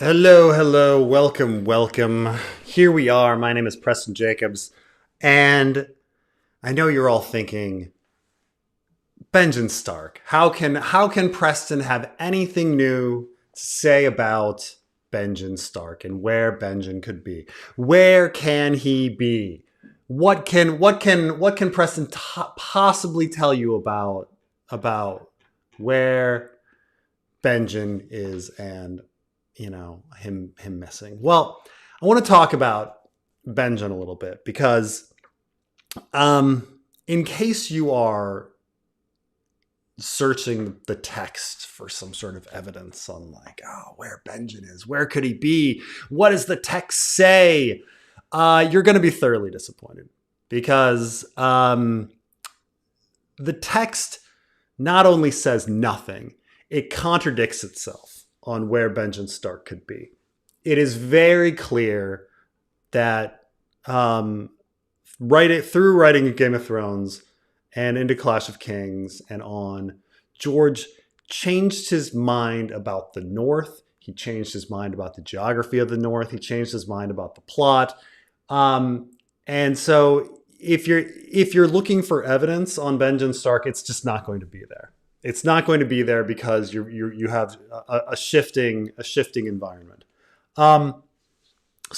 Hello, hello, welcome, welcome. Here we are. My name is Preston Jacobs, and I know you're all thinking, Benjen Stark. How can Preston have anything new to say about Benjen Stark and where Benjen could be? Where can he be? What can Preston possibly tell you about where Benjen is and him missing. Well, I want to talk about Benjen a little bit because in case you are searching the text for some sort of evidence on where Benjen is, where could he be, what does the text say, you're going to be thoroughly disappointed because the text not only says nothing, it contradicts itself on where Benjen Stark could be. It is very clear that through writing Game of Thrones and into Clash of Kings and on, George changed his mind about the North. He changed his mind about the geography of the North. He changed his mind about the plot. And so if you're looking for evidence on Benjen Stark, it's just not going to be there. It's not going to be there because you have a shifting environment. So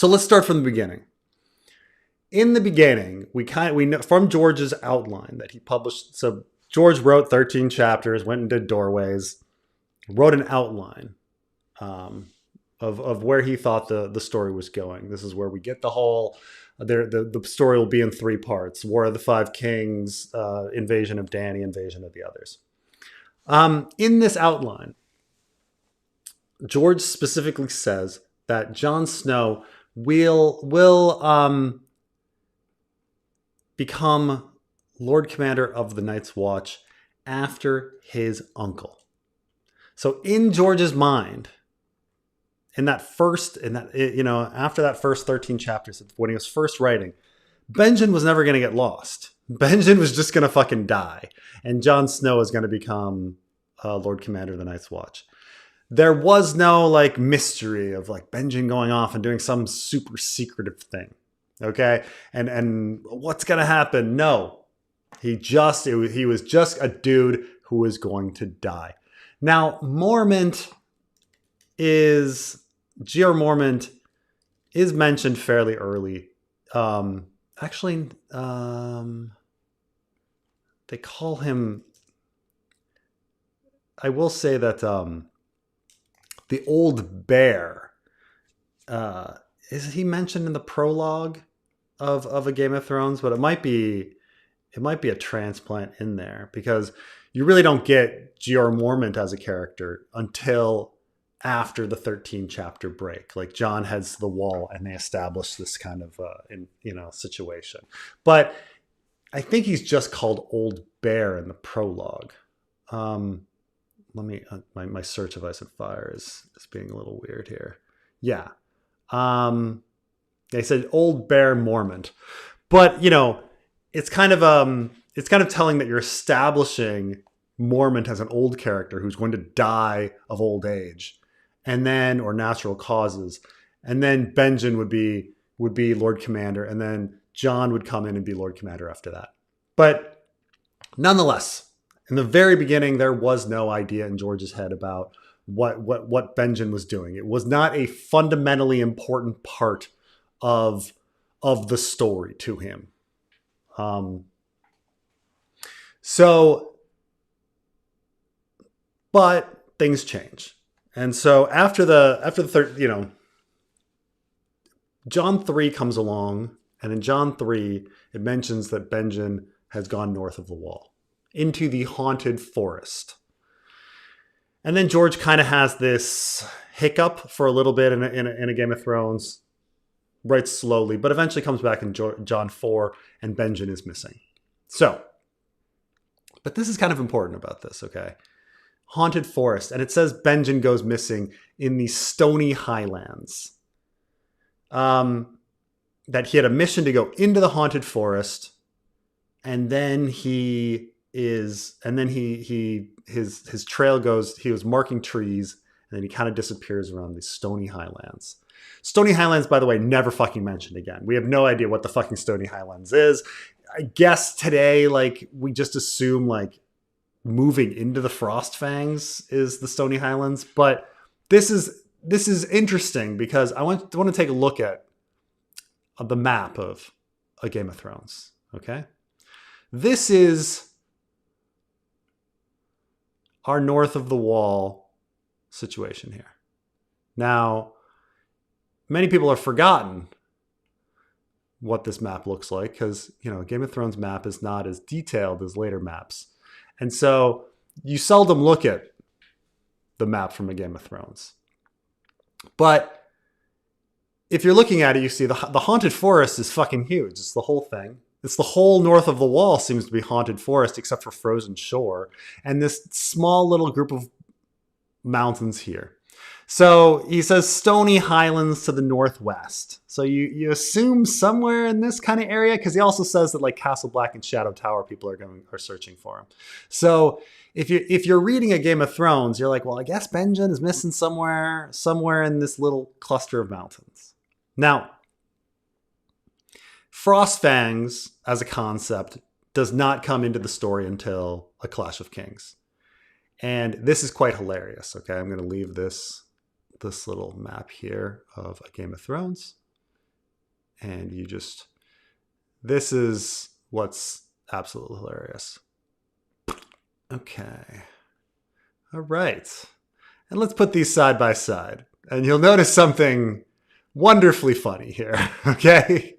let's start from the beginning. In the beginning, we know from George's outline that he published. So George wrote 13 chapters, went and did doorways, wrote an outline of where he thought the story was going. This is where we get the story will be in three parts: War of the Five Kings, invasion of Dany, invasion of the others. In this outline, George specifically says that Jon Snow will become Lord Commander of the Night's Watch after his uncle. So in George's mind, after that first 13 chapters, when he was first writing, Benjen was never going to get lost. Benjen was just going to fucking die. And Jon Snow is going to become Lord Commander of the Night's Watch. There was no mystery of Benjen going off and doing some super secretive thing. Okay. And what's going to happen? No, he was just a dude who was going to die. Now, G.R. Mormont is mentioned fairly early. They call him, I will say that the Old Bear, is he mentioned in the prologue of a Game of Thrones? But it might be a transplant in there because you really don't get G.R. Mormont as a character until after the 13 chapter break. Jon heads to the wall and they establish this kind of situation. But I think he's just called Old Bear in the prologue. My search of Ice and Fire is being a little weird here. Yeah. They said Old Bear Mormont. But, it's kind of telling that you're establishing Mormont as an old character who's going to die of old age or natural causes. And then Benjen would be Lord Commander, and then Jon would come in and be Lord Commander after that. But nonetheless, in the very beginning, there was no idea in George's head about what Benjen was doing. It was not a fundamentally important part of the story to him. But things change. And so after the third, Jon 3 comes along, and in Jon 3, it mentions that Benjen has gone north of the wall into the haunted forest. And then George kind of has this hiccup for a little bit in a Game of Thrones, writes slowly, but eventually comes back in Jon 4, and Benjen is missing. So, but this is kind of important about this, okay? Haunted forest, and it says Benjen goes missing in the Stony Highlands. That he had a mission to go into the haunted forest, and then his trail goes. He was marking trees, and and he kind of disappears around the Stony Highlands. Stony Highlands, by the way, never fucking mentioned again. We have no idea what the fucking Stony Highlands is. I guess today, like, we just assume, like, moving into the Frostfangs is the Stony Highlands. But this is interesting because I want to take a look at the map of A Game of Thrones. Okay? This is our north of the wall situation here. Now, many people have forgotten what this map looks like because, you know, Game of Thrones map is not as detailed as later maps. And so you seldom look at the map from A Game of Thrones. But if you're looking at it, you see the haunted forest is fucking huge. It's the whole thing. It's the whole north of the wall seems to be haunted forest except for Frozen Shore. And this small little group of mountains here. So he says Stony Highlands to the northwest. So you assume somewhere in this kind of area, because he also says that like Castle Black and Shadow Tower people are searching for him. So if you're reading A Game of Thrones, you're like, well, I guess Benjen is missing somewhere in this little cluster of mountains. Now, Frostfangs as a concept does not come into the story until A Clash of Kings. And this is quite hilarious. Okay, I'm going to leave this little map here of A Game of Thrones. And this is what's absolutely hilarious. Okay. All right. And let's put these side by side. And you'll notice something wonderfully funny here. Okay.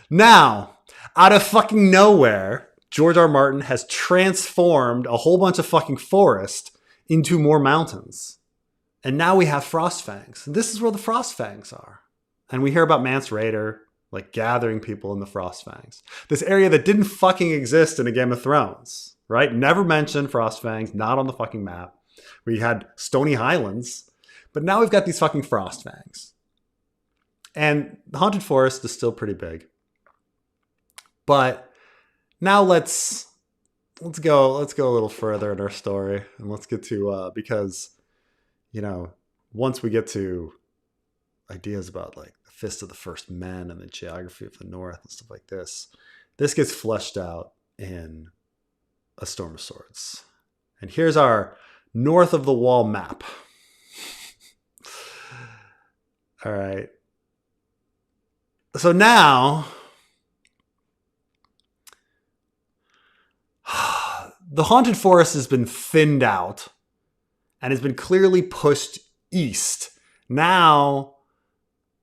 Now, out of fucking nowhere, George R. Martin has transformed a whole bunch of fucking forest into more mountains. And now we have Frostfangs. This is where the Frostfangs are. And we hear about Mance Raider, like, gathering people in the Frostfangs. This area that didn't fucking exist in A Game of Thrones, right? Never mentioned Frostfangs, not on the fucking map. We had Stony Highlands, but now we've got these fucking Frostfangs. And the Haunted Forest is still pretty big. But now let's go a little further in our story, and let's get to because, you know, once we get to ideas about like the Fist of the First Men and the geography of the North and stuff like this gets fleshed out in A Storm of Swords. And here's our north of the wall map. All right. So now the Haunted Forest has been thinned out and has been clearly pushed east. Now,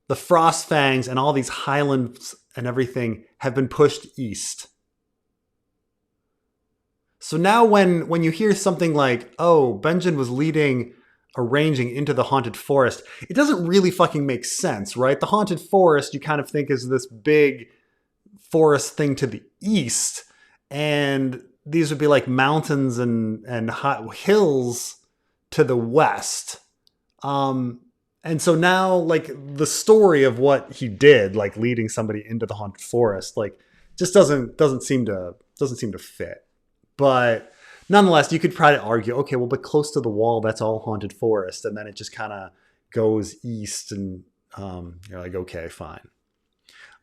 the Frostfangs and all these highlands and everything have been pushed east. So now when you hear something like, oh, Benjen was leading a ranging into the Haunted Forest, it doesn't really fucking make sense, right? The Haunted Forest you kind of think is this big forest thing to the east, and these would be like mountains and hills to the west. And so now, like, the story of what he did, like leading somebody into the Haunted Forest, like, just doesn't seem to fit. But nonetheless, you could probably argue, okay, well, but close to the wall, that's all Haunted Forest, and then it just kind of goes east, and you're like, okay, fine.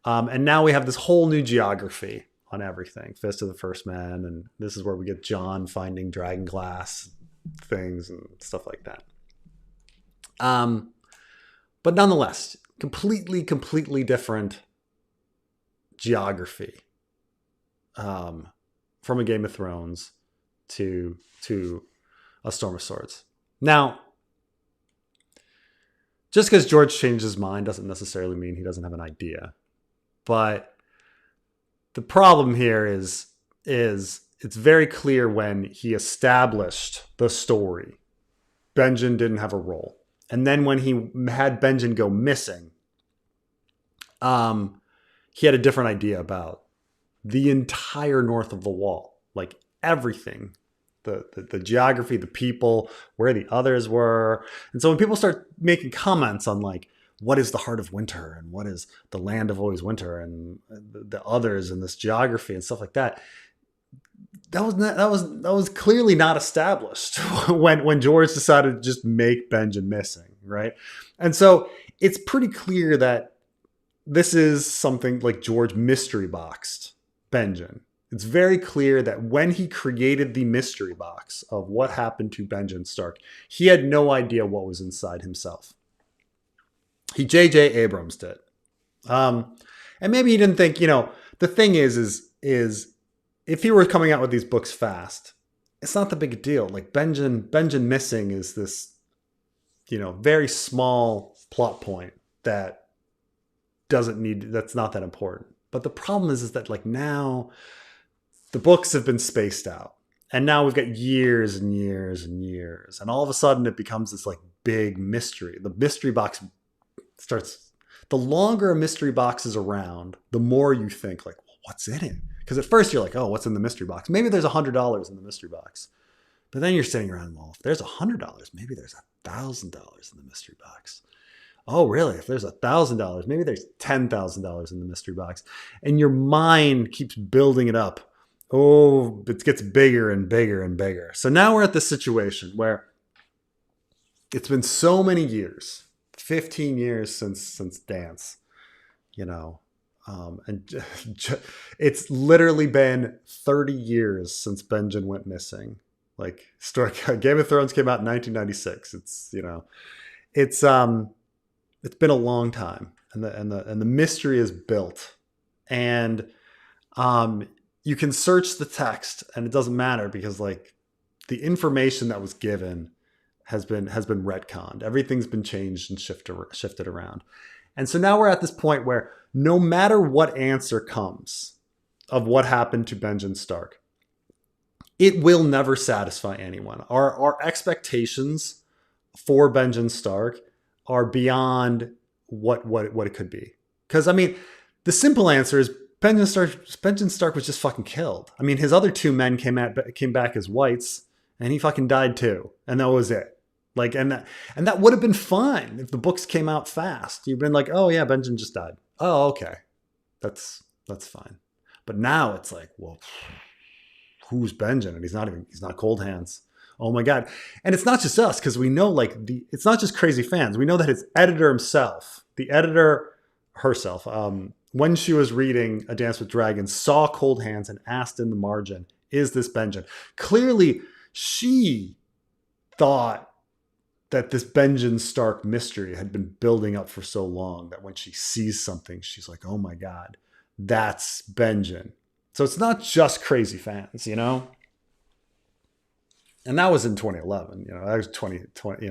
And now we have this whole new geography on everything. Fist of the First Man, and this is where we get Jon finding dragon glass things and stuff like that. But nonetheless, completely different geography from A Game of Thrones to A Storm of Swords. Now, just because George changed his mind doesn't necessarily mean he doesn't have an idea. But the problem here is it's very clear when he established the story, Benjen didn't have a role. And then when he had Benjen go missing, he had a different idea about the entire north of the wall, like everything, the geography, the people, where the others were. And so when people start making comments on like, what is the heart of winter and what is the land of always winter and the others and this geography and stuff like that, that was clearly not established when George decided to just make Benjen missing, right? And so it's pretty clear that this is something like George mystery boxed Benjen. It's very clear that when he created the mystery box of what happened to Benjen Stark, he had no idea what was inside himself. He J.J. Abrams did. And maybe he didn't think, the thing is if he were coming out with these books fast, it's not the big deal. Like Benjen missing is this, very small plot point that that's not that important. But the problem is that like now the books have been spaced out and now we've got years and years and years. And all of a sudden it becomes this like big mystery. The mystery box starts, the longer a mystery box is around, the more you think like, well, what's in it? Because at first you're like, oh, what's in the mystery box? Maybe there's $100 in the mystery box. But then you're sitting around, well, if there's $100, maybe there's $1,000 in the mystery box. Oh, really? If there's $1,000, maybe there's $10,000 in the mystery box. And your mind keeps building it up. Oh, it gets bigger and bigger and bigger. So now we're at this situation where it's been so many years, 15 years since Dance, and it's literally been 30 years since Benjen went missing. Like Game of Thrones came out in 1996. It's been a long time, and the mystery is built, and you can search the text, and it doesn't matter because like the information that was given has been retconned. Everything's been changed and shifted around, and so now we're at this point where no matter what answer comes of what happened to Benjen Stark, it will never satisfy anyone. Our expectations for Benjen Stark are beyond what it could be. Because I mean, the simple answer is Benjen Stark was just fucking killed. I mean, his other two men came back as whites, and he fucking died too, and that was it. Like, and that would have been fine if the books came out fast. You've been like, oh yeah, Benjen just died. Oh, okay, that's fine. But now it's like, well, who's Benjen? And he's not Coldhands. Oh my God. And it's not just us, because we know it's not just crazy fans. We know that his editor himself, the editor herself, when she was reading A Dance with Dragons, saw Coldhands and asked in the margin, is this Benjen? Clearly, she thought that this Benjen Stark mystery had been building up for so long that when she sees something, she's like, oh my God, that's Benjen. So it's not just crazy fans, And that was in 2011, that was 2020,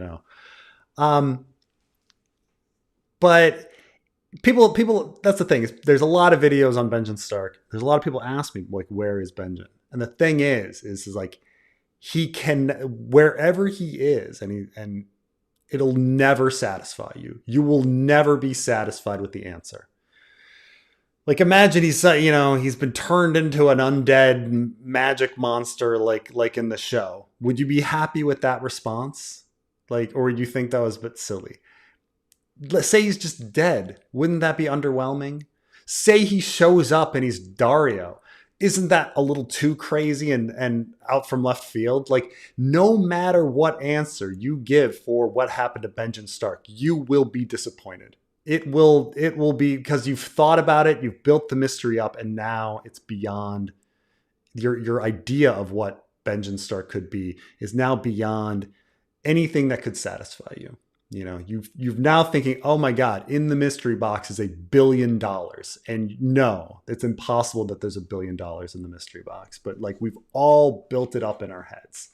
But people, that's the thing. There's a lot of videos on Benjen Stark. There's a lot of people ask me, like, where is Benjen? And the thing is like, he can, wherever he is, and it'll never satisfy you. You will never be satisfied with the answer. Like, imagine he's been turned into an undead magic monster, like in the show. Would you be happy with that response? Like, or would you think that was a bit silly? Let's say he's just dead. Wouldn't that be underwhelming? Say he shows up and he's Dario. Isn't that a little too crazy and out from left field? Like, no matter what answer you give for what happened to Benjen Stark, you will be disappointed. It will be, because you've thought about it, you've built the mystery up, and now it's beyond your idea of what Benjen Stark could be is now beyond anything that could satisfy you. You've now thinking, oh my God, in the mystery box is $1 billion. And no, it's impossible that there's $1 billion in the mystery box. But like, we've all built it up in our heads.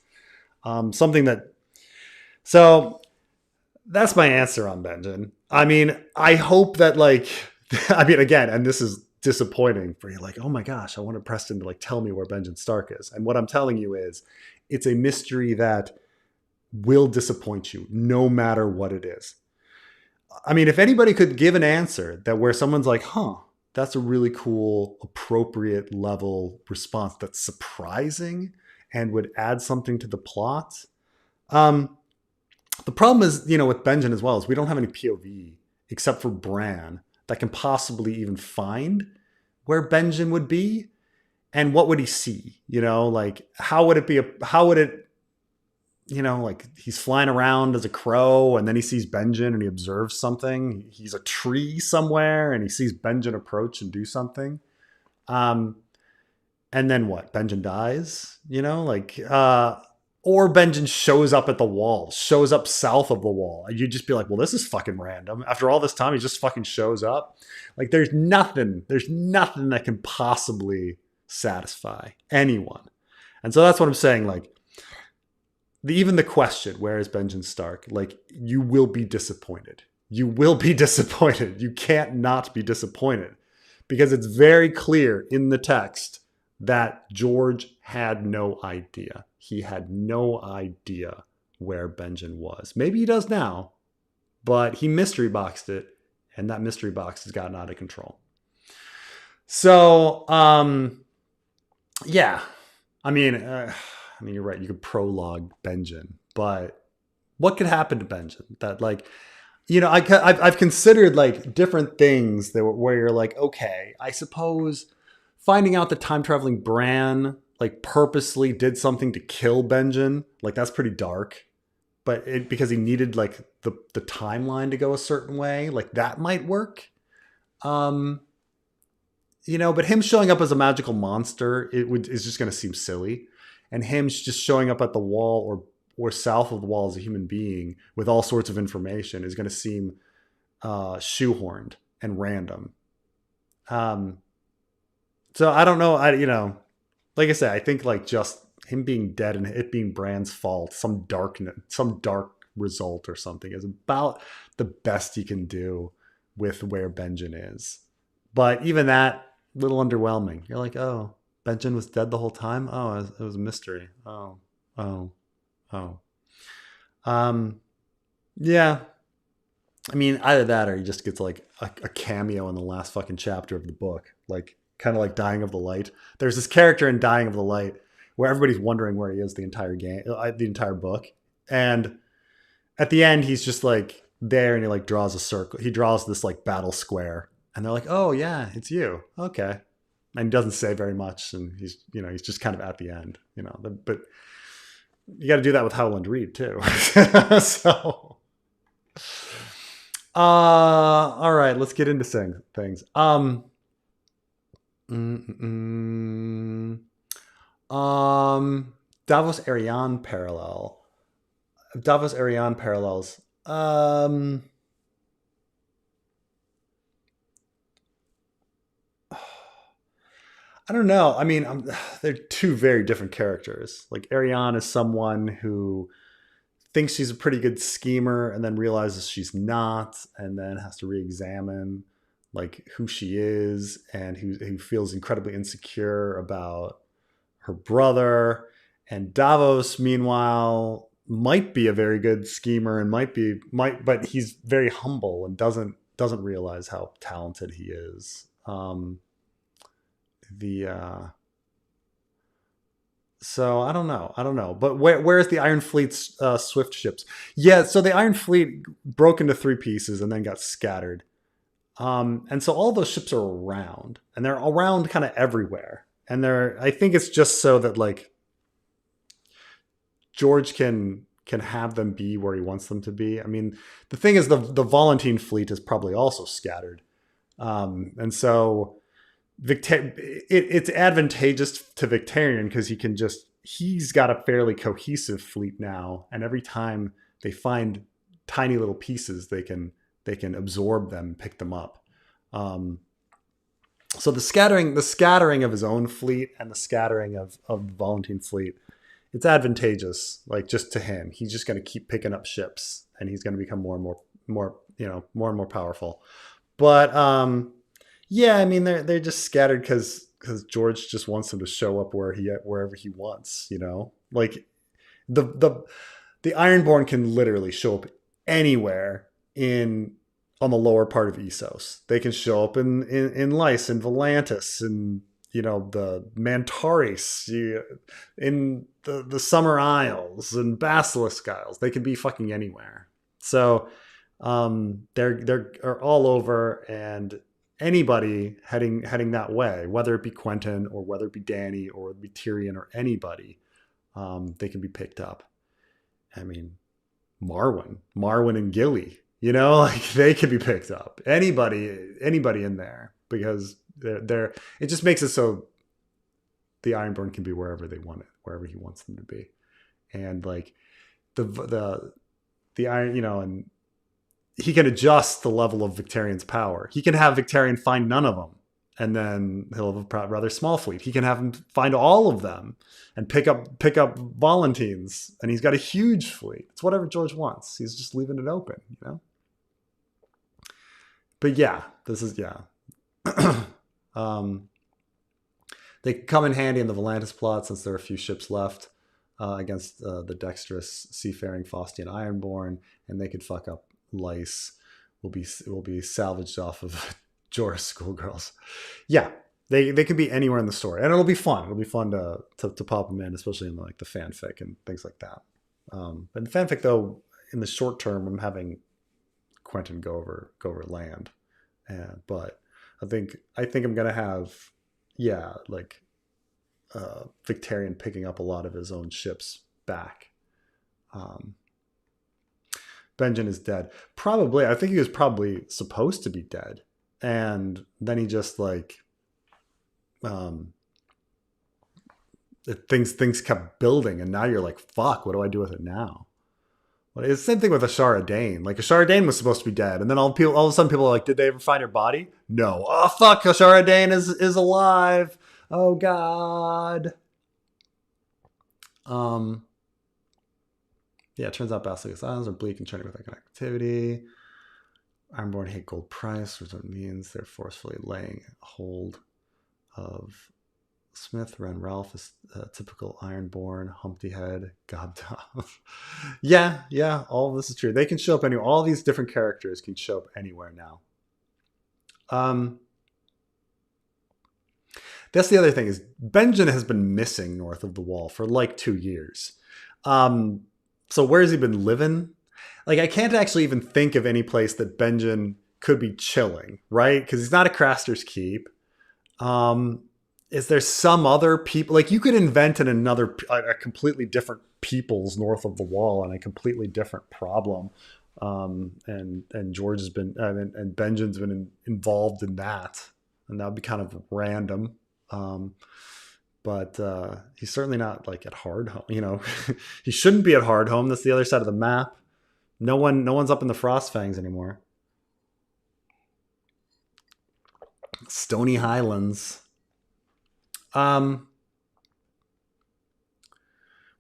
So that's my answer on Benjen. I mean, I hope that again, and this is disappointing for you. Like, oh my gosh, I wanted Preston to tell me where Benjen Stark is. And what I'm telling you is it's a mystery that will disappoint you no matter what it is. I mean, if anybody could give an answer that where someone's like, that's a really cool, appropriate level response that's surprising and would add something to the plot. The problem is, with Benjen as well, is we don't have any POV except for Bran that can possibly even find where Benjen would be. And what would he see? You know, like how would it be? How would it? You know, like he's flying around as a crow, and then he sees Benjen and he observes something. He's a tree somewhere, and he sees Benjen approach and do something. Um, and then what? Benjen dies. You know, like or Benjen shows up at the wall, shows up south of the wall. And you'd just be like, well, this is fucking random. After all this time, he just fucking shows up. Like there's nothing that can possibly satisfy anyone. And so that's what I'm saying. Like even the question, where is Benjen Stark? Like you will be disappointed. You will be disappointed. You can't not be disappointed because it's very clear in the text that George had no idea. He had no idea where Benjen was. Maybe he does now, but he mystery boxed it, and that mystery box has gotten out of control. So, yeah, I mean, you're right. You could prologue Benjen, but what could happen to Benjen? That like, you know, I've considered like different things that where you're like, okay, I suppose finding out that time traveling Bran like purposely did something to kill Benjen, like that's pretty dark. But because he needed like the timeline to go a certain way, like that might work. You know, but him showing up as a magical monster, is just going to seem silly, and him just showing up at the wall or south of the wall as a human being with all sorts of information is going to seem shoehorned and random. So I don't know. You know, like I said, I think like just him being dead and it being Bran's fault, some dark result or something is about the best he can do with where Benjen is. But even that, little underwhelming. You're like, oh, Benjen was dead the whole time? Oh, it was a mystery. Oh. Yeah. I mean, either that or he just gets like a cameo in the last fucking chapter of the book. Like, kind of like Dying of the Light. There's this character in Dying of the Light where everybody's wondering where he is the entire book. And at the end, he's just like there and he like draws a circle. He draws this like battle square. And they're like, oh yeah, it's you. Okay. And he doesn't say very much. And he's just kind of at the end, you know, but you got to do that with Howland Reed too. So, all right, let's get into things. Davos Ariane parallel. Davos Ariane parallels. I don't know. I mean, they're two very different characters. Like Ariane is someone who thinks she's a pretty good schemer and then realizes she's not, and then has to re-examine like who she is, and who feels incredibly insecure about her brother. And Davos, meanwhile, might be a very good schemer and but he's very humble and doesn't realize how talented he is. So I don't know. But where's the Iron Fleet's swift ships? Yeah, so the Iron Fleet broke into three pieces and then got scattered. And so all those ships are around, and they're around kind of everywhere. And I think it's just so that like George can have them be where he wants them to be. I mean, the thing is the Volantene fleet is probably also scattered. And so it's advantageous to Victarion because he's got a fairly cohesive fleet now, and every time they find tiny little pieces, they can absorb them, pick them up. So the scattering of his own fleet and the scattering of the Volantene fleet, it's advantageous, like just to him. He's just going to keep picking up ships, and he's going to become more and more powerful. But yeah, I mean they're just scattered because George just wants them to show up wherever he wants. You know, like the Ironborn can literally show up anywhere on the lower part of Essos. They can show up in Lys and Volantis and the Mantaris, in the Summer Isles and Basilisk Isles. They can be fucking anywhere. So they're all over, and anybody heading that way, whether it be Quentin or whether it be Danny or it be Tyrion or anybody, they can be picked up. I mean, Marwyn and Gilly, like they could be picked up. Anybody in there, because they're it just makes it so the Ironborn can be wherever they want it, wherever he wants them to be. And like the Iron, and he can adjust the level of Victarion's power. He can have Victarion find none of them, and then he'll have a rather small fleet. He can have him find all of them and pick up Volantines, and he's got a huge fleet. It's whatever George wants. He's just leaving it open, But yeah, this is they come in handy in the Volantis plot, since there are a few ships left against the dexterous seafaring Faustian Ironborn, and they could fuck up Lice. Will be salvaged off of Jorah's schoolgirls. Yeah, they can be anywhere in the story, and it'll be fun. It'll be fun to pop them in, especially in like the fanfic and things like that. But in the fanfic, though, in the short term, I'm having Quentin go over land, but I think I'm gonna have Victarion picking up a lot of his own ships back. Benjen is dead. Probably, I think he was probably supposed to be dead, and then he just things kept building, and now you're like, fuck, what do I do with it now? Well, it's the same thing with Ashara Dane. Like, Ashara Dane was supposed to be dead, and then all of a sudden people are like, did they ever find her body? No. Oh fuck, Ashara Dane is alive. Oh god. Yeah, it turns out Basilisk Islands are bleak and churning with economic activity. Ironborn hate gold price, which means they're forcefully laying hold of Smith. Ren Ralph is typical Ironborn, Humpty Head, Gobdom. yeah, all of this is true. They can show up anywhere. All these different characters can show up anywhere now. That's the other thing, is Benjen has been missing north of the wall for like 2 years. So where has he been living? Like, I can't actually even think of any place that Benjen could be chilling, right? Because he's not a Craster's Keep. Is there some other people? Like, you could invent a completely different peoples north of the wall and a completely different problem. And George has been, and Benjen's been involved in that. And that would be kind of random. But he's certainly not like at Hardhome. He shouldn't be at Hardhome. That's the other side of the map. No one's up in the Frostfangs anymore. Stony Highlands. What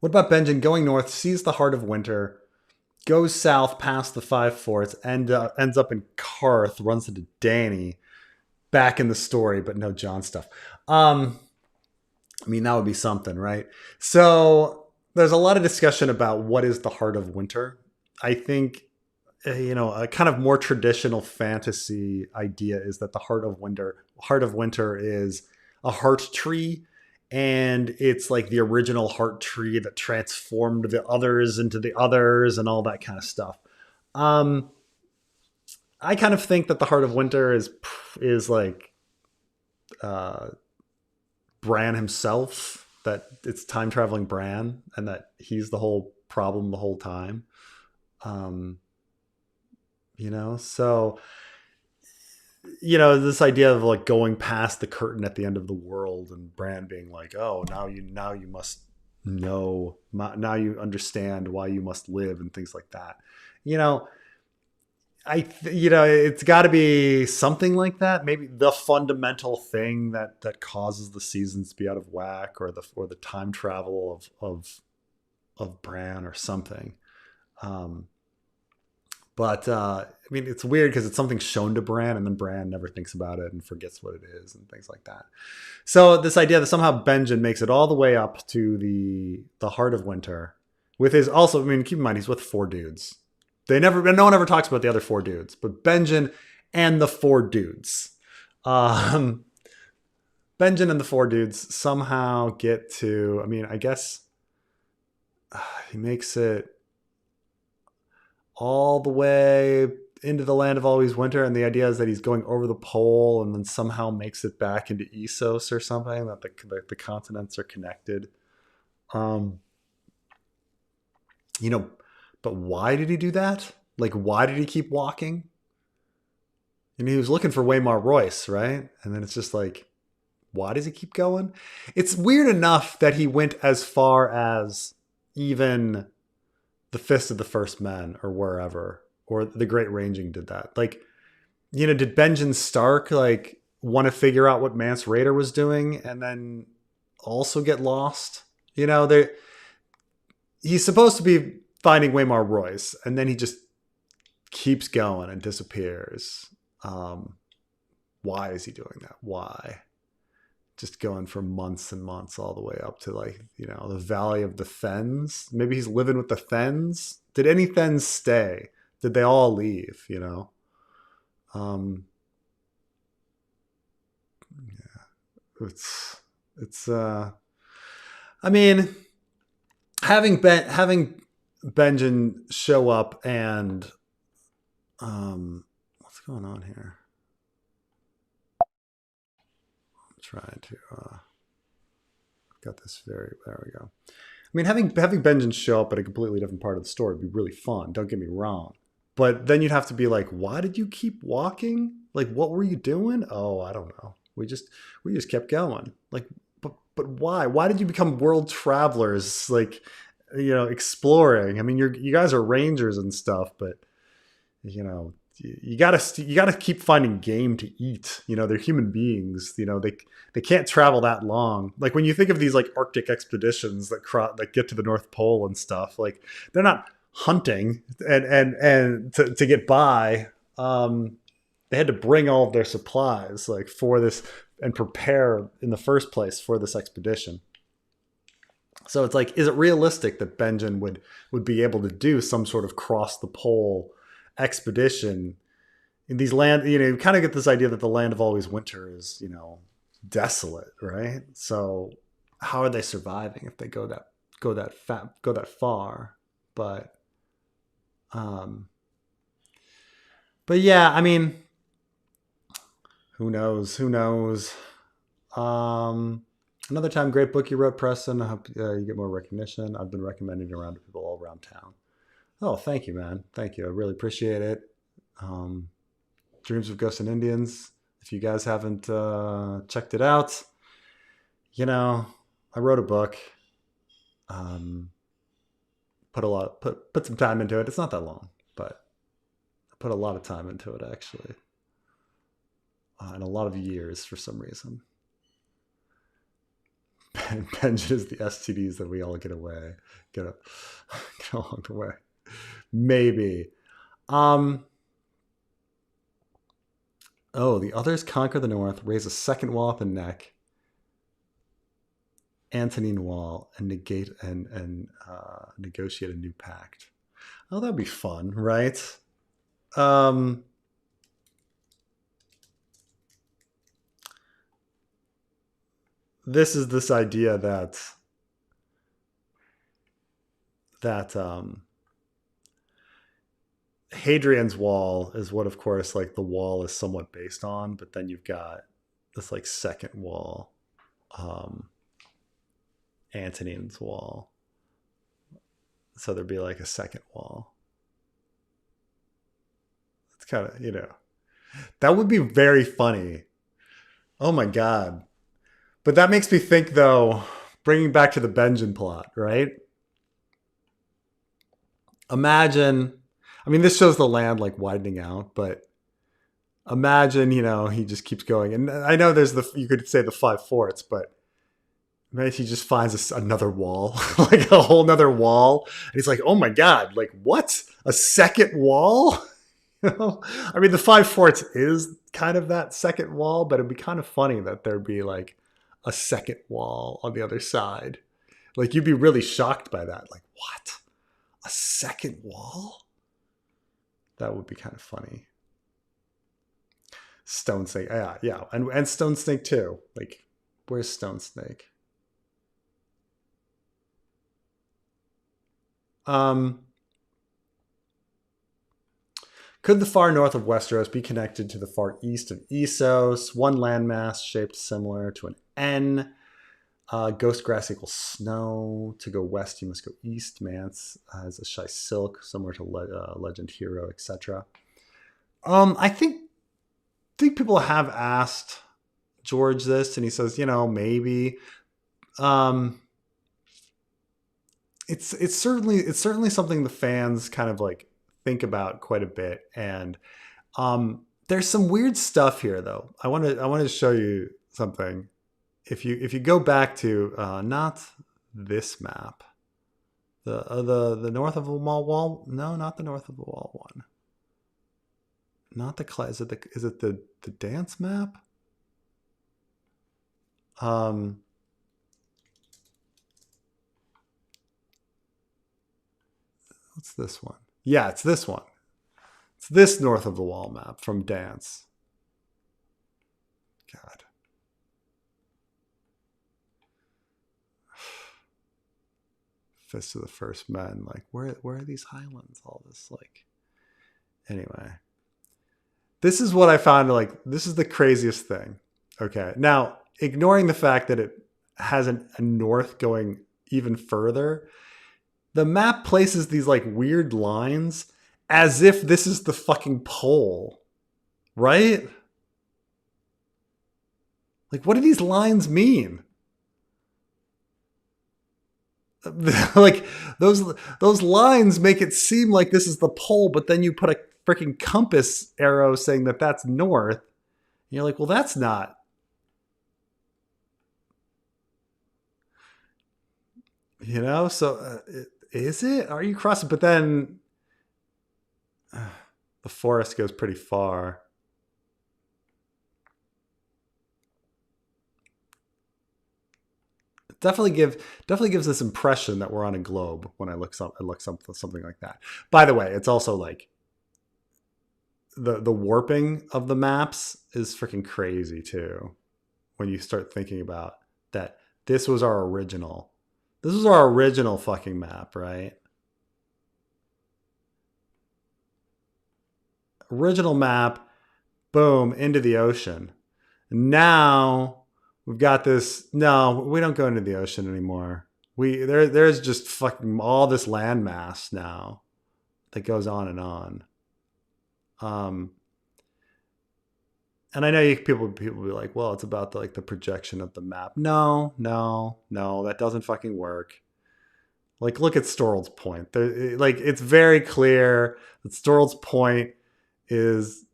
about Benjen going north, sees the heart of winter, goes south past the Five Forts, and ends up in Karth, runs into Danny, back in the story, but no Jon stuff. I mean, that would be something, right? So there's a lot of discussion about what is the heart of winter. I think, a kind of more traditional fantasy idea is that the heart of winter is a heart tree, and it's like the original heart tree that transformed the others into the others and all that kind of stuff. I kind of think that the heart of winter is like Bran himself, that it's time traveling Bran, and that he's the whole problem the whole time. So this idea of like going past the curtain at the end of the world, and Bran being like, oh, now you must know, now you understand why you must live, and things like that. It's got to be something like that. Maybe the fundamental thing that causes the seasons to be out of whack, or the time travel of Bran or something. But it's weird because it's something shown to Bran, and then Bran never thinks about it and forgets what it is and things like that. So this idea that somehow Benjen makes it all the way up to the heart of winter with his, also, keep in mind, he's with 4 dudes. No one ever talks about the other 4 dudes, but Benjen and the 4 dudes. Benjen and the 4 dudes somehow get to, I guess he makes it all the way into the land of always winter, and the idea is that he's going over the pole and then somehow makes it back into Essos or something, that the continents are connected. Um, you know, but why did he do that? Like, why did he keep walking? And he was looking for Waymar Royce, right? And then it's just like, why does he keep going? It's weird enough that he went as far as even the Fist of the First Men or wherever, or the Great Ranging did that. Like, did Benjen Stark like want to figure out what Mance Raider was doing and then also get lost? He's supposed to be finding Waymar Royce, and then he just keeps going and disappears. Why is he doing that? Why? Just going for months and months all the way up to the Valley of the Fens. Maybe he's living with the Fens. Did any Fens stay? Did they all leave? Yeah. It's I mean, having Benjen show up and what's going on here? Trying to got this there we go. I mean, having Benjen show up at a completely different part of the story would be really fun, don't get me wrong, but then you'd have to be like, why did you keep walking? Like, what were you doing? Oh, I don't know, we just kept going. Like, but why did you become world travelers, like, exploring? I mean, you guys are rangers and stuff, but you gotta keep finding game to eat. They're human beings. They can't travel that long. Like, when you think of these like Arctic expeditions that get to the North Pole and stuff, like, they're not hunting and to get by. They had to bring all of their supplies like for this and prepare in the first place for this expedition. So it's like, is it realistic that Benjen would be able to do some sort of cross the pole expedition in these land? You kind of get this idea that the land of always winter is, desolate, right? So how are they surviving if they go that far? But yeah, I mean, who knows? Another time, great book you wrote, Preston. I hope you get more recognition. I've been recommending it around to people all around town. Oh, thank you, man. Thank you. I really appreciate it. Dreams of Ghosts and Indians. If you guys haven't checked it out, I wrote a book. Put some time into it. It's not that long, but I put a lot of time into it, actually, and a lot of years for some reason. Benjen is the STDs that we all get along the way. Maybe. The others conquer the north, raise a second wall at the neck, Antonine Wall, and negotiate a new pact. Oh, that'd be fun, right? This is this idea that Hadrian's Wall is what, of course, like the wall is somewhat based on, but then you've got this like second wall, Antonine's Wall. So there'd be like a second wall. It's kind of, that would be very funny. Oh my God. But that makes me think, though, bringing back to the Benjen plot, right? Imagine, I mean, this shows the land like widening out, but imagine, he just keeps going. And I know you could say the 5 forts, but maybe he just finds another wall, like a whole nother wall. And he's like, oh my God, like, what? A second wall? I mean, the 5 forts is kind of that second wall, but it'd be kind of funny that there'd be like a second wall on the other side. Like, you'd be really shocked by that. Like, what? A second wall? That would be kind of funny. Stone Snake. Yeah. And Stone Snake too. Like, where's Stone Snake? Could the far north of Westeros be connected to the far east of Essos? One landmass shaped similar to an N. Ghost grass equals snow. To go west, you must go east. Mance has a shy silk, similar to legend hero, etc. I think people have asked George this, and he says, maybe. It's certainly something the fans kind of like think about quite a bit, and there's some weird stuff here though. I want to show you something. If you go back to not this map, the north of the wall, no, not the north of the wall one, not the is it the dance map? What's this one? Yeah, it's this one. It's this north of the wall map from Dance. God. Fist of the First Men. Like, where are these highlands? All this, like. Anyway. This is what I found, like, this is the craziest thing. Okay. Now, ignoring the fact that it has a north going even further, the map places these like weird lines as if this is the fucking pole, right? Like, what do these lines mean? Like, those lines make it seem like this is the pole, but then you put a freaking compass arrow saying that that's north. And you're like, well, that's not. So is it? Are you crossing? But then the forest goes pretty far. It definitely gives this impression that we're on a globe when I look something like that. By the way, it's also like the warping of the maps is freaking crazy too. When you start thinking about that, this was our original fucking map, right? Original map, boom, into the ocean. Now we've got this. No, we don't go into the ocean anymore. There's just fucking all this landmass now that goes on and on. And I know people be like, well, it's about the projection of the map. No, that doesn't fucking work. Like, look at Storald's Point. It's very clear that Storald's Point is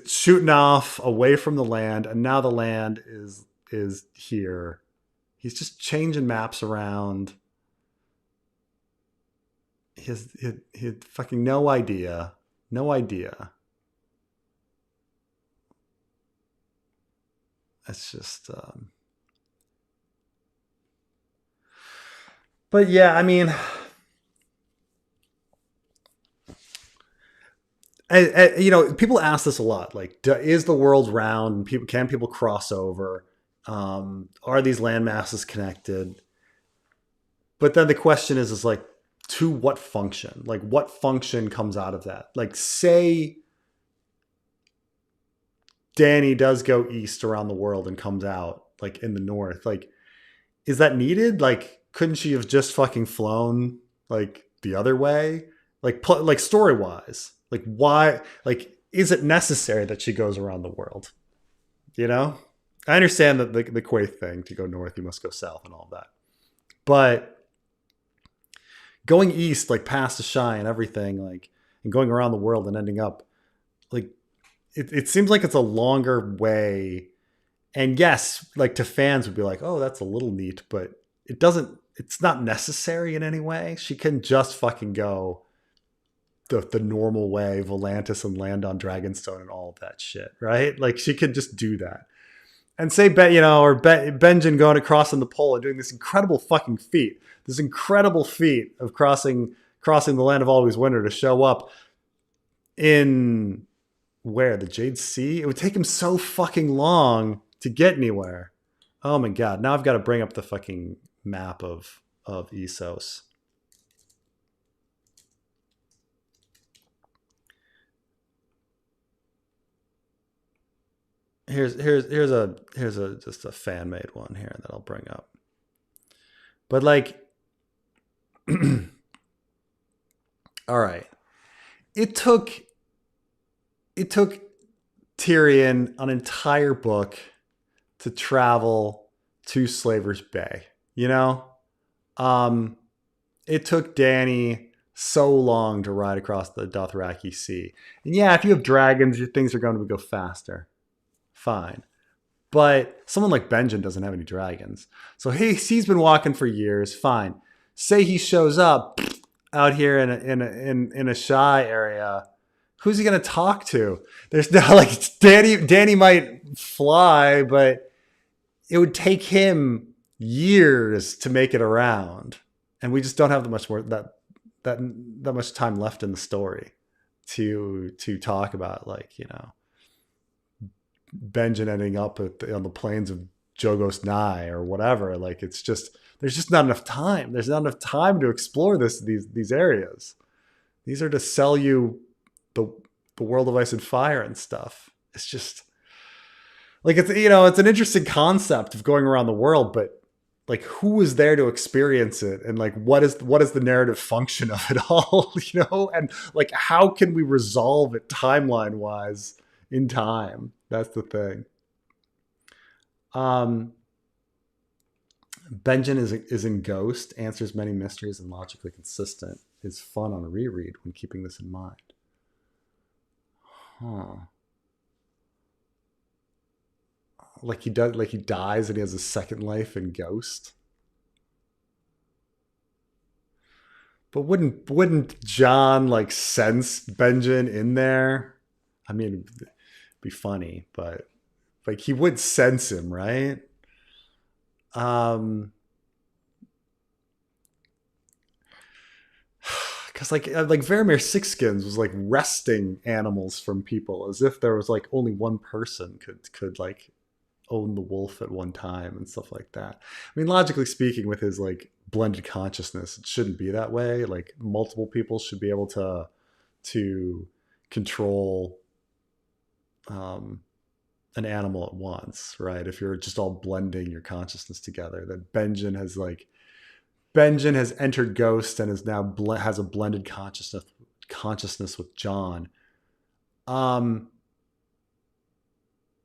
shooting off away from the land, and now the land is here. He's just changing maps around. He had fucking no idea. It's just but yeah, I mean, people ask this a lot. Like, is the world round? Can people cross over? Are these land masses connected? But then the question is like, to what function? Like, what function comes out of that? Like, say Dany does go east around the world and comes out like in the north. Like, is that needed? Like, couldn't she have just fucking flown like the other way? Like story wise, like why? Like, is it necessary that she goes around the world? I understand that the Quaithe thing, to go north, you must go south and all that. But going east, like past the Shy and everything, like, and going around the world and ending up like, it seems like it's a longer way. And yes, like to fans would be like, oh, that's a little neat, but it's not necessary in any way. She can just fucking go the normal way, Volantis, and land on Dragonstone and all of that shit, right? Like, she could just do that. And say, Benjen going across in the pole and doing this incredible fucking feat, of crossing the land of always winter to show up in where the Jade Sea. It would take him so fucking long to get anywhere. Oh my god! Now I've got to bring up the fucking map of Essos. here's a just a fan made one here that I'll bring up. But like, all right, it took it took Tyrion an entire book to travel to Slaver's Bay. You know, um, it took Danny so long to ride across the Dothraki Sea. And yeah, if you have dragons, your things are going to go faster. Fine. But someone like Benjen doesn't have any dragons. So he's been walking for years. Fine. Say he shows up out here in a shy area. Who's he going to talk to? There's no like Danny might fly, but it would take him years to make it around. And we just don't have that much time left in the story to talk about, like, you know, Benjen ending up on the plains of Jogos Nye or whatever. Like, it's just, there's just not enough time. There's not enough time to explore these areas. These are to sell you the world of Ice and Fire and stuff. It's just like, it's, you know, it's an interesting concept of going around the world, but like, who is there to experience it? And like, what is the narrative function of it all, you know? And like, how can we resolve it timeline wise in time? That's the thing. Benjen is in Ghost, answers many mysteries and logically consistent. Is fun on a reread when keeping this in mind. Huh. Like he dies and he has a second life in Ghost. But wouldn't John like sense Benjen in there? I mean, it'd be funny, but like he would sense him, right? Because like Varamir Sixskins was like wresting animals from people as if there was like only one person could like own the wolf at one time and stuff like that. I mean, logically speaking, with his like blended consciousness, it shouldn't be that way. Like, multiple people should be able to control an animal at once, right? If you're just all blending your consciousness together, that Benjen has entered Ghost and is now has a blended consciousness with John.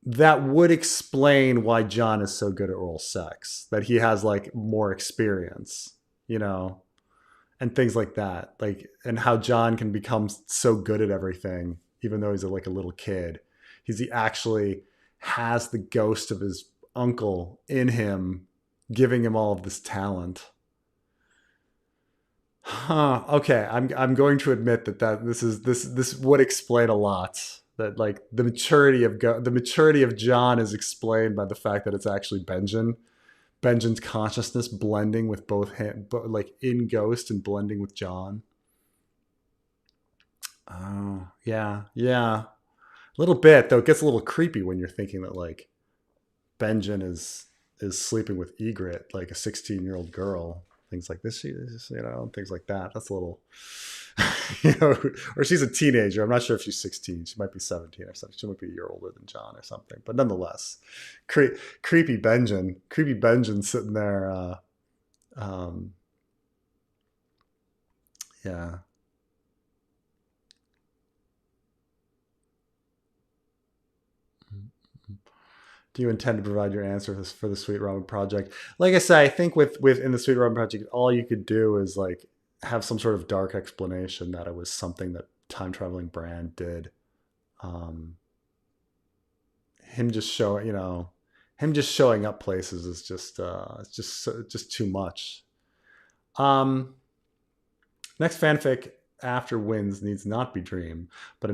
That would explain why John is so good at oral sex, that he has like more experience, you know, and things like that. Like, and how John can become so good at everything, even though he's like a little kid. He actually has the ghost of his uncle in him, giving him all of this talent. Huh. Okay. I'm going to admit that this would explain a lot. That like the maturity of John is explained by the fact that it's actually Benjen's consciousness blending with both him, but like in Ghost and blending with John. Oh yeah, a little bit though. It gets a little creepy when you're thinking that like Benjen is sleeping with Ygritte, like a 16-year-old girl. Things like this, you know, things like that. That's a little. You know, or she's a teenager. I'm not sure if she's 16. She might be 17 or something. She might be a year older than John or something. But nonetheless, creepy Benjen sitting there. Yeah. Do you intend to provide your answer for the Sweet Robin Project? Like I said, I think in the Sweet Robin Project, all you could do is like have some sort of dark explanation that it was something that time traveling Bran did. Him just showing up places is just just too much. Next fanfic after Wins needs not be Dream, but the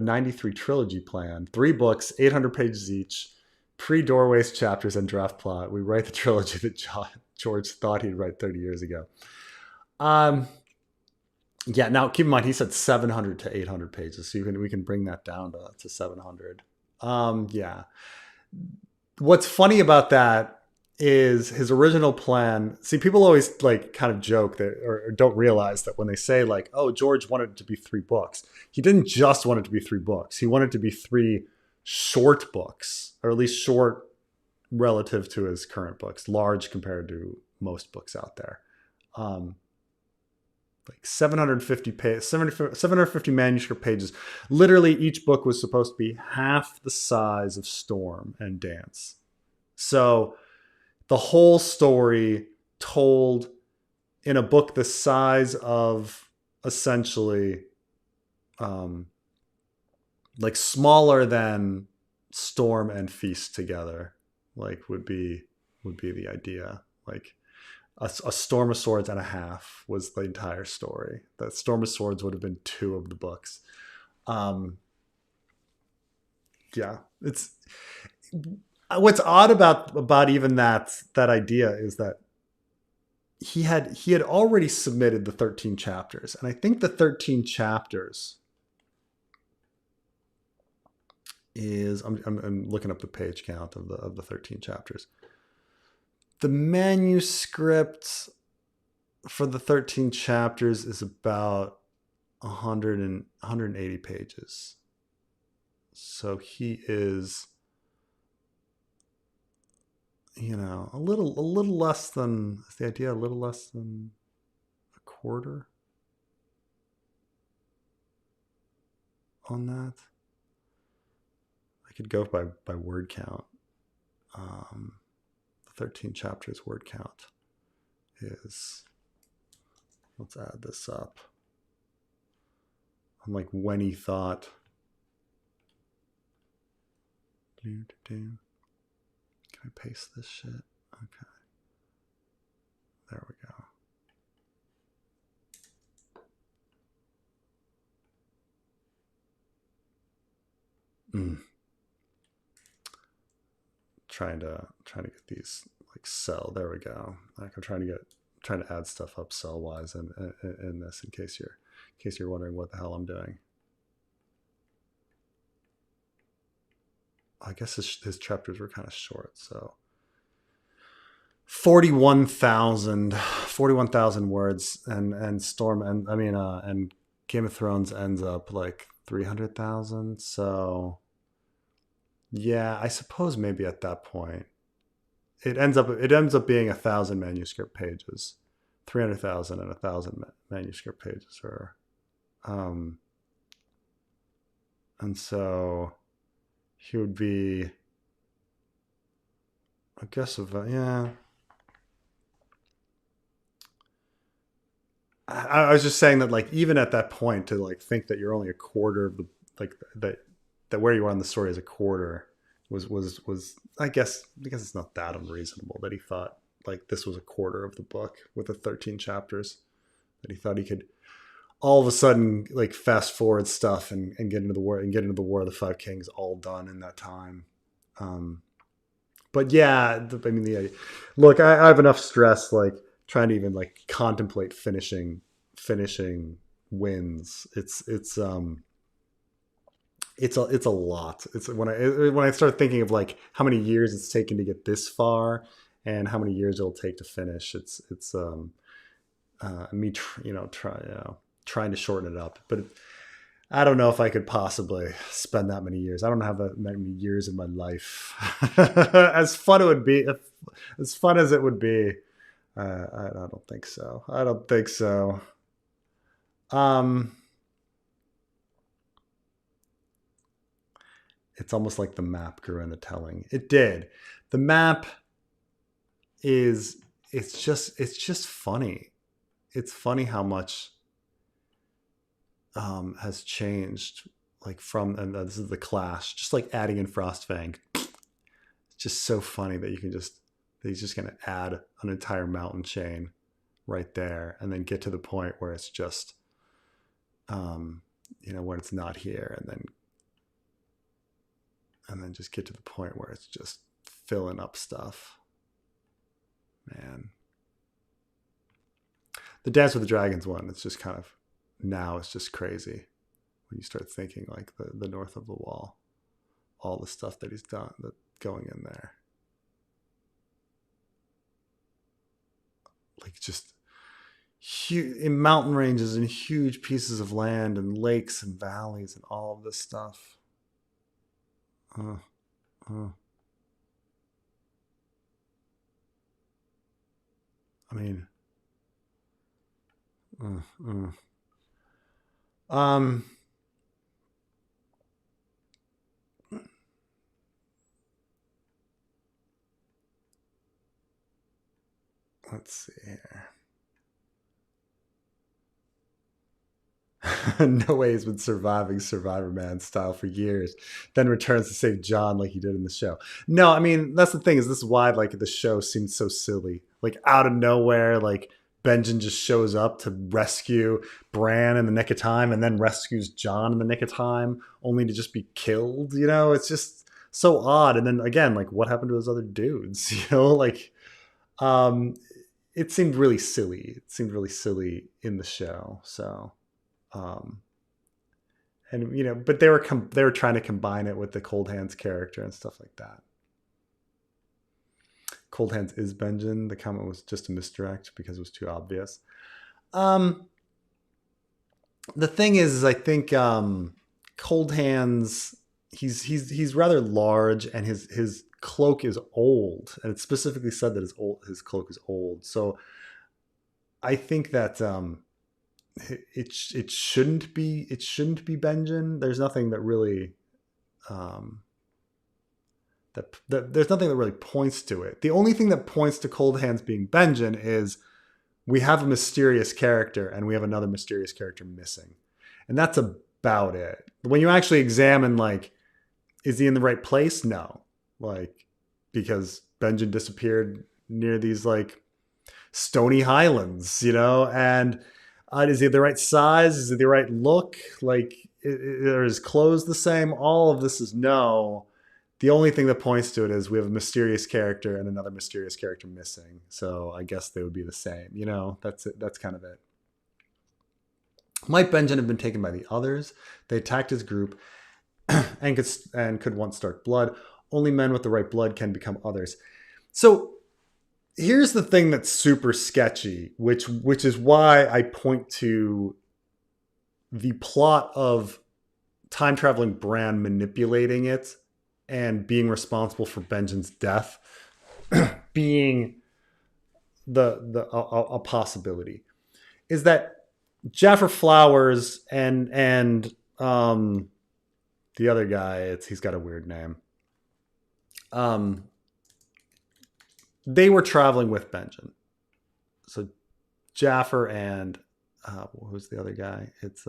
93 trilogy plan. 3 books, 800 pages each, pre-Doorways chapters and draft plot. We write the trilogy that George thought he'd write 30 years ago. Yeah. Now keep in mind, he said 700 to 800 pages, so we can bring that down to 700. Yeah. What's funny about that is his original plan. See, people always like kind of joke that, or don't realize that when they say like, "Oh, George wanted it to be 3 books," he didn't just want it to be 3 books. He wanted it to be 3 short books, or at least short relative to his current books, large compared to most books out there. Like 750 manuscript pages. Literally, each book was supposed to be half the size of Storm and Dance. So the whole story told in a book the size of essentially like smaller than Storm and Feast together, like would be the idea. Like a Storm of Swords and a half was the entire story. The Storm of Swords would have been 2 of the books. Yeah, it's what's odd about even that idea is that he had already submitted the 13 chapters, and I think the 13 chapters is I'm looking up the page count of the 13 chapters. The manuscript for the 13 chapters is about 180 pages. So he is, a little less than, is the idea a little less than a quarter on that? I could go by word count. The 13 chapters word count is, let's add this up. I'm like, when he thought. Can I paste this shit? Okay. There we go. Trying to get these like cell. There we go. Like I'm trying to add stuff up cell wise in this in case you're wondering what the hell I'm doing. I guess his chapters were kind of short, so 41,000 words, and Storm and Game of Thrones ends up like 300,000. So yeah, I suppose maybe at that point it ends up being 1,000 manuscript pages, 300,000 and 1,000 manuscript pages, or and so he would be, I guess, yeah. I was just saying that, like, even at that point, to like think that you're only a quarter of the, like, that where you are in the story is a quarter was I guess it's not that unreasonable that he thought like this was a quarter of the book with the 13 chapters, that he thought he could all of a sudden like fast forward stuff and get into the war of the Five Kings all done in that time. But yeah, look, I have enough stress like trying to even like contemplate finishing wins. It's a lot. It's when I start thinking of like how many years it's taken to get this far and how many years it'll take to finish. It's me trying to shorten it up, but I don't know if I could possibly spend that many years. I don't have that many years in my life. As fun it would be, as fun as it would be, I don't think so. It's almost like the map grew in the telling. It did. The map it's just funny. It's funny how much has changed, like from, and this is the Clash, just like adding in Frostfang. It's just so funny that he's just going to add an entire mountain chain right there and then get to the point where it's just, when it's not here, and then just get to the point where it's just filling up stuff. Man. The Dance with the Dragons one, it's just kind of, now it's just crazy when you start thinking like the North of the Wall, all the stuff that he's done, that going in there. Like just huge, in mountain ranges and huge pieces of land and lakes and valleys and all of this stuff. uh, uh, I mean, uh, uh. Um, let's see here. No way he's been surviving Survivor Man style for years, then returns to save John like he did in the show. No, I mean that's the thing is this is why like the show seems so silly. Like out of nowhere, like Benjen just shows up to rescue Bran in the nick of time, and then rescues John in the nick of time, only to just be killed. You know, it's just so odd. And then again, like what happened to those other dudes? You know, like um, it seemed really silly. It seemed really silly in the show. So. Um, and you know, but they were trying to combine it with the Cold Hands character and stuff like that. Cold Hands is Benjen. The comment was just a misdirect because it was too obvious. Um, the thing is I think Cold Hands he's rather large and his cloak is old, and it's specifically said that his cloak is old. So I think that it shouldn't be Benjen. There's nothing that really there's nothing that really points to it. The only thing that points to Cold Hands being Benjen is we have a mysterious character and we have another mysterious character missing, and that's about it. When you actually examine, like, is he in the right place? No, like because Benjen disappeared near these like stony highlands, you know, and is he the right size? Is he the right look? Like, are his clothes the same? All of this is no. The only thing that points to it is we have a mysterious character and another mysterious character missing. So I guess they would be the same. You know, that's it. That's kind of it. Might Benjen have been taken by the others? They attacked his group and could once start blood. Only men with the right blood can become others. So here's the thing that's super sketchy, which is why I point to the plot of time traveling Bran manipulating it and being responsible for Benjen's death being a possibility, is that Jaffer Flowers and the other guy, he's got a weird name. They were traveling with Benjen. So Jaffer and who's the other guy? It's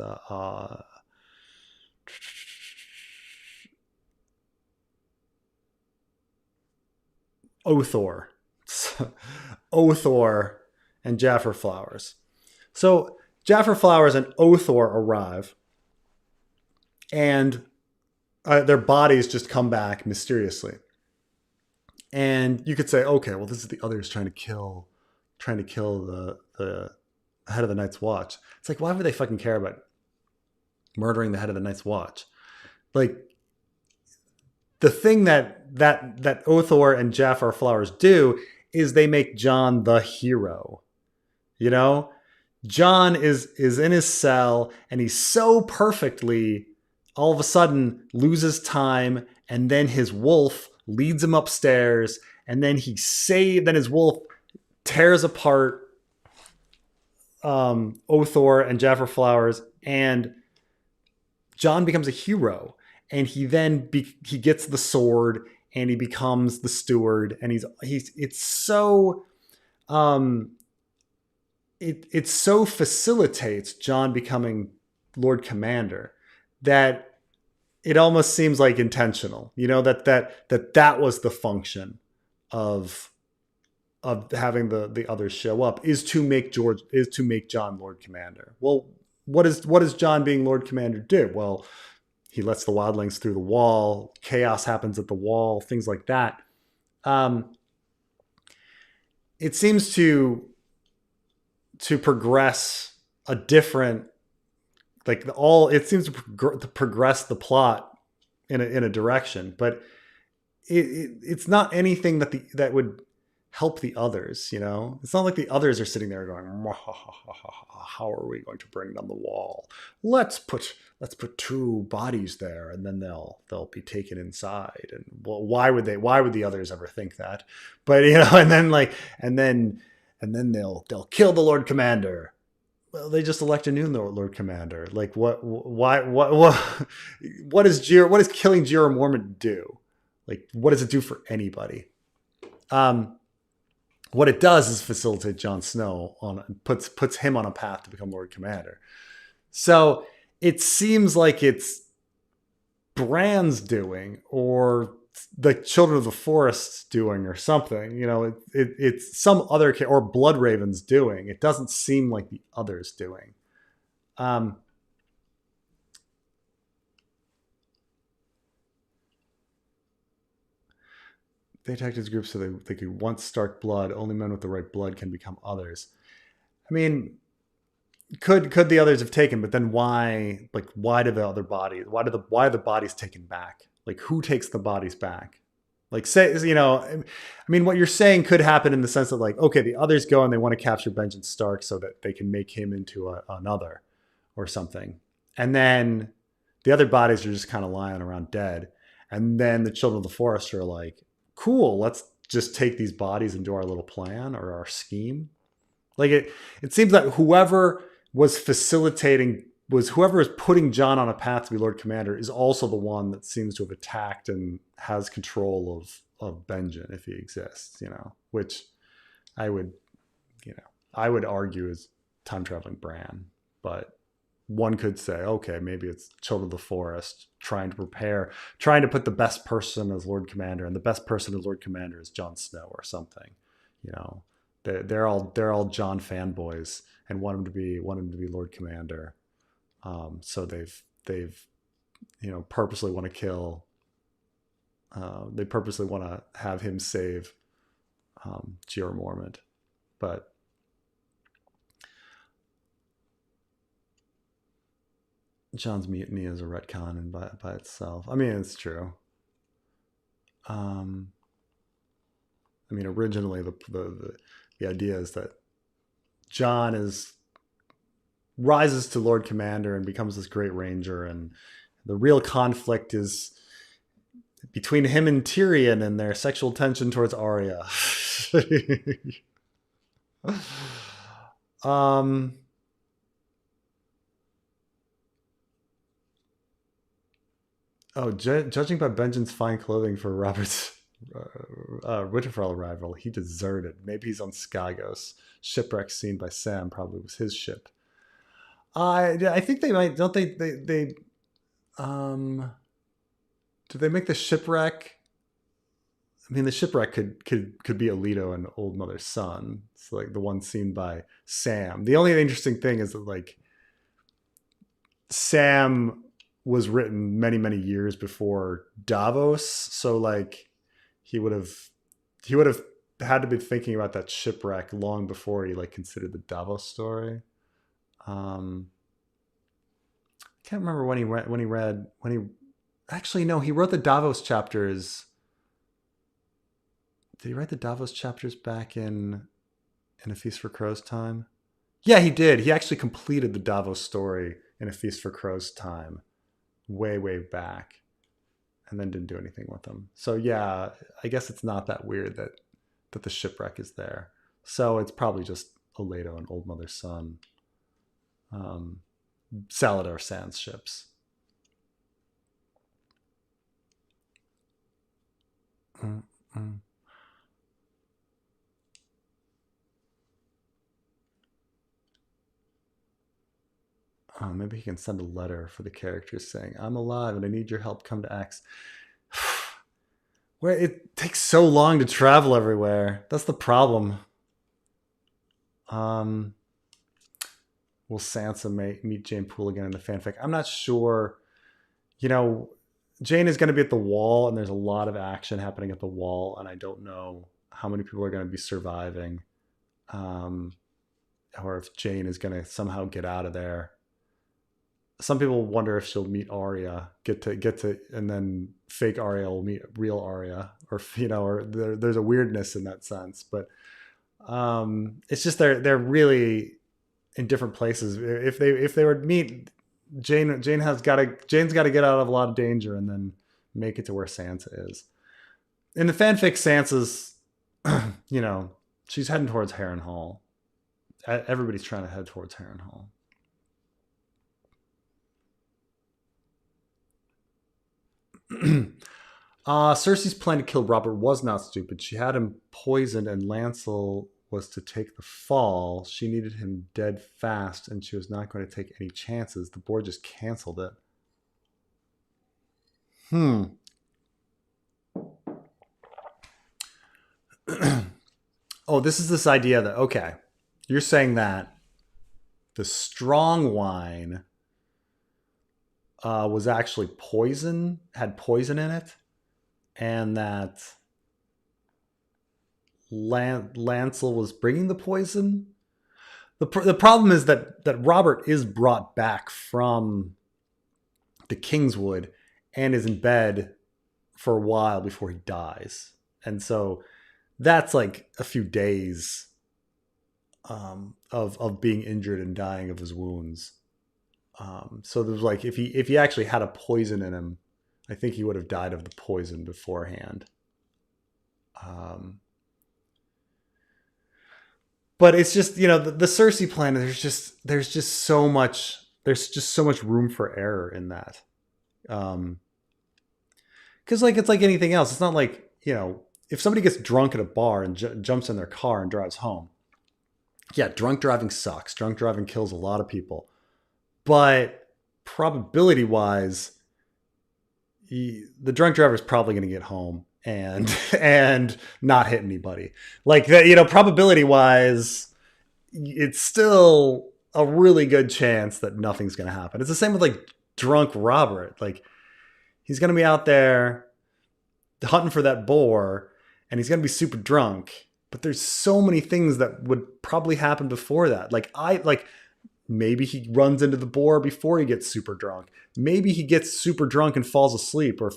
Othor. Othor and Jaffer Flowers. So Jaffer Flowers and Othor arrive, and their bodies just come back mysteriously. And you could say, okay, well, this is the others trying to kill the head of the Night's Watch. It's like, why would they fucking care about murdering the head of the Night's Watch? Like, the thing that Othor and Jafar Flowers do is they make John the hero. You know, John is in his cell and he's so perfectly all of a sudden loses time, and then his wolf leads him upstairs, and then then his wolf tears apart Othor and Jaffer Flowers, and John becomes a hero. And he then he gets the sword and he becomes the steward, and it's so it so facilitates John becoming Lord Commander that it almost seems like intentional, you know, that was the function of having the others show up, is to make John Lord Commander. Well, what does John being Lord Commander do? Well, he lets the wildlings through the wall. Chaos happens at the wall. Things like that. It seems to progress a different, like it seems to progress the plot in a direction, but it's not anything that would help the others, you know? It's not like the others are sitting there going, how are we going to bring down the wall? Let's put two bodies there, and then they'll be taken inside. And well, why would the others ever think that? But you know, and then they'll kill the Lord Commander. Well, they just elect a new Lord Commander. Like what does killing Jira Mormont do? Like, what does it do for anybody? What it does is facilitate Jon Snow puts him on a path to become Lord Commander. So it seems like it's Bran's doing, or the Children of the Forest doing, or something. You know, it's some other, or Bloodraven's doing. It doesn't seem like the others doing. They attacked his group so they could once start blood. Only men with the right blood can become others. I mean, could the others have taken? But then why? Like, why do the other bodies? Why are the bodies taken back? Like, who takes the bodies back? Like, say, you know, I mean, what you're saying could happen in the sense that, like, okay, the others go and they want to capture Benjen Stark so that they can make him into another or something, and then the other bodies are just kind of lying around dead, and then the Children of the Forest are like, cool, let's just take these bodies and do our little plan or our scheme. Like, it seems that whoever was putting Jon on a path to be Lord Commander is also the one that seems to have attacked and has control of Benjen, if he exists, you know, which I would argue is time traveling Bran, but one could say, okay, maybe it's Children of the Forest trying to put the best person as Lord Commander, and the best person as Lord Commander is Jon Snow or something. You know, they're all Jon fanboys and want him to be Lord Commander. So they've you know, purposely want to kill. They purposely want to have him save Jeor Mormont, but Jon's mutiny is a retcon and by itself. I mean, it's true. I mean, originally the idea is that Jon rises to Lord Commander and becomes this great ranger, and the real conflict is between him and Tyrion and their sexual tension towards Arya. Judging by Benjen's fine clothing for Robert's Winterfell arrival, he deserted. Maybe he's on Skagos. Shipwreck seen by Sam probably was his ship. I think they might. Don't they? Do they make the shipwreck? I mean, the shipwreck could be Alito and Old Mother's son. It's like the one seen by Sam. The only interesting thing is that, like, Sam was written many, many years before Davos, so like he would have had to be thinking about that shipwreck long before he like considered the Davos story. I can't remember when he actually, no, he wrote the Davos chapters. Did he write the Davos chapters back in A Feast for Crow's time? Yeah, he did. He actually completed the Davos story in A Feast for Crow's time way back, and then didn't do anything with them. So yeah, I guess it's not that weird that the shipwreck is there. So it's probably just Aledo and Old Mother's son, Salador Sans ships. Maybe he can send a letter for the characters saying, I'm alive and I need your help, come to X. Where it takes so long to travel everywhere. That's the problem. Will Sansa meet Jane Poole again in the fanfic? I'm not sure. You know, Jane is going to be at the wall, and there's a lot of action happening at the wall, and I don't know how many people are going to be surviving, or if Jane is going to somehow get out of there. some people wonder if she'll meet Arya, get to, and then fake Arya will meet real Arya, or or there's a weirdness in that sense. But it's just they're really in different places. If they were to meet, Jane's got to get out of a lot of danger and then make it to where Sansa is. In the fanfic, Sansa's, she's heading towards Harrenhal. Everybody's trying to head towards Harrenhal. Cersei's plan to kill Robert was not stupid. She had him poisoned, and Lancel was to take the fall. She needed him dead fast, and she was not going to take any chances. The board just canceled it. Oh, this idea that, okay, you're saying that the strong wine was actually poison, had poison in it, and that Lancel was bringing the poison. The problem is that Robert is brought back from the Kingswood and is in bed for a while before he dies. And so that's like a few days of being injured and dying of his wounds. So there's like, if he actually had a poison in him, I think he would have died of the poison beforehand. But it's just, the Cersei plan, there's just so much room for error in that. Cause like, it's like anything else. It's not like, if somebody gets drunk at a bar and jumps in their car and drives home. Yeah. Drunk driving sucks. Drunk driving kills a lot of people, but probability wise, the drunk driver is probably going to get home and not hit anybody. Like that, probability wise, it's still a really good chance that nothing's going to happen. It's the same with like drunk Robert. Like he's going to be out there hunting for that boar and he's going to be super drunk, but there's so many things that would probably happen before that. Maybe he runs into the boar before he gets super drunk. Maybe he gets super drunk and falls asleep, or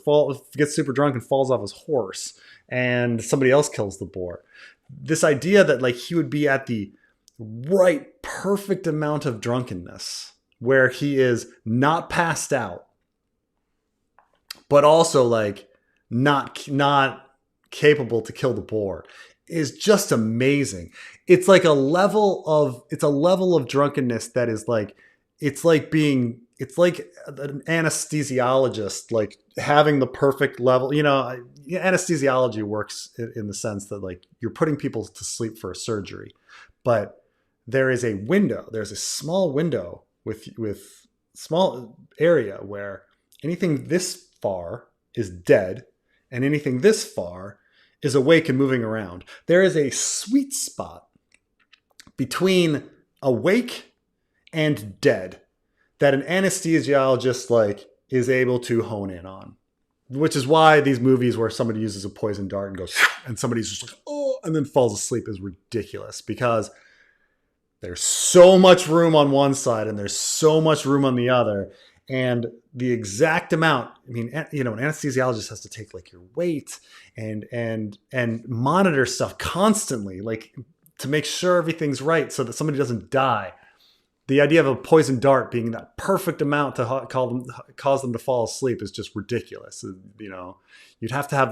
gets super drunk and falls off his horse and somebody else kills the boar. This idea that like he would be at the right perfect amount of drunkenness where he is not passed out, but also like not capable to kill the boar is just amazing. It's like a level of drunkenness that is like, it's like an anesthesiologist, like having the perfect level, anesthesiology works in the sense that like you're putting people to sleep for a surgery, but there's a small window with small area where anything this far is dead and anything this far is awake and moving around. There is a sweet spot between awake and dead that an anesthesiologist like is able to hone in on, which is why these movies where somebody uses a poison dart and goes, and somebody's just like, oh, and then falls asleep is ridiculous because there's so much room on one side and there's so much room on the other. And the exact amount, I mean, an anesthesiologist has to take like your weight and monitor stuff constantly, like to make sure everything's right so that somebody doesn't die. The idea of a poison dart being that perfect amount to cause them to fall asleep is just ridiculous. You'd have to have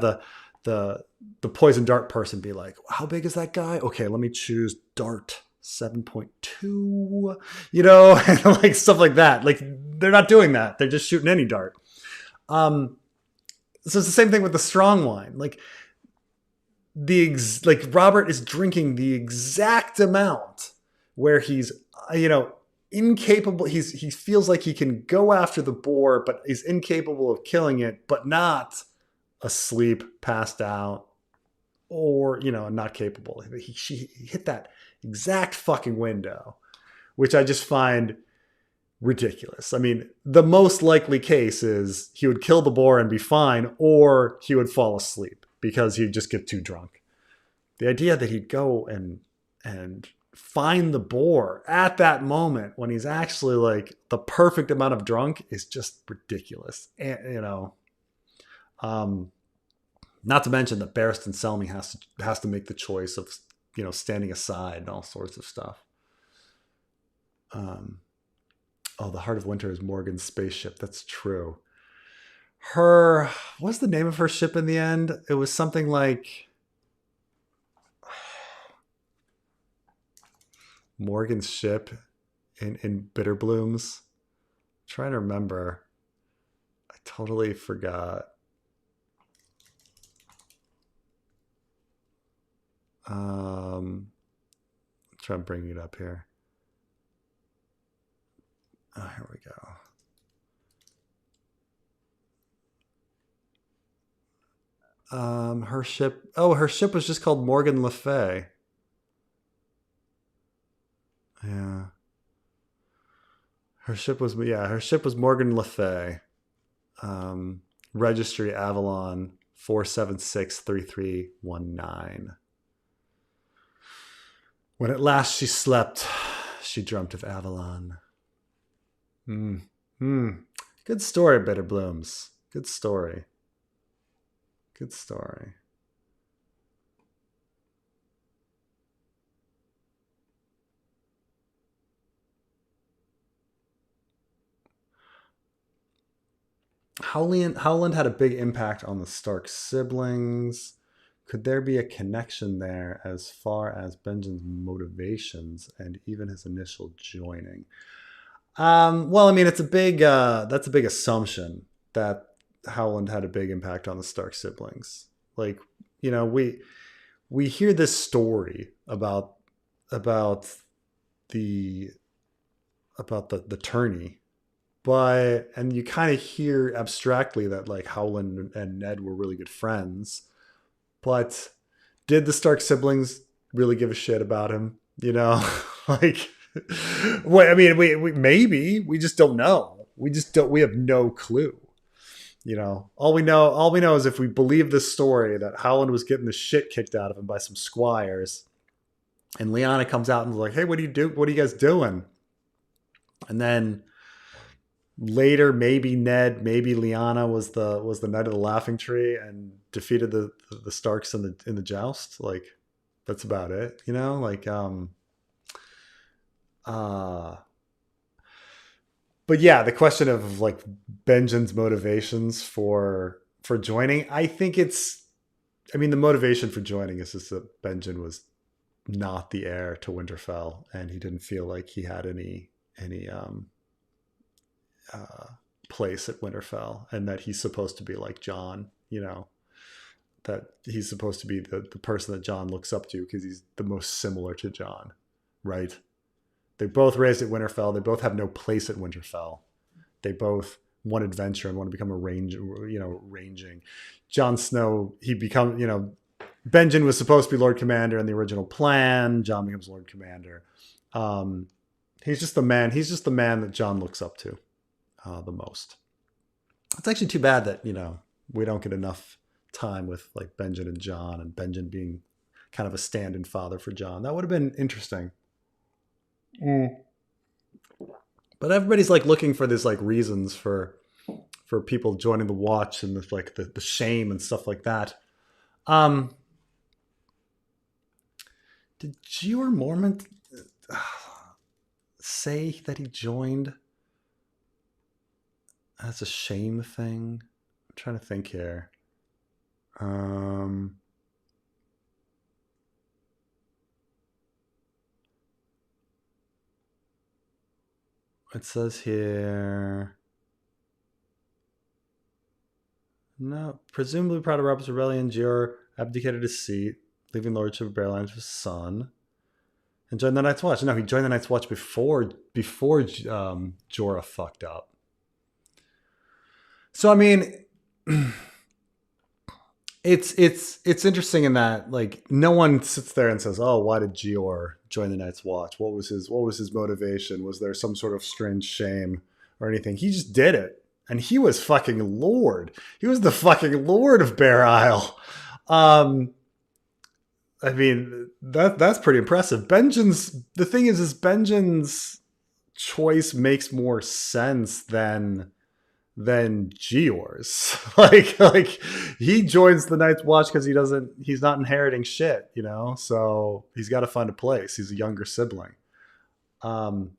the poison dart person be like, how big is that guy? Okay, let me choose dart 7.2, and like stuff like that. Like they're not doing that. They're just shooting any dart. So it's the same thing with the strong wine. Like Robert is drinking the exact amount where he's, incapable. He feels like he can go after the boar, but is incapable of killing it, but not asleep, passed out, or, not capable. He hit that exact fucking window, which I just find ridiculous. I mean, the most likely case is he would kill the boar and be fine, or he would fall asleep because he'd just get too drunk. The idea that he'd go and find the boar at that moment when he's actually like the perfect amount of drunk is just ridiculous. And, not to mention that Barristan Selmy has to make the choice of, standing aside and all sorts of stuff. The Heart of Winter is Morgan's spaceship. That's true. What's the name of her ship in the end? It was something like Morgan's ship in Bitter Blooms. I'm trying to remember. I totally forgot. I'm trying to bring it up here. Oh, here we go. Her ship was just called Morgan Le Fay. Yeah. Her ship was Morgan Le Fay. Registry Avalon 4763319. When at last she slept, she dreamt of Avalon. Good story, Bitter Blooms. Good story. Good story. Howland had a big impact on the Stark siblings. Could there be a connection there as far as Benjen's motivations and even his initial joining? Well, I mean, that's a big assumption that Howland had a big impact on the Stark siblings. Like, we hear this story about the tourney, and you kind of hear abstractly that like Howland and Ned were really good friends, but did the Stark siblings really give a shit about him? Like, well, I mean, we just don't know. We have no clue. All we know is if we believe this story that Howland was getting the shit kicked out of him by some squires, and Lyanna comes out and is like, "Hey, what do you do? What are you guys doing?" And then later, maybe Ned, maybe Lyanna was the Knight of the Laughing Tree and defeated the Starks in the joust. Like, that's about it. But yeah, the question of like Benjen's motivations for joining, I think the motivation for joining is just that Benjen was not the heir to Winterfell, and he didn't feel like he had any place at Winterfell, and that he's supposed to be like Jon, that he's supposed to be the person that Jon looks up to because he's the most similar to Jon, right? They both raised at Winterfell. They both have no place at Winterfell. They both want adventure and want to become ranging. Jon Snow, Benjen was supposed to be Lord Commander in the original plan. Jon becomes Lord Commander. He's just the man that Jon looks up to the most. It's actually too bad that, we don't get enough time with like Benjen and Jon, and Benjen being kind of a stand-in father for Jon. That would have been interesting. But everybody's like looking for this like reasons for people joining the Watch and the shame and stuff like that. Did George Mormont say that he joined as a shame thing? I'm trying to think here. It says here, no, presumably proud of Robert's rebellion, Gior abdicated his seat, leaving lordship of Bearline to his son, and joined the Night's Watch. No, he joined the Night's Watch before Jorah fucked up. So I mean, it's interesting in that like no one sits there and says, "Oh, why did Gior join the Night's Watch? What was his motivation? Was there some sort of strange shame or anything?" He just did it, and he was fucking Lord. He was the fucking Lord of Bear Isle. I mean, that's pretty impressive. The thing is Benjen's choice makes more sense than Gior's. like he joins the Night's Watch because he's not inheriting shit, you know. So he's got to find a place. He's a younger sibling. Um,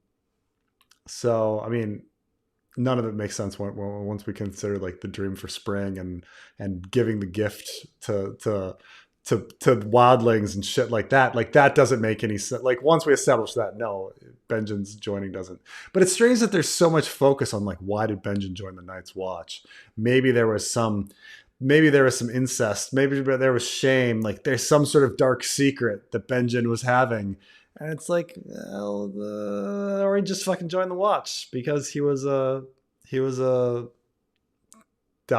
so I mean, none of it makes sense once we consider like the dream for spring and giving the gift to wildlings and shit like that. Like that doesn't make any sense. Like once we establish that, no, Benjen's joining doesn't. But it's strange that there's so much focus on like why did Benjen join the Night's Watch? Maybe there was some incest. Maybe there was shame. Like there's some sort of dark secret that Benjen was having. And it's like, well, or he just fucking joined the watch because he was down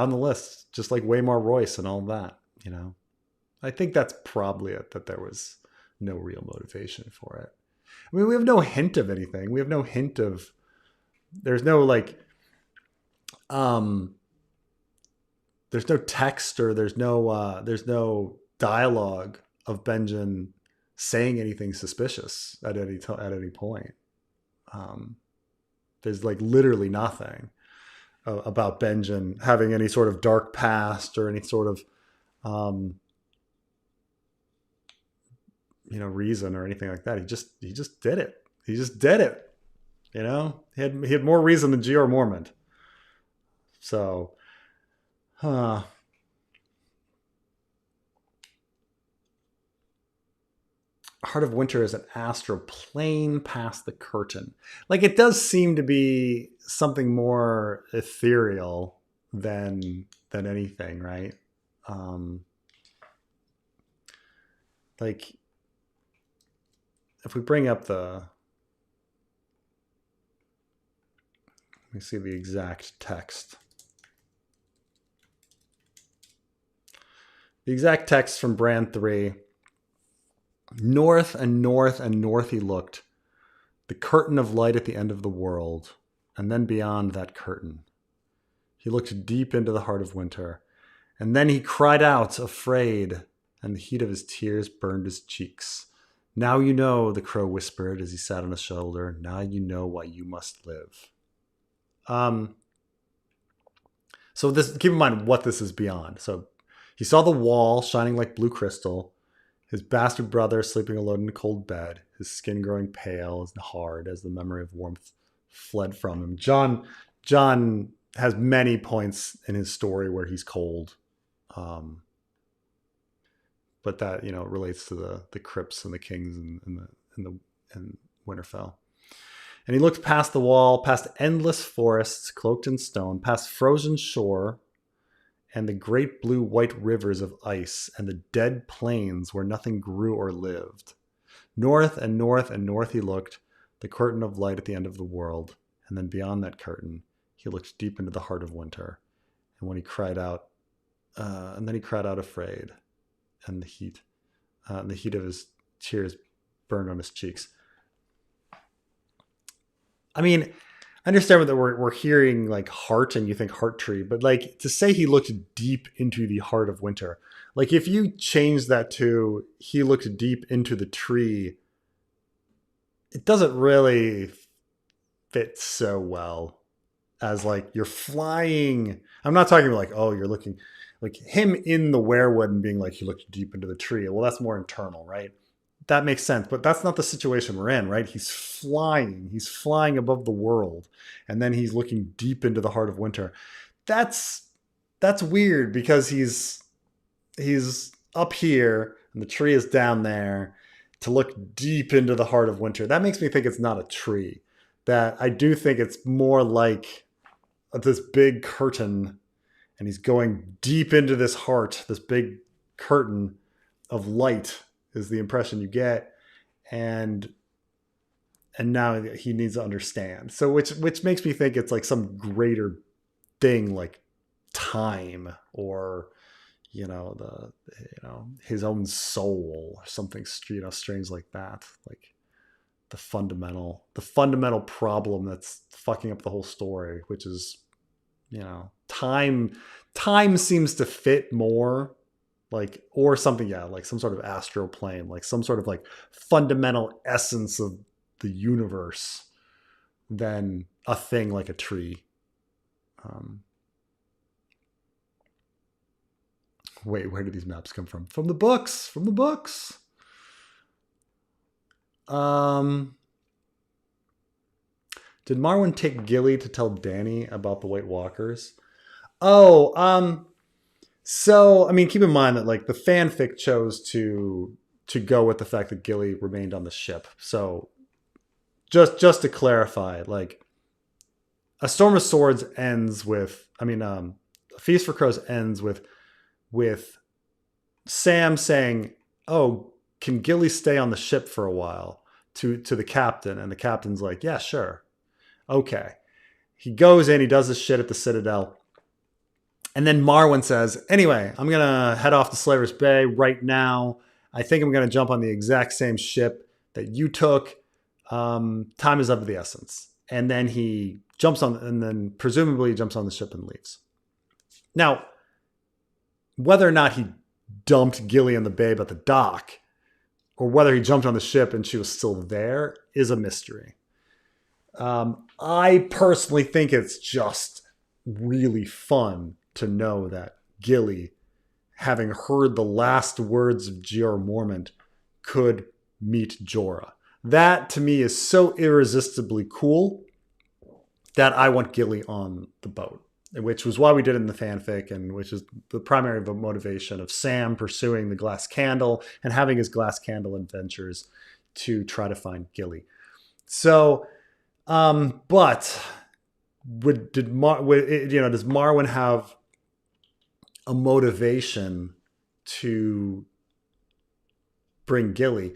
the list, just like Waymar Royce and all that, you know. I think that's probably it, that there was no real motivation for it. I mean, we have no hint of anything. We have no hint of, there's no like, there's no text or there's no dialogue of Benjen saying anything suspicious at any point. There's like literally nothing about Benjen having any sort of dark past or any sort of, reason or anything like that. He just did it. He just did it. You know, he had more reason than Gior Mormont. So, Heart of Winter is an astral plane past the curtain. Like it does seem to be something more ethereal than anything, right? Like if we bring up let me see the exact text. The exact text from Brand 3. North and north and north he looked, the curtain of light at the end of the world, and then beyond that curtain. He looked deep into the heart of winter, and then he cried out, afraid, and the heat of his tears burned his cheeks. Now you know, the crow whispered as he sat on his shoulder, now you know why you must live. So this, keep in mind what this is beyond. So he saw the wall shining like blue crystal, his bastard brother sleeping alone in a cold bed, his skin growing pale and hard as the memory of warmth fled from him. John has many points in his story where he's cold. But that, relates to the crypts and the kings and Winterfell. And he looked past the wall, past endless forests cloaked in stone, past frozen shore, and the great blue white rivers of ice, and the dead plains where nothing grew or lived. North and north and north he looked, the curtain of light at the end of the world, and then beyond that curtain, he looked deep into the heart of winter. And when he cried out, afraid, and the heat of his tears burned on his cheeks. I mean, I understand that we're hearing like heart and you think heart tree, but like to say he looked deep into the heart of winter, like if you change that to he looked deep into the tree, it doesn't really fit so well as like you're flying. I'm not talking about like, oh, you're looking like him in the werewood and being like he looked deep into the tree. Well, that's more internal, right? That makes sense, but that's not the situation we're in, right? He's flying above the world, and then he's looking deep into the heart of winter. That's weird because he's up here and the tree is down there to look deep into the heart of winter. That makes me think it's not a tree. That I do think it's more like this big curtain, and he's going deep into this heart, this big curtain of light is the impression you get, and now he needs to understand. So which makes me think it's like some greater thing, like time, or his own soul, or something strange like that. Like the fundamental problem that's fucking up the whole story, which is time seems to fit more like, or something, yeah, like some sort of astral plane, like some sort of like fundamental essence of the universe than a thing like a tree. Um, Wait, where did these maps come from? From the books. From the books. Did Marwyn take Gilly to tell Dany about the White Walkers? Oh, so I mean, keep in mind that like the fanfic chose to go with the fact that Gilly remained on the ship. So just to clarify, like A Storm of Swords ends with, A Feast for Crows ends with Sam saying, "Oh, can Gilly stay on the ship for a while?" to the captain, and the captain's like, "Yeah, sure, okay." He goes in, he does his shit at the Citadel, and then Marwyn says, "Anyway, I'm gonna head off to Slaver's Bay right now. I think I'm gonna jump on the exact same ship that you took. Time is of the essence." And then he jumps on, and then presumably jumps on the ship and leaves. Now, whether or not he dumped Gilly and the babe at the dock, or whether he jumped on the ship and she was still there, is a mystery. I personally think it's just really fun to know that Gilly, having heard the last words of Jeor Mormont, could meet Jorah. That to me is so irresistibly cool that I want Gilly on the boat, which was why we did it in the fanfic, and which is the primary motivation of Sam pursuing the glass candle and having his glass candle adventures to try to find Gilly. So, but does Marwyn have a motivation to bring Gilly?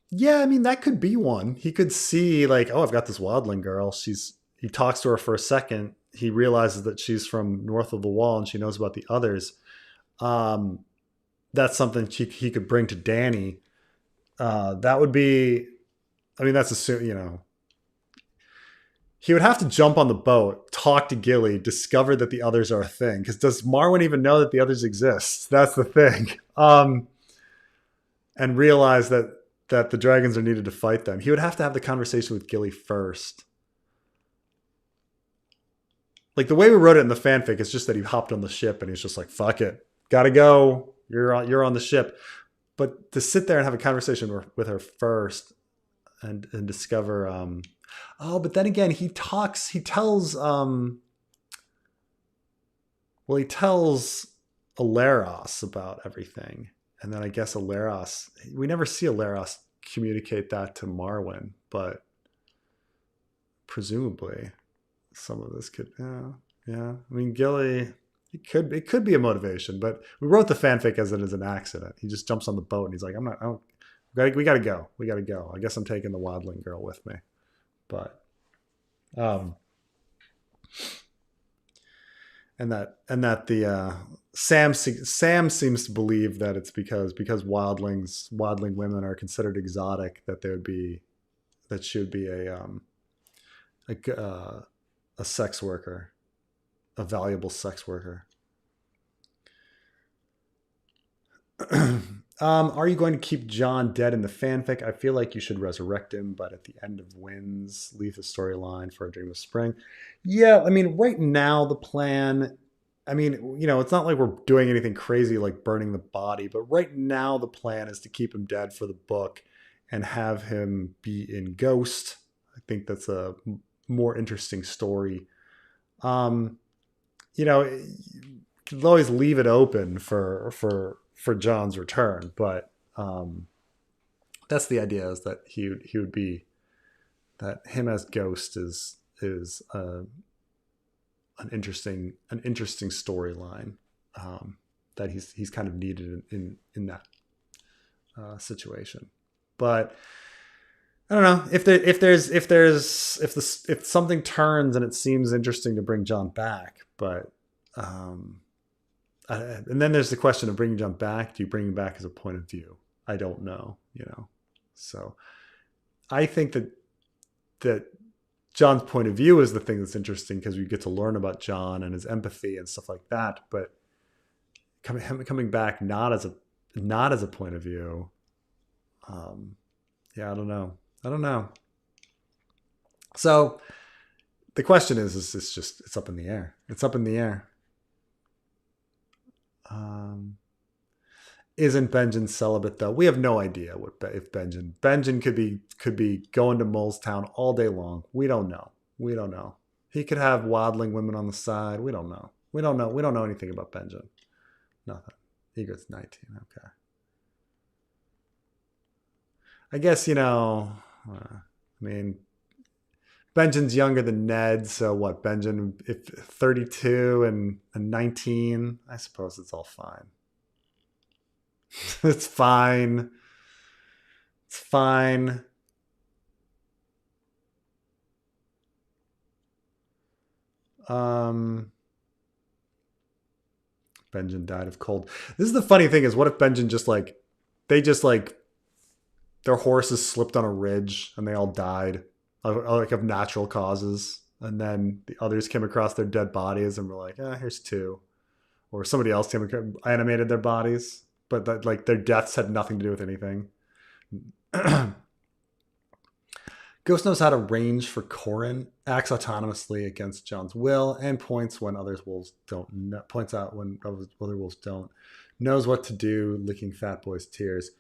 Yeah, I mean, that could be one. He could see like, oh, I've got this wildling girl. He talks to her for a second. He realizes that she's from north of the wall and she knows about the others. That's something he could bring to Dany. That would be, I mean, that's he would have to jump on the boat, talk to Gilly, discover that the others are a thing. Because does Marwyn even know that the others exist? That's the thing. And realize that the dragons are needed to fight them. He would have to have the conversation with Gilly first. Like the way we wrote it in the fanfic is just that he hopped on the ship and he's just like, fuck it, gotta go. You're on the ship. But to sit there and have a conversation with her first and discover, but then again, he tells Aleros about everything. And then I guess Aleros, we never see Aleros communicate that to Marwyn, but presumably some of this could, yeah. I mean, Gilly, it could be a motivation, but we wrote the fanfic as it is an accident. He just jumps on the boat and he's like, we gotta go. I guess I'm taking the wildling girl with me. But, and that the Sam seems to believe that it's because wildling women are considered exotic, that she would be a sex worker, a valuable sex worker. Are you going to keep Jon dead in the fanfic? I feel like you should resurrect him, but at the end of Winds, leave the storyline for A Dream of Spring. Yeah, I mean, right now the plan, I mean, it's not like we're doing anything crazy like burning the body, but right now the plan is to keep him dead for the book and have him be in Ghost. I think that's a more interesting story. You could always leave it open for Jon's return, but that's the idea, is that he would be, that him as Ghost is an interesting storyline that he's kind of needed in that situation. But I don't know if something turns and it seems interesting to bring Jon back, but and then there's the question of bringing Jon back. Do you bring him back as a point of view? I don't know, So I think that Jon's point of view is the thing that's interesting, because we get to learn about Jon and his empathy and stuff like that. But coming back not as a point of view. Yeah, I don't know. So the question is it's up in the air. It's up in the air. Isn't Benjen celibate though? We have no idea if Benjen could be going to Molestown all day long. We don't know. He could have waddling women on the side. We don't know. We don't know anything about Benjen. Nothing. Ego's 19. Okay. I guess, I mean, Benjen's younger than Ned, so what? Benjen, if 32 and 19, I suppose it's all fine. It's fine. It's fine. Benjen died of cold. This is the funny thing is, what if Benjen their horses slipped on a ridge and they all died of natural causes. And then the others came across their dead bodies and were like, here's two. Or somebody else animated their bodies, but their deaths had nothing to do with anything. Ghost knows how to range for Corin, acts autonomously against John's will, and points out when other wolves don't. Knows what to do, licking Fat Boy's tears.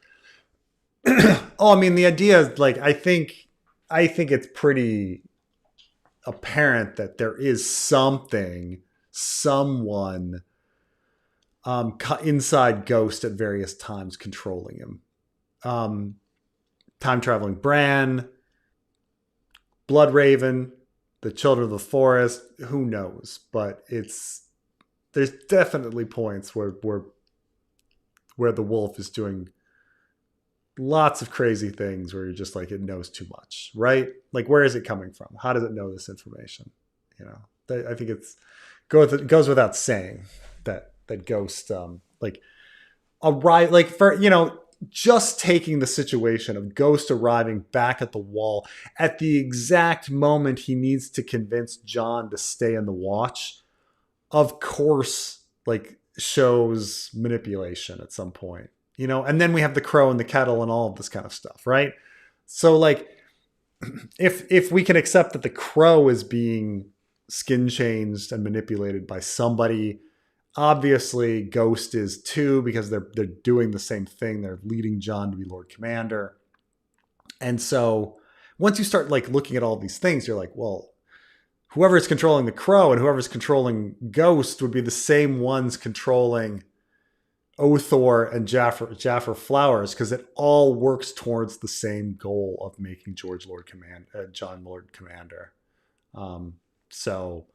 I mean, the idea is I think it's pretty apparent that there is someone inside Ghost at various times controlling him. Time traveling Bran, Blood Raven, the Children of the Forest, who knows? But there's definitely points where the wolf is doing lots of crazy things where you're just it knows too much, right? Where is it coming from? How does it know this information? I think it goes without saying that Ghost just taking the situation of Ghost arriving back at the wall at the exact moment he needs to convince John to stay in the watch, of course, shows manipulation at some point, and then we have the crow and the kettle and all of this kind of stuff, right? So if we can accept that the crow is being skin changed and manipulated by somebody, obviously Ghost is too, because they're doing the same thing. They're leading John to be Lord Commander. And so once you start looking at all these things, you're well, whoever's controlling the crow and whoever's controlling Ghost would be the same ones controlling Othor and Jaffer Flowers, because it all works towards the same goal of making John Lord Commander. So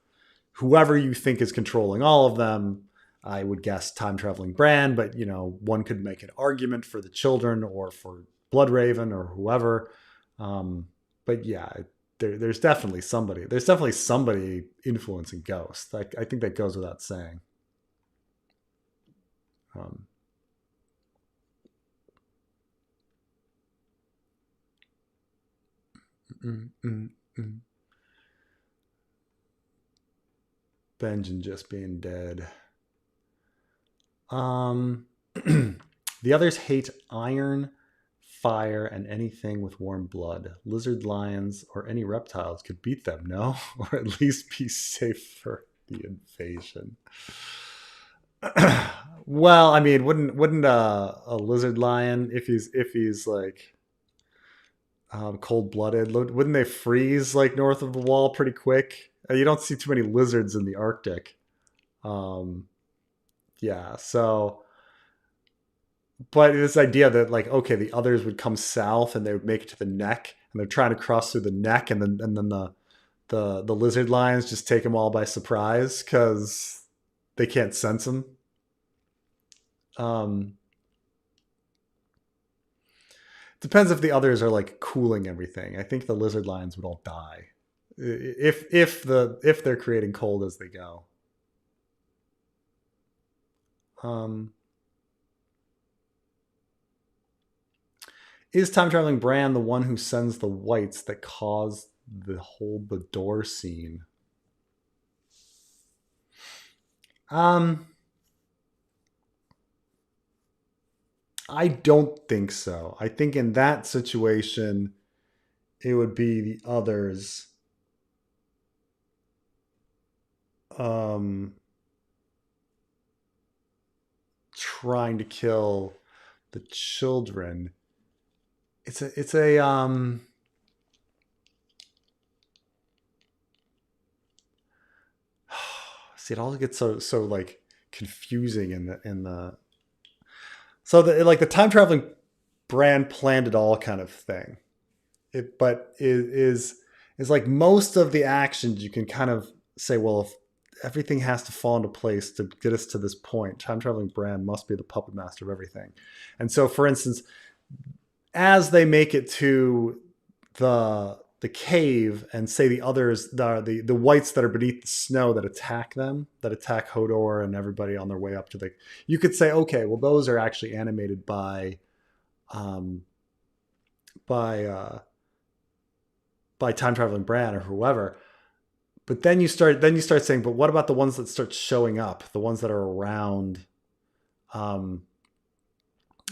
whoever you think is controlling all of them, I would guess time traveling Bran, but one could make an argument for the children or for Bloodraven or whoever. But yeah, there's definitely somebody. There's definitely somebody influencing Ghost. I think that goes without saying. Benjen just being dead. The others hate iron, fire, and anything with warm blood. Lizard lions or any reptiles could beat them, no? Or at least be safe for the invasion. Well, I mean, wouldn't a lizard lion, if he's cold-blooded, wouldn't they freeze north of the wall pretty quick? You don't see too many lizards in the Arctic. Yeah, so, but this idea that okay, the others would come south and they would make it to the neck, and they're trying to cross through the neck, and then the lizard lions just take them all by surprise because they can't sense them. Depends if the others are cooling everything. I think the lizard lions would all die if they're creating cold as they go. Is time traveling Bran the one who sends the whites that caused the hold the door scene? I don't think so. I think in that situation, it would be the others. Um, Trying to kill the children. It's a see, it all gets so like confusing in the so the like the time traveling brand planned it all kind of thing. It but is like most of the actions you can kind of say, well, if everything has to fall into place to get us to this point, time traveling brand must be the puppet master of everything. And so, for instance, as they make it to the cave and say the others, the whites that are beneath the snow that attack them, that attack Hodor and everybody on their way up to the, you could say, okay, well, those are actually animated um, by by time traveling Bran or whoever. But then you start saying, but what about the ones that start showing up, the ones that are around, um,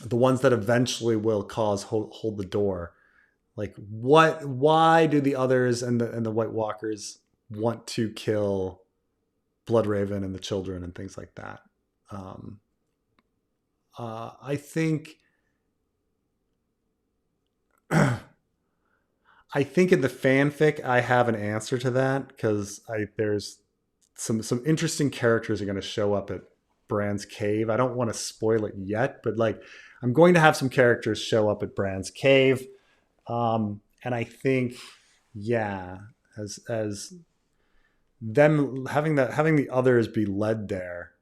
the ones that eventually will cause hold the door? Like what? Why do the others and the White Walkers want to kill Bloodraven and the children and things like that? Um, I think I think in the fanfic I have an answer to that because I there's some interesting characters are going to show up at Bran's cave. I don't want to spoil it yet, but like I'm going to have some characters show up at Bran's cave, and I think yeah, as them having the others be led there,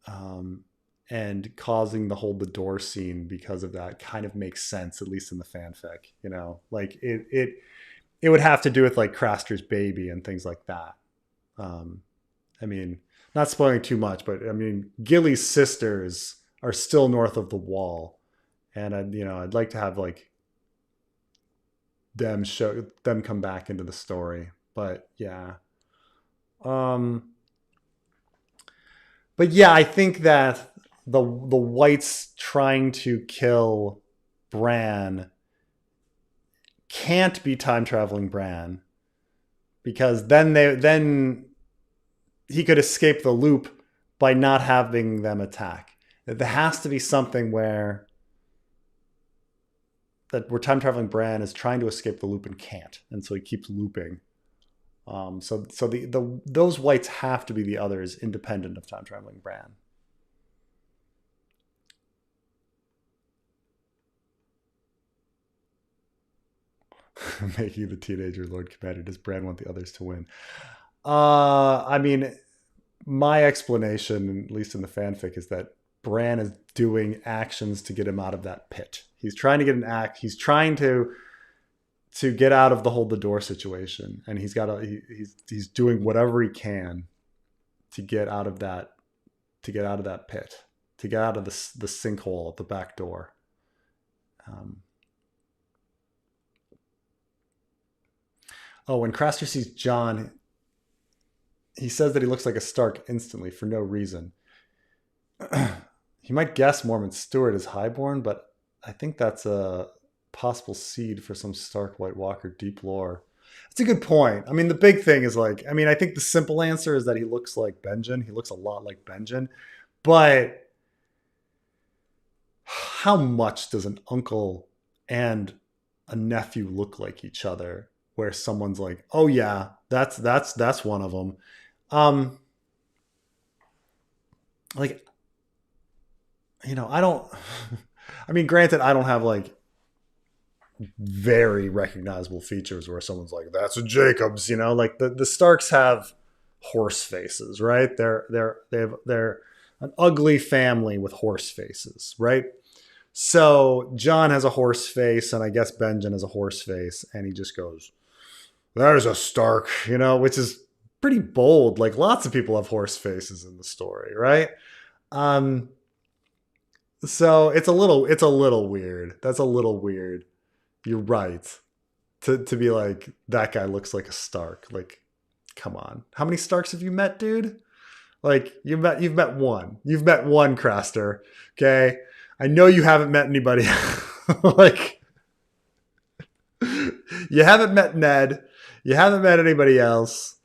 um, and causing the hold the door scene because of that kind of makes sense, at least in the fanfic. You know, like it would have to do with like Craster's baby and things like that. Um, I mean, not spoiling too much, but I mean, Gilly's sisters are still north of the wall, and I'd like to have like them come back into the story. But yeah, um, but yeah, I think that the whites trying to kill Bran can't be time traveling Bran because then he could escape the loop by not having them attack. There has to be something where time traveling Bran is trying to escape the loop and can't, and so he keeps looping. So the those whites have to be the others, independent of time traveling Bran. Making the teenager Lord Commander. Does Bran want the others to win? I mean, my explanation, at least in the fanfic, is that Bran is doing actions to get him out of that pit. He's trying to get an act. He's trying to get out of the hold the door situation, and he's doing whatever he can to get out of that pit, to get out of the sinkhole at the back door. Um, when Craster sees Jon, he says that he looks like a Stark instantly for no reason. He might guess Mormon Stewart is highborn, but I think that's a possible seed for some Stark White Walker deep lore. That's a good point. I mean, the big thing is like, I mean, I think the simple answer is that he looks like Benjen. He looks a lot like Benjen. But how much does an uncle and a nephew look like each other? Where someone's like, oh yeah, that's one of them. Um, like, I don't. I mean, granted, I don't have like very recognizable features where someone's like, that's a Jacobs. Like the Starks have horse faces, right? They're an ugly family with horse faces, right? So Jon has a horse face, and I guess Benjen has a horse face, and he just goes, there's a Stark, which is pretty bold. Like lots of people have horse faces in the story, right? Um, so it's a little weird. That's a little weird. You're right. To be like, that guy looks like a Stark. Like, come on. How many Starks have you met, dude? Like, you've met one. You've met one Craster. Okay. I know you haven't met anybody. Like, you haven't met Ned. You haven't met anybody else.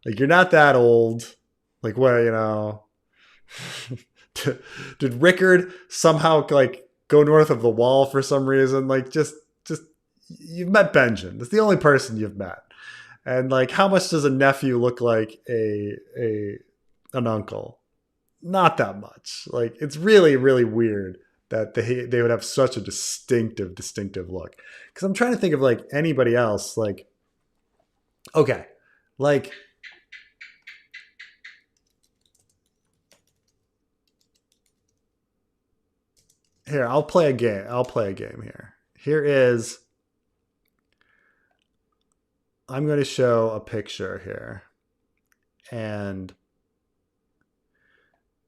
Like, you're not that old. Like, what, you know? Did Rickard somehow like go north of the wall for some reason? Like, just you've met Benjen. That's the only person you've met. And like, how much does a nephew look like an uncle? Not that much. Like, it's really, really weird that they would have such a distinctive look. Because I'm trying to think of like anybody else. Like, okay, like, here, I'll play a game. I'll play a game here. Here is, I'm going to show a picture here. And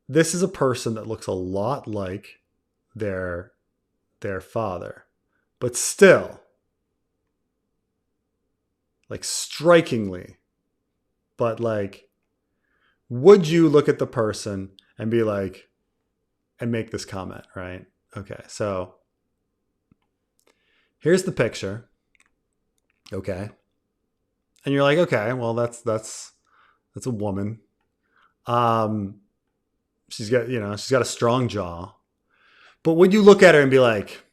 this is a person that looks a lot like their father, but still, like, strikingly, but like, would you look at the person and be like, and make this comment, right? Okay, so here's the picture. Okay. And you're like, okay, well, that's a woman. She's got a strong jaw. But would you look at her and be like,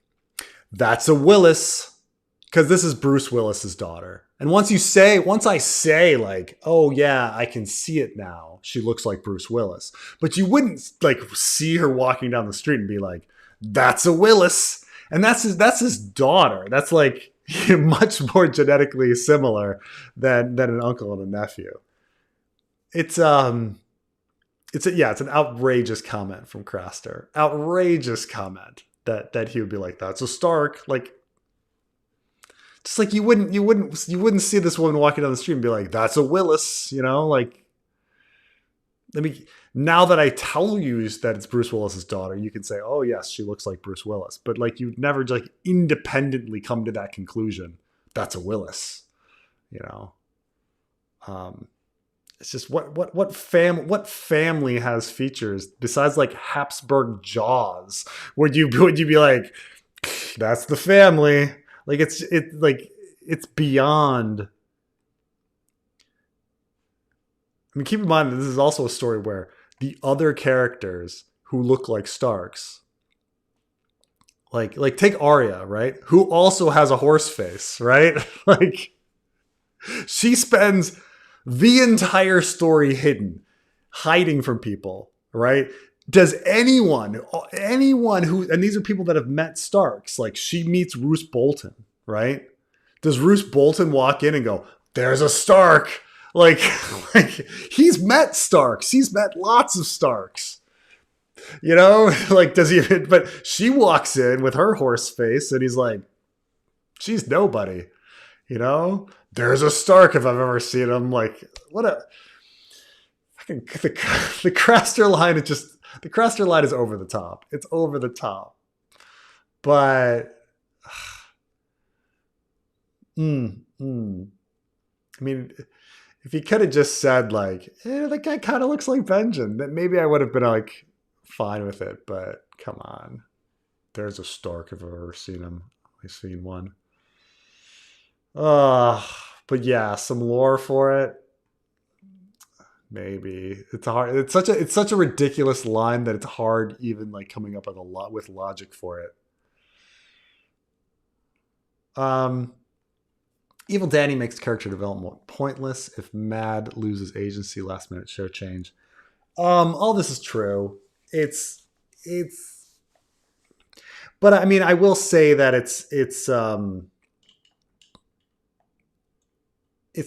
that's a Willis? Because this is Bruce Willis's daughter. And once I say like, oh yeah, I can see it now. She looks like Bruce Willis. But you wouldn't like see her walking down the street and be like, that's a Willis. And that's his daughter. That's like much more genetically similar than an uncle and a nephew. It's an outrageous comment from Craster. Outrageous comment that he would be like, that's a Stark. Like, just like you wouldn't see this woman walking down the street and be like, that's a Willis, you know? Like, now that I tell you that it's Bruce Willis's daughter, you can say, oh yes, she looks like Bruce Willis. But like, you'd never just like independently come to that conclusion. That's a Willis, you know? It's just what family has features besides like Habsburg jaws? Would you be like, that's the family? Like, it's beyond. I mean, keep in mind that this is also a story where the other characters who look like Starks, like take Arya, right? Who also has a horse face, right? Like, she spends the entire story hiding from people, right? Does anyone who, and these are people that have met Starks, like she meets Roose Bolton, right? Does Roose Bolton walk in and go, there's a Stark? Like he's met Starks. He's met lots of Starks. You know, like, does he, but she walks in with her horse face and he's like, she's nobody, you know? There's a Stark if I've ever seen him. Like, what a fucking, the Craster line is just, the Craster line is over the top. It's over the top. But, I mean, if he could have just said like, that guy kind of looks like Benjen, then maybe I would have been like fine with it. But come on. There's a Stark if I've ever seen him. I've seen one. But yeah, some lore for it. Maybe it's hard. It's such a ridiculous line that it's hard even like coming up with logic for it. Evil Danny makes character development pointless if Mad loses agency last minute show change. All this is true. But I mean, I will say that it's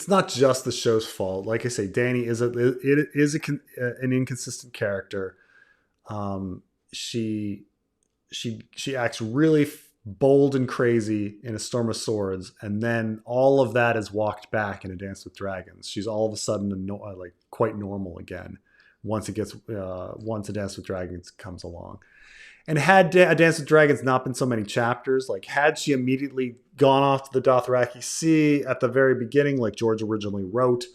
not just the show's fault. Like I say, Danny is an inconsistent character. She acts really bold and crazy in A Storm of Swords, and then all of that is walked back in A Dance with Dragons. She's all of a sudden like quite normal again once A Dance with Dragons comes along. And had A Dance with Dragons not been so many chapters, like had she immediately gone off to the Dothraki Sea at the very beginning, like George originally wrote,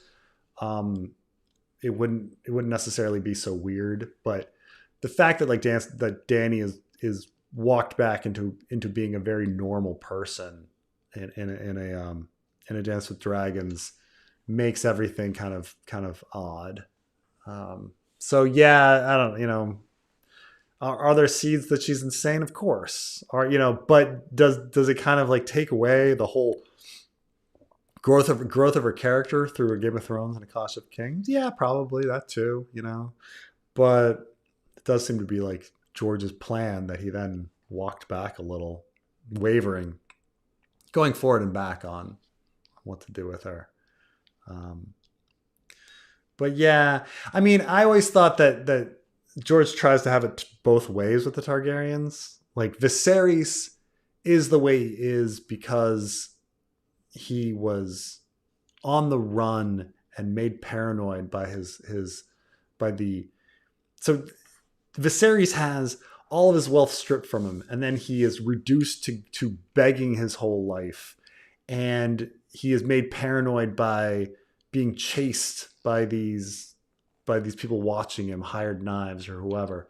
it wouldn't necessarily be so weird. But the fact that like Danny is walked back into being a very normal person in a Dance with Dragons makes everything kind of odd. So yeah, I don't, are there seeds that she's insane? Of course. But does it kind of like take away the whole growth of her character through a Game of Thrones and a Clash of Kings? Yeah, probably that too, But it does seem to be like George's plan that he then walked back a little, wavering, going forward and back on what to do with her. But yeah, I mean, I always thought that George tries to have it both ways with the Targaryens. Like Viserys is the way he is because he was on the run and made paranoid by so Viserys has all of his wealth stripped from him, and then he is reduced to begging his whole life, and he is made paranoid by being chased by these people watching him, hired knives or whoever.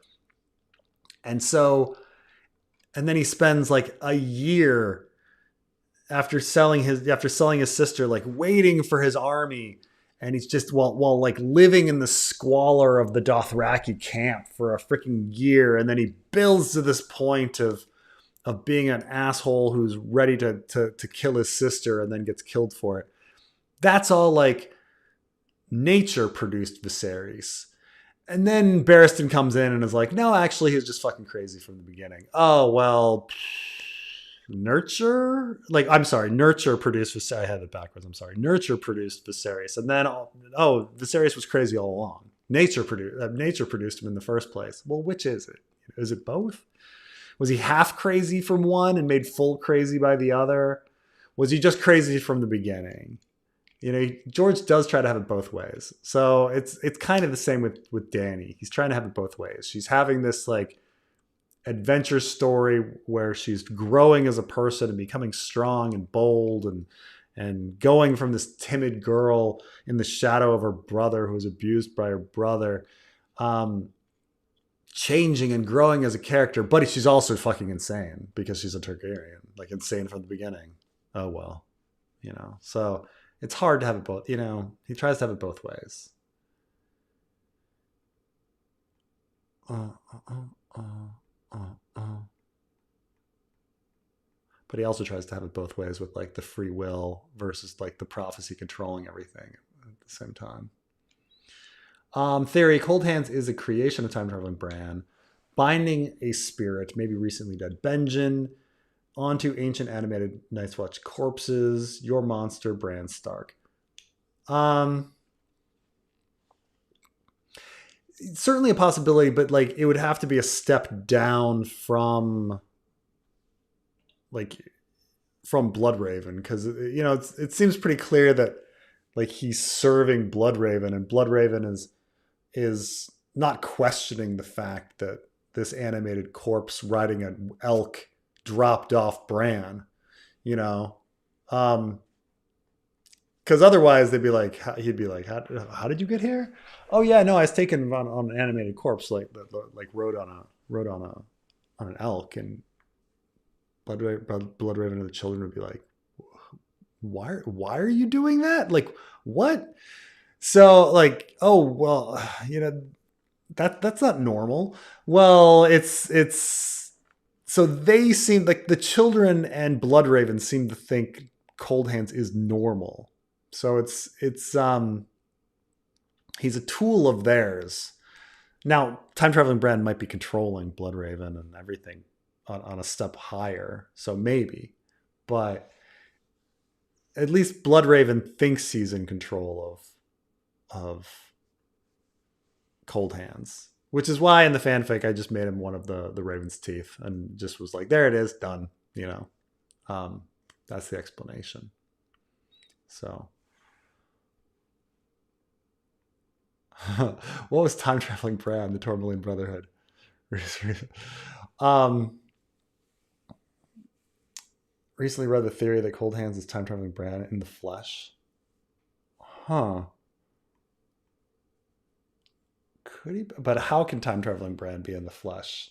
And then he spends like a year after selling his sister, like waiting for his army. And he's just while like living in the squalor of the Dothraki camp for a freaking year. And then he builds to this point of being an asshole who's ready to kill his sister and then gets killed for it. That's all like nature produced Viserys. And then Barristan comes in and is like, no, actually, he was just fucking crazy from the beginning. Oh, well, nurture produced Viserys. I had it backwards. I'm sorry. Nurture produced Viserys. And then, Viserys was crazy all along. Nature produced him in the first place. Well, which is it? Is it both? Was he half crazy from one and made full crazy by the other? Was he just crazy from the beginning? George does try to have it both ways. So it's kind of the same with Dany. He's trying to have it both ways. She's having this like adventure story where she's growing as a person and becoming strong and bold and going from this timid girl in the shadow of her brother who was abused by her brother, changing and growing as a character. But she's also fucking insane because she's a Targaryen, like insane from the beginning. Oh, well, so it's hard to have it both. He tries to have it both ways. But he also tries to have it both ways with like the free will versus like the prophecy controlling everything at the same time. Theory: Coldhands is a creation of time traveling Bran, binding a spirit, maybe recently dead Benjen, onto ancient animated Night's Watch corpses. Your monster, Bran Stark. Certainly a possibility, but like it would have to be a step down from Bloodraven, because it seems pretty clear that like he's serving Bloodraven, and Bloodraven is not questioning the fact that this animated corpse riding an elk dropped off Bran, because otherwise he'd be like, how did you get here? Oh yeah, no, I was taken on an animated corpse, like rode on an elk, and Bloodraven and the children would be like, why are you doing that? Like, what? So like, oh well, that's not normal. Well, it's so they seem like the children and Bloodraven seem to think Coldhands is normal. So it's he's a tool of theirs. Now, time traveling Bran might be controlling Bloodraven and everything on a step higher, so maybe, but at least Bloodraven thinks he's in control of Coldhands, which is why in the fanfic I just made him one of the Raven's teeth and just was like, there it is, done. That's the explanation. So what was time traveling Bran, the Tourmaline Brotherhood? Recently read the theory that Coldhands is time traveling Bran in the flesh. Huh. Could he? But how can time traveling Bran be in the flesh?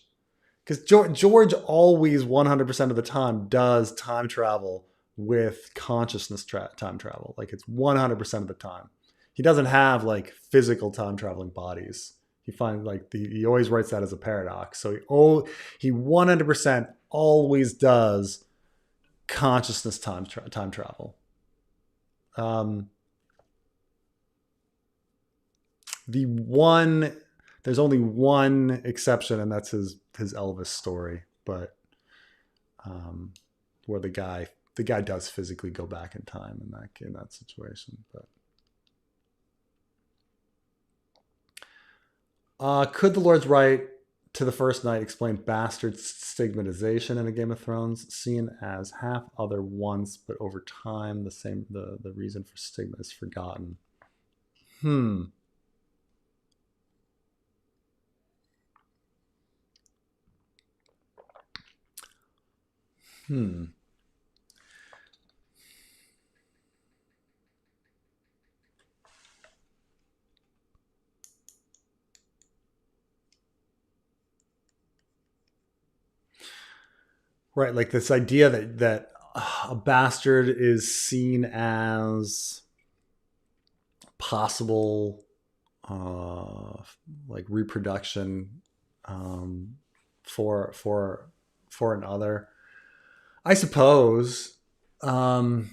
Because George always 100% of the time does time travel with consciousness time travel. Like it's 100% of the time. He doesn't have like physical time traveling bodies. He finds like he always writes that as a paradox. So he 100% always does consciousness time travel. There's only one exception, and that's his Elvis story, but where the guy does physically go back in time in that situation. But could the Lord's right to the first knight explain bastard stigmatization in a Game of Thrones, seen as half other once, but over time the reason for stigma is forgotten? Right, like this idea that a bastard is seen as possible, like reproduction for an other, I suppose. But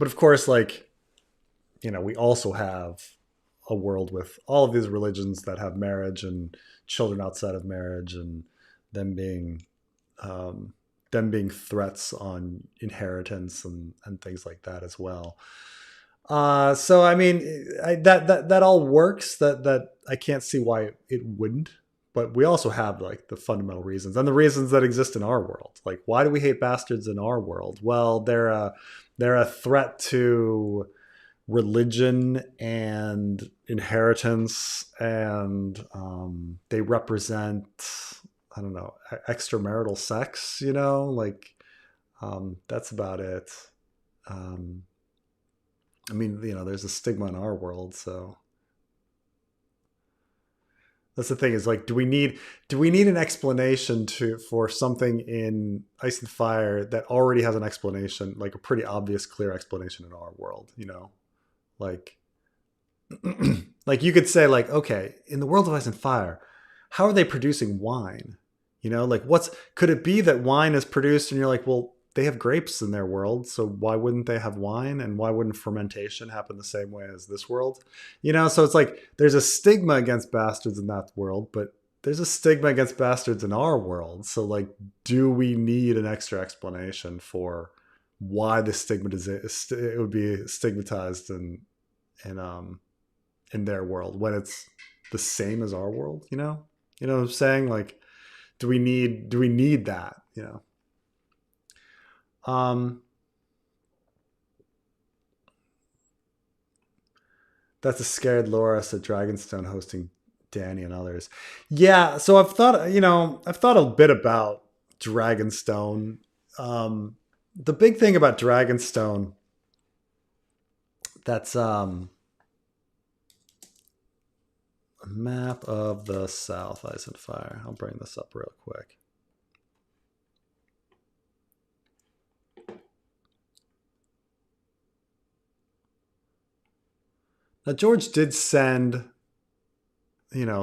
of course, like, we also have a world with all of these religions that have marriage and children outside of marriage, and them being threats on inheritance and things like that as well. So I mean, that all works. That I can't see why it wouldn't. But we also have like the fundamental reasons and the reasons that exist in our world. Like, why do we hate bastards in our world? Well, they're a threat to religion and inheritance, and they represent, I don't know, extramarital sex. Like that's about it. I mean, there's a stigma in our world, so. That's the thing, is like, do we need an explanation for something in Ice and Fire that already has an explanation, like a pretty obvious, clear explanation in our world, like, like you could say like, okay, in the world of Ice and Fire, how are they producing wine? Like could it be that wine is produced and you're like, well, they have grapes in their world, so why wouldn't they have wine? And why wouldn't fermentation happen the same way as this world? So it's like there's a stigma against bastards in that world, but there's a stigma against bastards in our world. So like, do we need an extra explanation for why it would be stigmatized in their world when it's the same as our world? You know what I'm saying? Like, do we need that? That's a scared Loras at Dragonstone hosting Danny and others. Yeah, so I've thought a bit about Dragonstone. The big thing about Dragonstone that's a map of the South, Ice and Fire. I'll bring this up real quick. Now, George did send,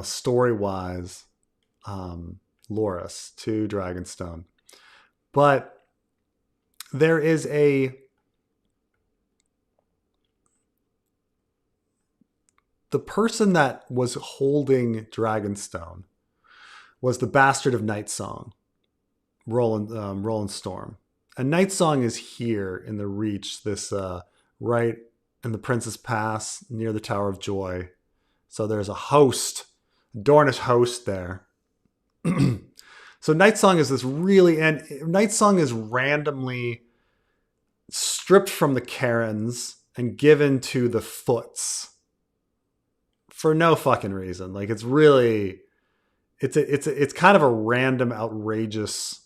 story-wise, Loras to Dragonstone. But there is the person that was holding Dragonstone was the bastard of Nightsong, Roland Storm. And Nightsong is here in the Reach, this right in the Princess Pass near the Tower of Joy. So there's a Dornish host there. So Nightsong is and Nightsong is randomly stripped from the Karens and given to the Foots for no fucking reason. Like, it's really, it's kind of a random, outrageous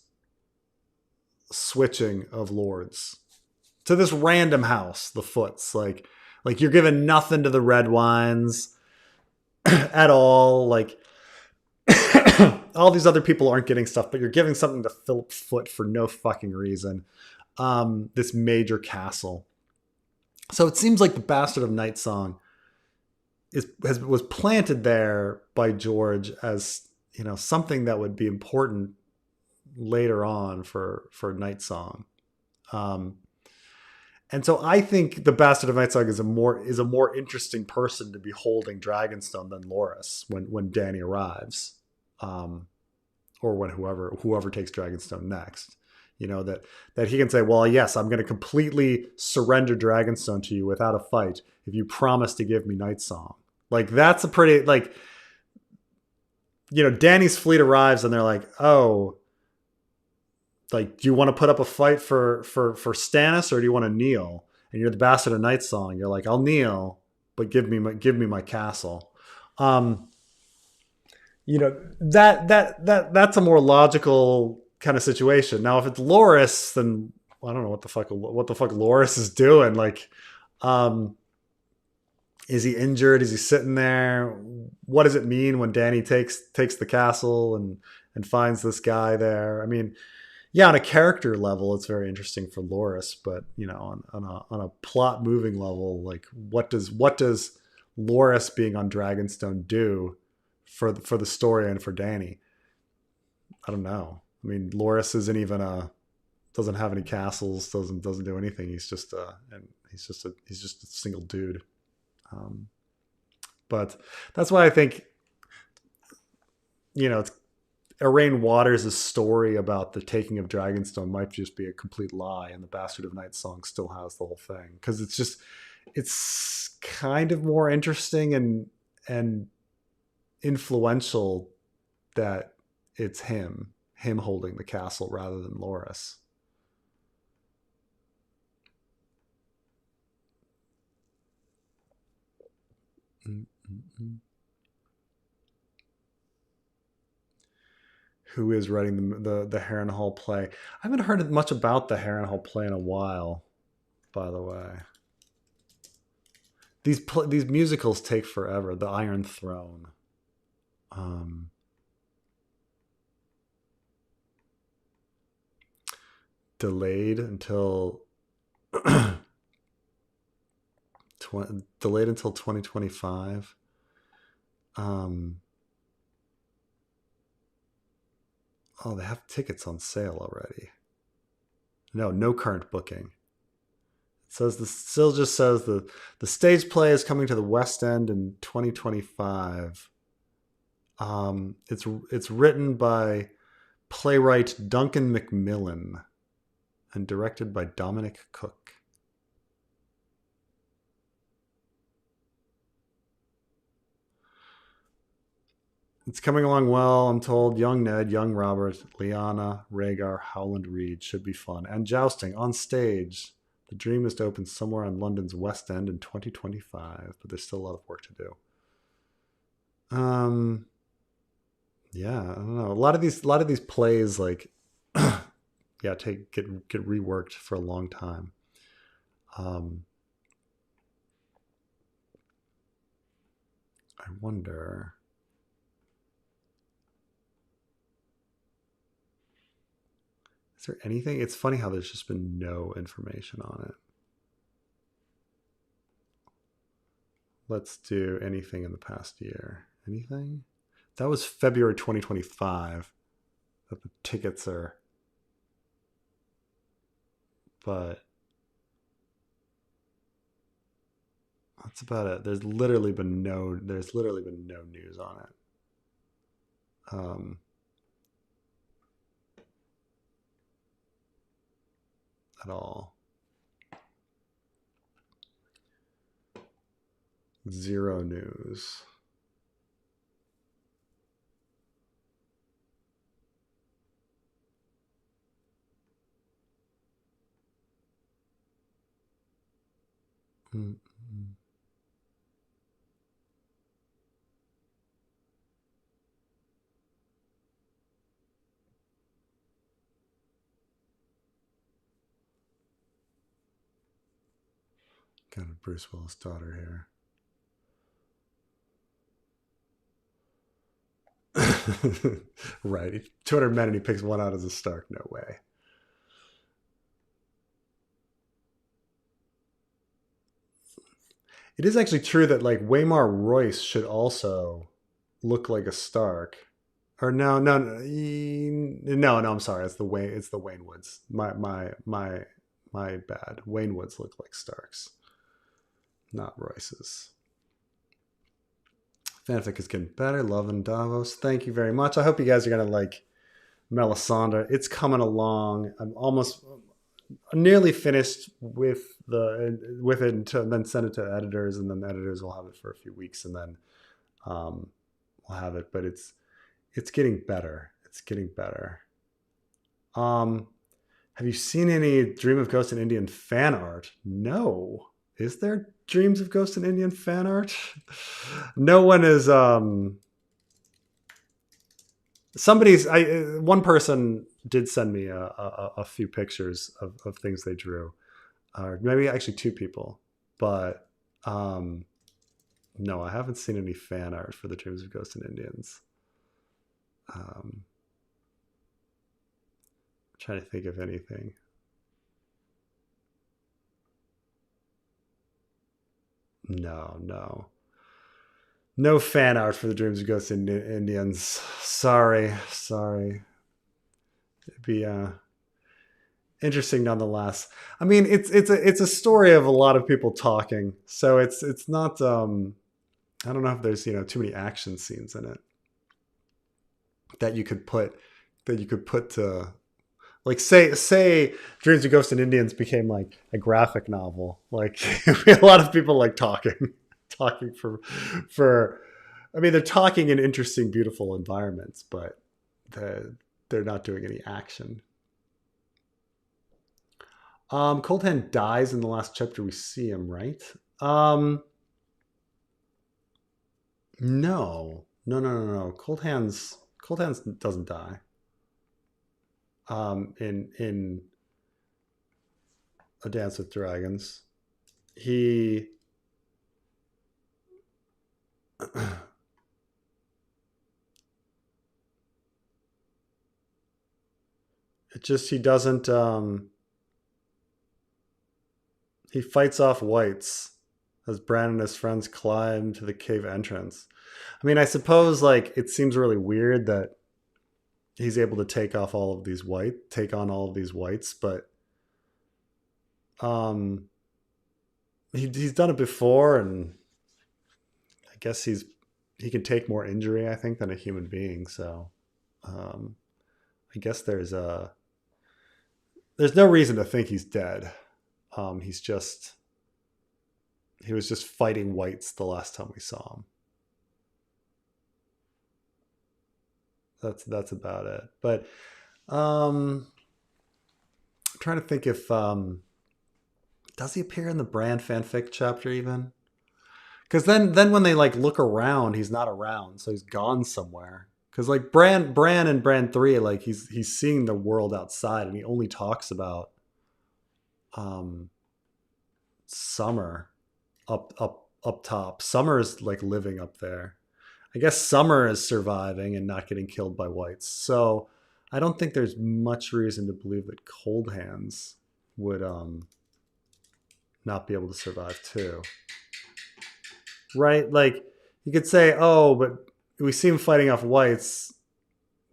switching of lords to this random house, the Foots. Like you're giving nothing to the Red Wines at all. Like, all these other people aren't getting stuff, but you're giving something to Philip Foot for no fucking reason. This major castle. So it seems like the Bastard of Night Song was planted there by George as, something that would be important later on for Night Song. And so I think the Bastard of Night Song is a more interesting person to be holding Dragonstone than Loras when Danny arrives, or when whoever takes Dragonstone next. That he can say, well, yes, I'm going to completely surrender Dragonstone to you without a fight if you promise to give me Night Song. Like, that's a pretty, like, Danny's fleet arrives and they're like, oh, like, do you want to put up a fight for Stannis, or do you want to kneel? And you're the Bastard of Night Song. You're like, I'll kneel, but give me my castle. That's a more logical kind of situation. Now, if it's Loras, then I don't know what the fuck Loras is doing. Like, is he injured? Is he sitting there? What does it mean when Danny takes the castle and finds this guy there? I mean, yeah, on a character level, it's very interesting for Loras, but on a plot moving level, like, what does Loras being on Dragonstone do for the story and for Danny? I don't know. I mean, Loras doesn't have any castles, doesn't do anything. He's just a single dude. But that's why I think, it's Arain Waters' story about the taking of Dragonstone might just be a complete lie, and the Bastard of Night Song still has the whole thing, because it's kind of more interesting and influential that it's him holding the castle rather than Loras. Who is writing the Harrenhal play? I haven't heard much about the Harrenhal play in a while, by the way. These musicals take forever. The Iron Throne. Delayed until 2025. Oh, they have tickets on sale already. No current booking. Still just says the stage play is coming to the West End in 2025. It's written by playwright Duncan Macmillan and directed by Dominic Cook. It's coming along well, I'm told. Young Ned, Young Robert, Lyanna, Rhaegar, Howland Reed should be fun. And jousting on stage. The dream is to open somewhere on London's West End in 2025, but there's still a lot of work to do. Yeah, I don't know. A lot of these plays, like, yeah, get reworked for a long time. I wonder. Is there anything? It's funny how there's just been no information on it. Let's do anything in the past year. Anything? That was February 2025 that the tickets are. But that's about it. There's literally been no news on it. At all. Zero news. Mm-hmm. Got a Bruce Willis daughter here. Right. 200 men and he picks one out as a Stark. No way. It is actually true that like Waymar Royce should also look like a Stark. Or no. I'm sorry. It's the Wayne. It's the Wayne Woods. My bad. Wayne Woods look like Starks, not Royce's. Fanfic is getting better. Love and Davos. Thank you very much. I hope you guys are gonna like Melisandre. It's coming along. I'm almost nearly finished with it, and then send it to editors, and then the editors will have it for a few weeks, and then we'll have it. But it's getting better. It's getting better. Have you seen any Dream of Ghost and Indian fan art? No. Is there Dreams of Ghost and Indian fan art? No one is. One person did send me a few pictures of things they drew, or maybe actually two people, but no, I haven't seen any fan art for the Dreams of Ghosts and Indians. I'm trying to think of anything. No fan art for the Dreams of Ghosts and Indians. Sorry. It'd be interesting nonetheless. I mean, it's a story of a lot of people talking, so it's not. I don't know if there's too many action scenes in it that you could put to, like, say Dreams of Ghosts and Indians became like a graphic novel. Like a lot of people like talking for. I mean, they're talking in interesting, beautiful environments, but they're not doing any action. Coldhand dies in the last chapter. We see him, right? No. Coldhands doesn't die. In A Dance with Dragons, he he doesn't. He fights off whites as Bran and his friends climb to the cave entrance. I mean, I suppose like it seems really weird that he's able to take on all of these whites, but he's done it before, and I guess he can take more injury, I think, than a human being. So I guess there's no reason to think he's dead. He was just fighting whites the last time we saw him. That's about it. But I'm trying to think if does he appear in the Bran fanfic chapter even? Because then when they like look around, he's not around, so he's gone somewhere. Because like Bran and Bran 3, like he's seeing the world outside, and he only talks about Summer up top. Summer is like living up there. I guess Summer is surviving and not getting killed by whites. So I don't think there's much reason to believe that Coldhands would not be able to survive too. Right? Like you could say, oh, but we see him fighting off whites,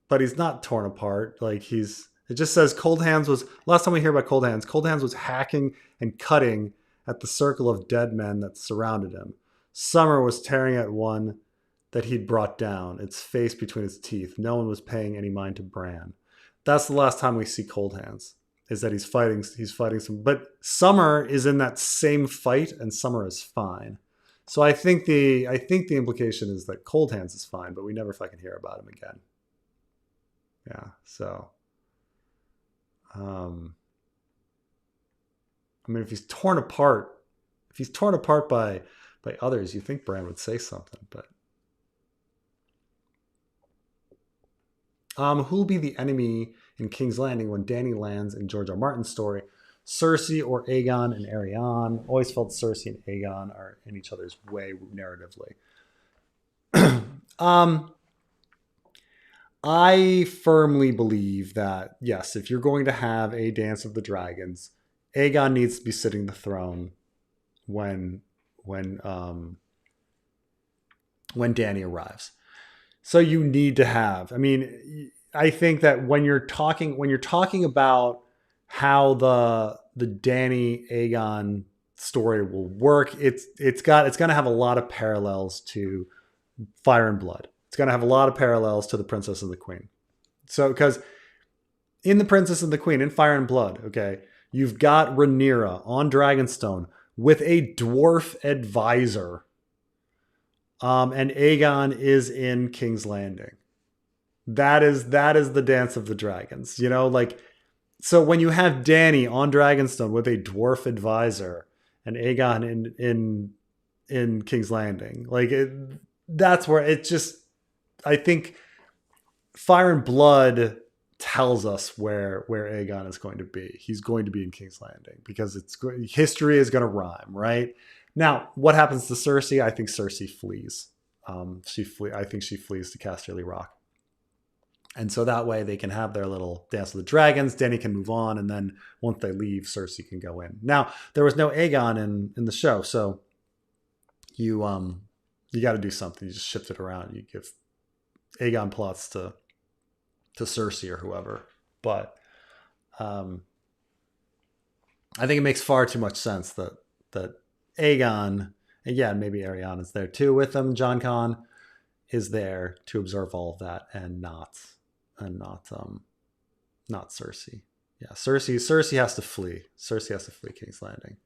but he's not torn apart. Like it just says Coldhands was, last time we hear about Coldhands was hacking and cutting at the circle of dead men that surrounded him. Summer was tearing at one that he'd brought down, its face between its teeth. No one was paying any mind to Bran. That's the last time we see Coldhands, is that he's fighting some, but Summer is in that same fight, and Summer is fine. So I think the implication is that Coldhands is fine, but we never fucking hear about him again. Yeah, so I mean, if he's torn apart by others, you think Bran would say something, but who'll be the enemy in King's Landing when Dany lands in George R. Martin's story? Cersei or Aegon and Arianne? Always felt Cersei and Aegon are in each other's way narratively. I firmly believe that, yes, if you're going to have a Dance of the Dragons, Aegon needs to be sitting the throne when when um, when Dany arrives. So you need to have. I mean, I think that when you're talking about how the Dany Aegon story will work, it's going to have a lot of parallels to Fire and Blood. It's going to have a lot of parallels to the Princess and the Queen. So because in the Princess and the Queen, in Fire and Blood, okay, you've got Rhaenyra on Dragonstone with a dwarf advisor, and Aegon is in King's Landing. That is the Dance of the Dragons. Like, so when you have Dany on Dragonstone with a dwarf advisor and Aegon in King's Landing, like that's where it just. I think Fire and Blood tells us where Aegon is going to be. He's going to be in King's Landing because history is going to rhyme, right? Now, what happens to Cersei? I think Cersei flees. I think she flees to Casterly Rock. And so that way they can have their little Dance of the Dragons. Dany can move on, and then once they leave, Cersei can go in. Now, there was no Aegon in the show, so you got to do something. You just shift it around. You give Aegon plots to Cersei or whoever. But I think it makes far too much sense that Aegon, and yeah, maybe Ariana's there too with them. Jon Con is there to observe all of that, and not Cersei. Yeah, Cersei has to flee. Cersei has to flee King's Landing.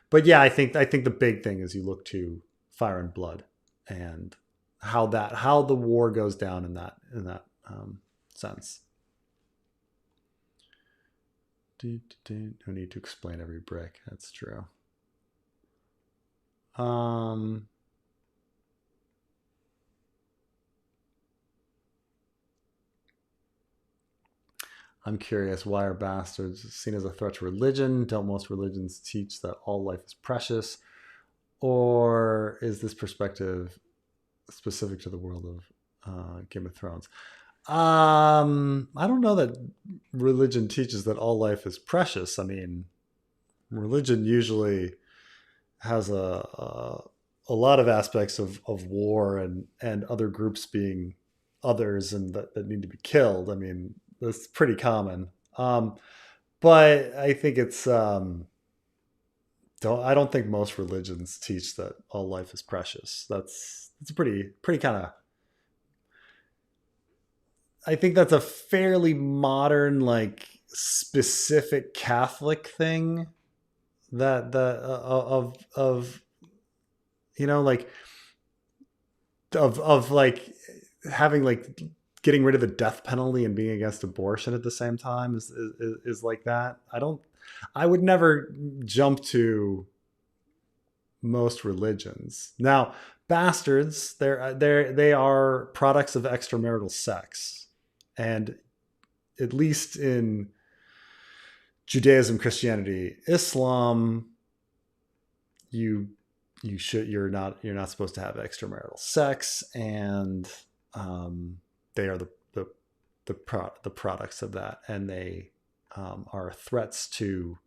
But yeah, I think the big thing is you look to Fire and Blood and how the war goes down in that sense. No need to explain every brick. That's true. I'm curious, why are bastards seen as a threat to religion? Don't most religions teach that all life is precious? Or is this perspective specific to the world of Game of Thrones? I don't know that religion teaches that all life is precious. I mean, religion usually has a lot of aspects of war and other groups being others and that need to be killed. I mean, that's pretty common. But I think I don't think most religions teach that all life is precious. That's a pretty kind of. I think that's a fairly modern, like specific Catholic thing that of like of like having like getting rid of the death penalty and being against abortion at the same time is like that. I would never jump to most religions. Now, bastards, they are products of extramarital sex. And at least in Judaism, Christianity, Islam, you're not supposed to have extramarital sex, and they are the products of that, and they are threats to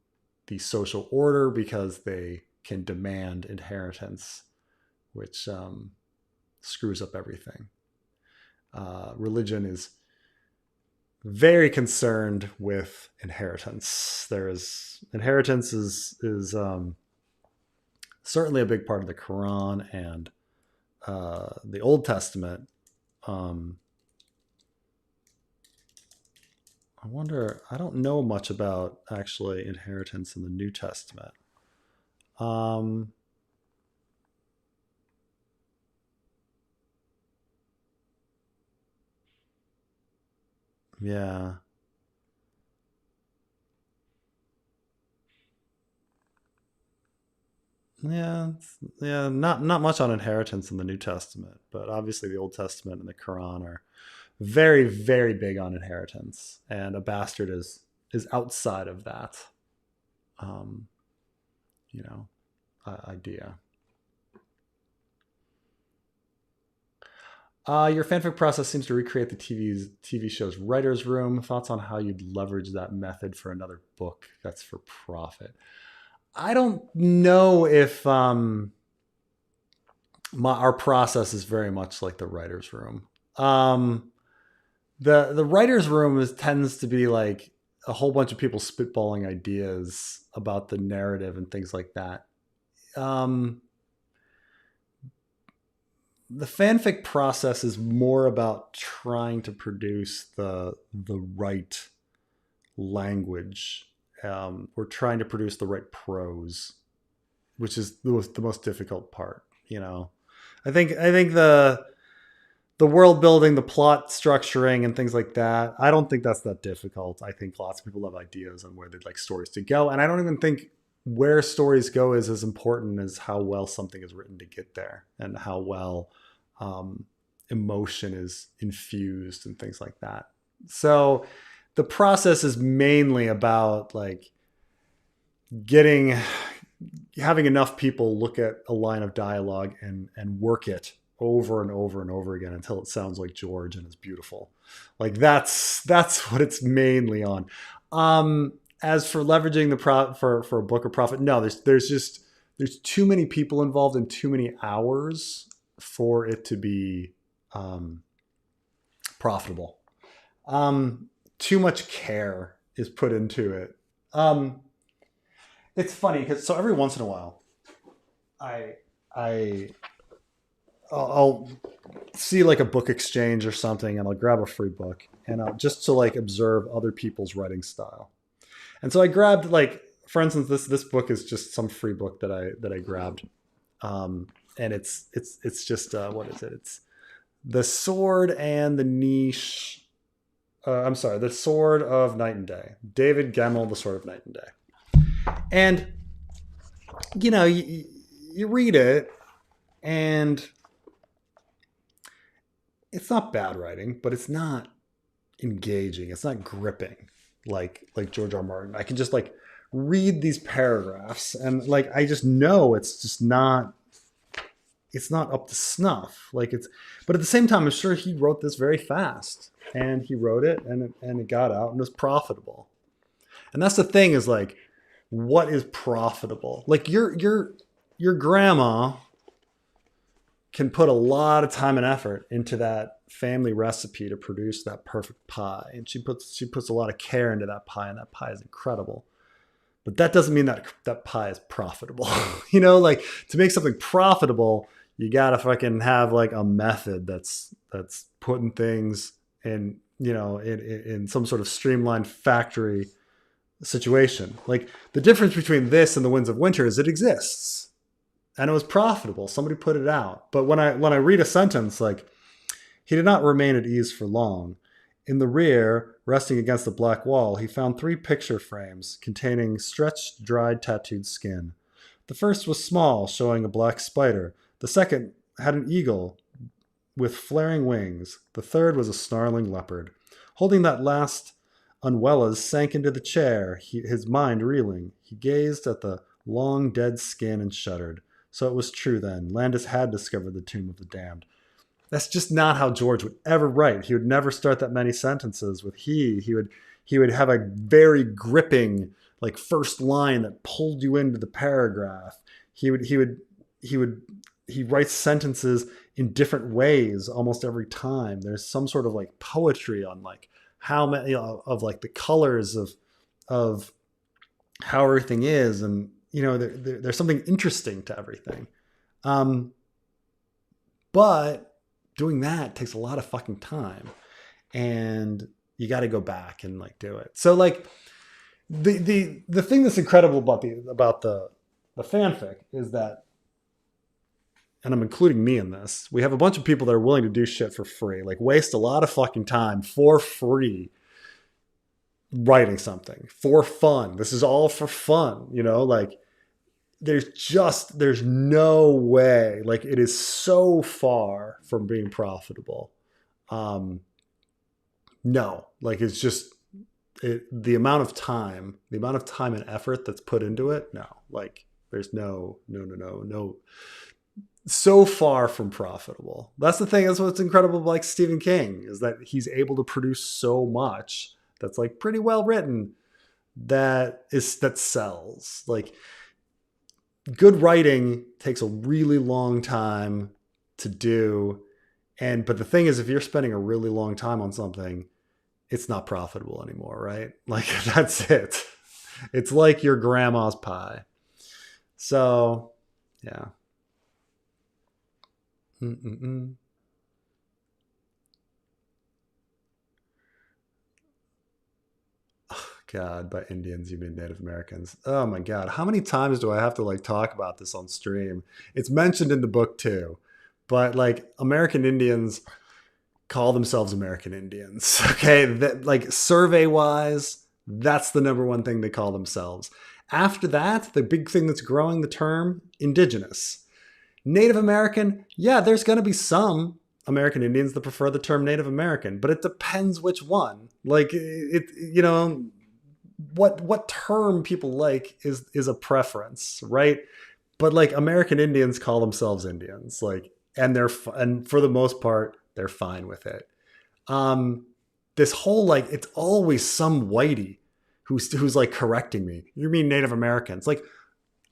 the social order because they can demand inheritance, which screws up everything. Religion is very concerned with inheritance. Inheritance is certainly a big part of the Quran and the Old Testament. I don't know much about actually inheritance in the New Testament. Yeah. Yeah, not much on inheritance in the New Testament, but obviously the Old Testament and the Quran are very, very big on inheritance, and a bastard is outside of that, um, you know, idea. Your fanfic process seems to recreate the TV show's writer's room. Thoughts on how you'd leverage that method for another book that's for profit? I don't know if our process is very much like the writer's room. The writer's room tends to be like a whole bunch of people spitballing ideas about the narrative and things like that. The fanfic process is more about trying to produce the right language. We're trying to produce the right prose, which is the most difficult part. You know, I think the world building, the plot structuring, and things like that, I don't think that's that difficult. I think lots of people have ideas on where they'd like stories to go, and I don't even think where stories go is as important as how well something is written to get there, and how well emotion is infused and things like that. So the process is mainly about like having enough people look at a line of dialogue and work it over and over and over again until it sounds like George and is beautiful. Like that's what it's mainly on. As for leveraging for a book or profit, no, there's too many people involved and too many hours for it to be profitable. Too much care is put into it. It's funny because so every once in a while, I'll see like a book exchange or something, and I'll grab a free book, and I'll just to like observe other people's writing style. And so I grabbed like, for instance, this book is just some free book that I grabbed, and it's just what is it? It's The Sword and the Niche. I'm sorry, The Sword of Night and Day. David Gemmell, The Sword of Night and Day. And you know, you read it, and it's not bad writing, but it's not engaging. It's not gripping like George R. R. Martin. I can just like read these paragraphs, and like I just know it's not up to snuff. Like but at the same time, I'm sure he wrote this very fast, and he wrote it, and it got out and was profitable. And that's the thing, is like, what is profitable? Like your grandma can put a lot of time and effort into that family recipe to produce that perfect pie, and she puts a lot of care into that pie, and that pie is incredible. But that doesn't mean that pie is profitable. You know, like to make something profitable, you gotta fucking have like a method that's putting things in, you know, in some sort of streamlined factory situation. Like the difference between this and The Winds of Winter is it exists, and it was profitable. Somebody put it out. But when I read a sentence like, he did not remain at ease for long. In the rear, resting against the black wall, he found 3 picture frames containing stretched, dried, tattooed skin. The first was small, showing a black spider. The second had an eagle with flaring wings. The third was a snarling leopard. Holding that last, Unwellas sank into the chair, his mind reeling. He gazed at the long, dead skin and shuddered. So it was true then. Landis had discovered the tomb of the damned. That's just not how George would ever write. He would never start that many sentences with he. He would have a very gripping like first line that pulled you into the paragraph. He writes sentences in different ways almost every time. There's some sort of like poetry on like how many, you know, of like the colors of how everything is, and you know there's something interesting to everything. But doing that takes a lot of fucking time, and you got to go back and like do it. So like the thing that's incredible about the fanfic is that, and I'm including me in this, we have a bunch of people that are willing to do shit for free, like waste a lot of fucking time for free writing something for fun. This is all for fun, you know, like there's no way, like it is so far from being profitable. No, like it's just the amount of time and effort that's put into it. No, like there's no So far from profitable. That's the thing. That's what's incredible, like Stephen King, is that he's able to produce so much that's like pretty well written that sells. Like good writing takes a really long time to do. And but the thing is, if you're spending a really long time on something, it's not profitable anymore, right? Like that's it. It's like your grandma's pie. So yeah. Mm-mm-mm. God, by Indians you mean Native Americans. Oh my God, how many times do I have to like talk about this on stream? It's mentioned in the book too, but like American Indians call themselves American Indians. Okay, that like survey wise, that's the number one thing they call themselves. After that, the big thing that's growing the term indigenous. Native American, yeah, there's going to be some American Indians that prefer the term Native American, but it depends which one. Like what term people like is a preference, right? But like American Indians call themselves Indians, like, and and for the most part they're fine with it. Um, this whole like it's always some whitey who's like correcting me. You mean Native Americans? Like,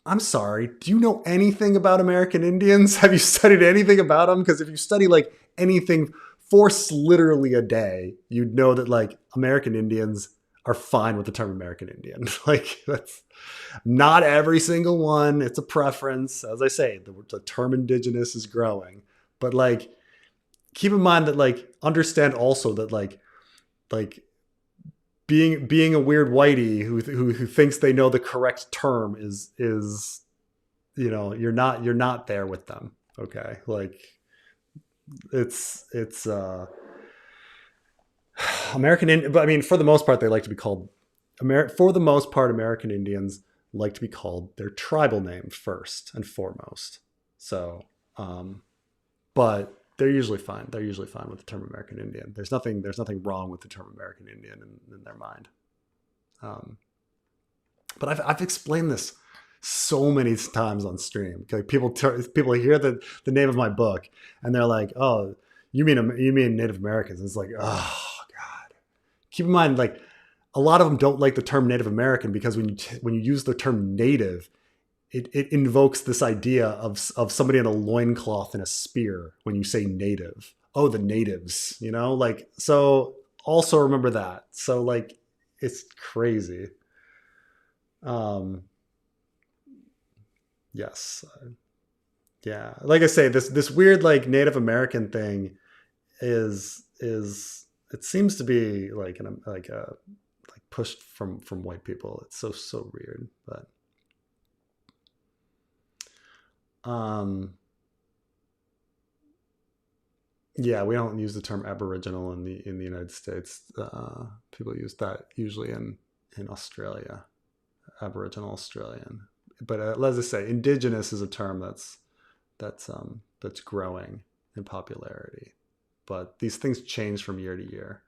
I'm sorry. Do you know anything about American Indians? Have you studied anything about them? Because if you study like anything for literally a day, you'd know that like American Indians are fine with the term American Indian. Like that's not every single one. It's a preference. As I say, the term indigenous is growing. But like keep in mind that like understand also that like being a weird whitey who thinks they know the correct term is you're not there with them. Okay, like it's but I mean for the most part they like to be called for the most part American Indians like to be called their tribal name first and foremost. So um but they're usually fine. They're usually fine with the term American Indian. There's nothing wrong with the term American Indian in their mind. Um, but I've explained this so many times on stream. Like people hear the name of my book and they're like, "Oh, you mean Native Americans?" And it's like, oh God. Keep in mind, like a lot of them don't like the term Native American because when you use the term Native, it invokes this idea of somebody in a loincloth and a spear when you say native. Oh, the natives, like so. Also remember that. So like, it's crazy. Um, yes, yeah. Like I say, this weird like Native American thing is it seems to be like like a like pushed from white people. It's so weird, but um yeah, we don't use the term Aboriginal in the United States. People use that usually in Australia, Aboriginal Australian. But as I say, Indigenous is a term that's growing in popularity. But these things change from year to year.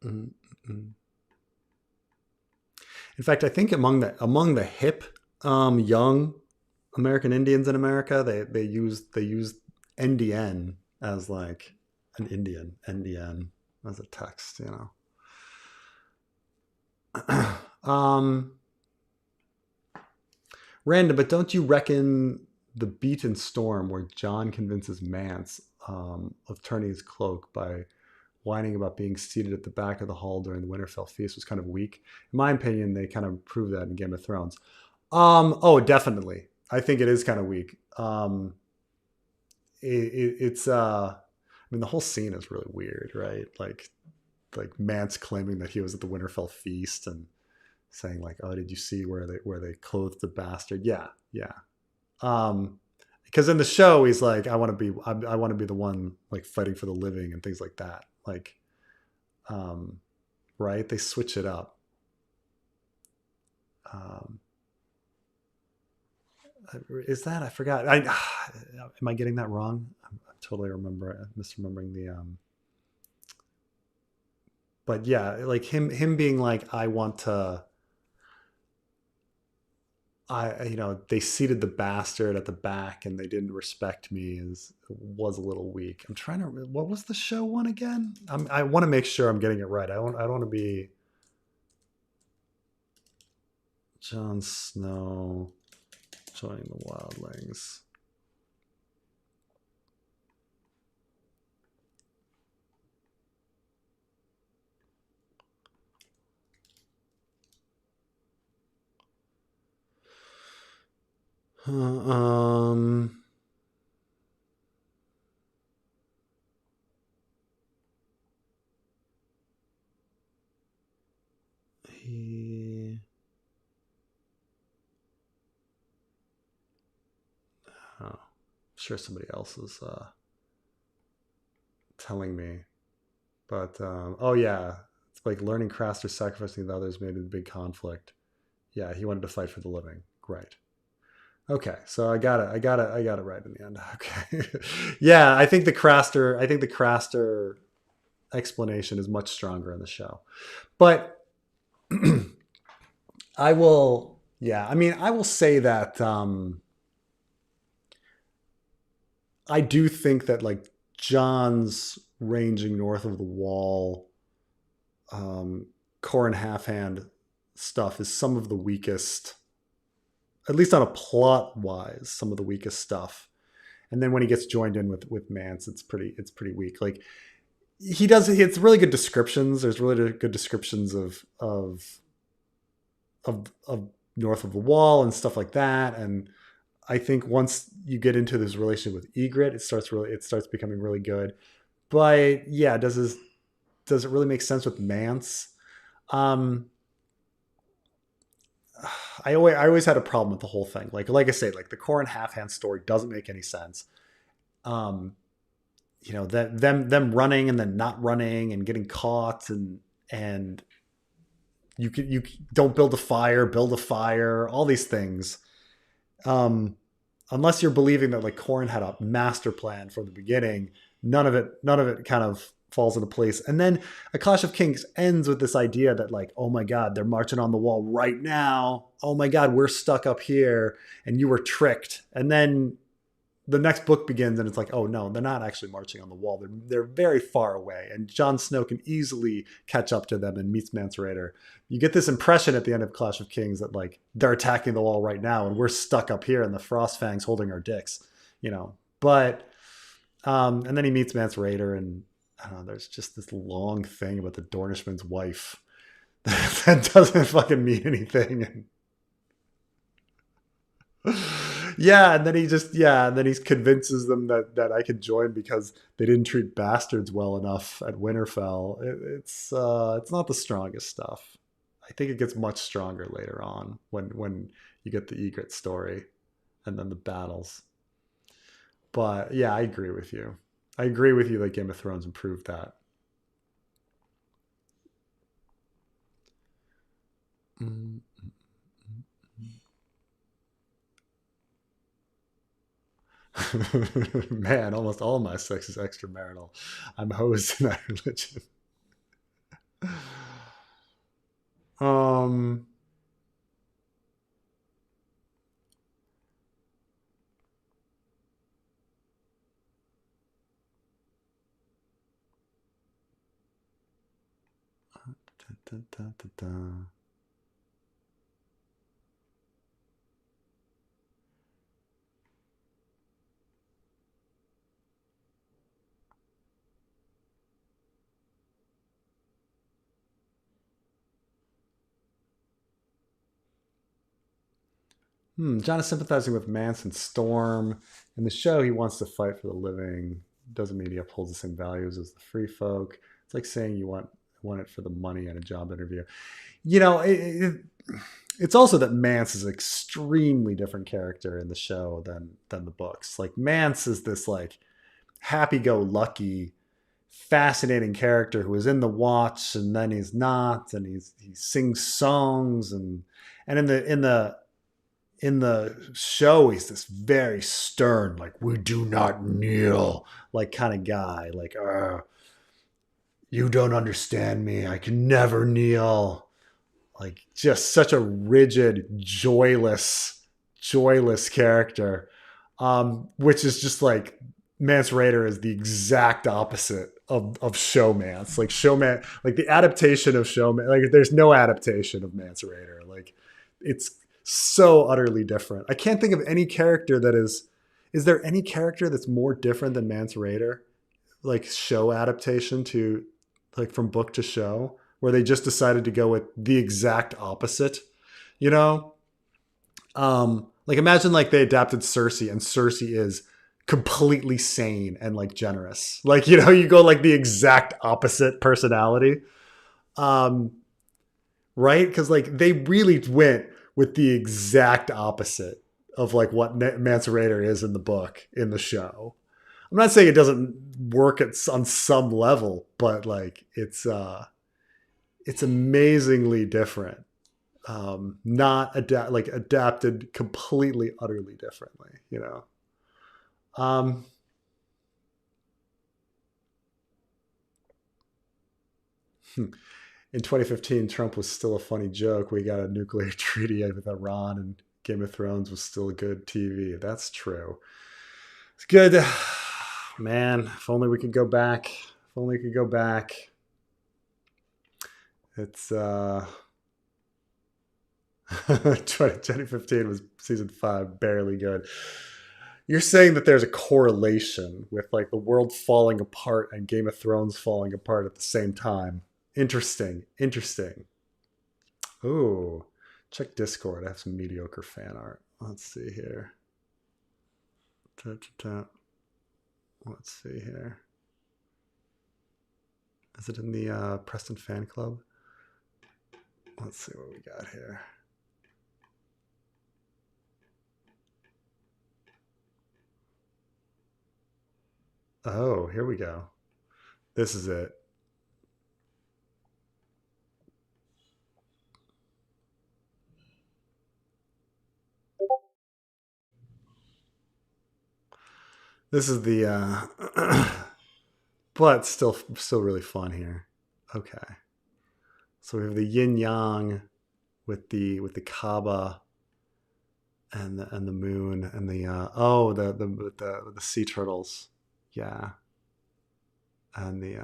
Mm-hmm. In fact, I think among the hip young American Indians in America, they use NDN as like an Indian NDN as a text. um, Random, but don't you reckon the beaten storm where John convinces Mance of turning his cloak by whining about being seated at the back of the hall during the Winterfell feast was kind of weak? In my opinion, they kind of proved that in Game of Thrones. Oh, definitely. I think it is kind of weak. It's I mean the whole scene is really weird, right? Like Mance claiming that he was at the Winterfell feast and saying like, "Oh, did you see where they clothed the bastard?" Yeah, yeah. Um, because in the show he's like, I want to be the one like fighting for the living and things like that. Like, um, right? They switch it up. Um, is that I forgot? Am I getting that wrong? I totally misremembering the. But, yeah, like him being like, I want to. they seated the bastard at the back and they didn't respect me was a little weak. I'm trying to, what was the show one again? I want to make sure I'm getting it right. I don't want to be Jon Snow joining the wildlings. Um, he, oh, I'm sure somebody else is telling me, but oh yeah, it's like learning Craster sacrificing the others made it a big conflict. Yeah, he wanted to fight for the living. Right. Okay, so I got it right in the end. Okay, yeah, I think the Craster explanation is much stronger in the show, but I will, yeah, I mean, I will say that I do think that like John's ranging north of the wall, core and half hand stuff is some of the weakest, at least on a plot wise, some of the weakest stuff. And then when he gets joined in with Mance, it's pretty weak. Like it's really good descriptions. There's really good descriptions of north of the wall and stuff like that. And I think once you get into this relationship with Egret, it starts becoming really good. But yeah, does it really make sense with Mance? Um, I always had a problem with the whole thing. Like I say, like the core and half hand story doesn't make any sense. Um, that them running and then not running and getting caught and you don't build a fire, all these things. Unless you're believing that like Corrin had a master plan from the beginning, none of it kind of falls into place. And then A Clash of Kings ends with this idea that like, oh my God, they're marching on the wall right now. Oh my God, we're stuck up here and you were tricked. And then the next book begins and it's like, oh no, they're not actually marching on the wall. They're very far away. And Jon Snow can easily catch up to them and meets Mance Raider. You get this impression at the end of Clash of Kings that like they're attacking the wall right now and we're stuck up here and the Frostfangs holding our dicks, But and then he meets Mance Raider and I don't know, there's just this long thing about the Dornishman's wife that doesn't fucking mean anything. Yeah, and then he convinces them that I can join because they didn't treat bastards well enough at Winterfell. It's not the strongest stuff. I think it gets much stronger later on when you get the Egret story and then the battles. But yeah, I agree with you. I agree with you that Game of Thrones improved that. Mm. Man, almost all my sex is extramarital. I'm hosed in that religion. Um, da, da, da, da. John is sympathizing with Mance and Storm. In the show, he wants to fight for the living. Doesn't mean he upholds the same values as the free folk. It's like saying you want it for the money at a job interview. It's also that Mance is an extremely different character in the show than the books. Like Mance is this like happy-go-lucky, fascinating character who is in the Watch and then he's not, and he sings songs and in the show he's this very stern, like we do not kneel, like kind of guy, like you don't understand me, I can never kneel. like just such a rigid, joyless character, which is just like Mance Raider is the exact opposite of Showmance. Like Showman, like the adaptation of Showman, like there's no adaptation of Mance Raider. Like it's so utterly different. I can't think of any character that is. Is there any character that's more different than Mance Raider? Like show adaptation to like from book to show, where they just decided to go with the exact opposite, you know? Like imagine like they adapted Cersei and Cersei is completely sane and like generous. Like, you know, you go like the exact opposite personality. Um, right? Because like they really went with the exact opposite of like what Mance Raider is in the book, in the show. I'm not saying it doesn't work on some level, but like it's amazingly different. Not like adapted completely, utterly differently, you know. Um, in 2015, Trump was still a funny joke. We got a nuclear treaty with Iran, and Game of Thrones was still good TV. That's true. It's good. Man, if only we could go back. If only we could go back. It's 2015 was season 5, barely good. You're saying that there's a correlation with like the world falling apart and Game of Thrones falling apart at the same time. Interesting. Interesting. Ooh. Check Discord. I have some mediocre fan art. Let's see here. Let's see here. Is it in the Preston fan club? Let's see what we got here. Oh, here we go. This is it. This is the but still really fun here. Okay. So we have the yin yang with the Kaaba and the moon and the the sea turtles. Yeah. And the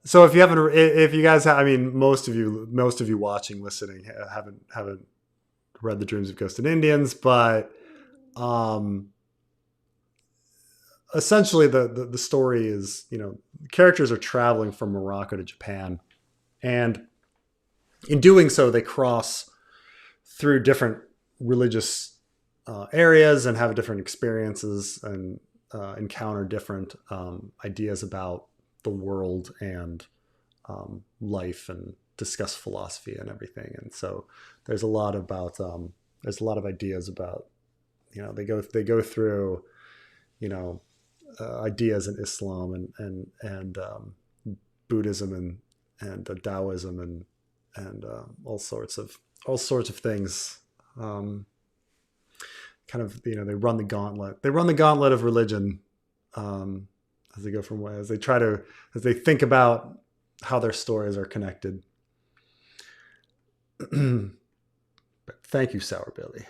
so if you guys have, I mean most of you watching, listening haven't read The Dreams of Ghosts and Indians, but essentially the story is, you know, characters are traveling from Morocco to Japan, and in doing so they cross through different religious areas and have different experiences and encounter different ideas about the world and life, and discuss philosophy and everything. And so there's a lot about there's a lot of ideas about, you know, they go through, you know, ideas in Islam and Buddhism and Taoism and all sorts of things. Kind of, you know, they run the gauntlet. They run the gauntlet of religion as they go from as they think about how their stories are connected. But thank you, Sour Billy.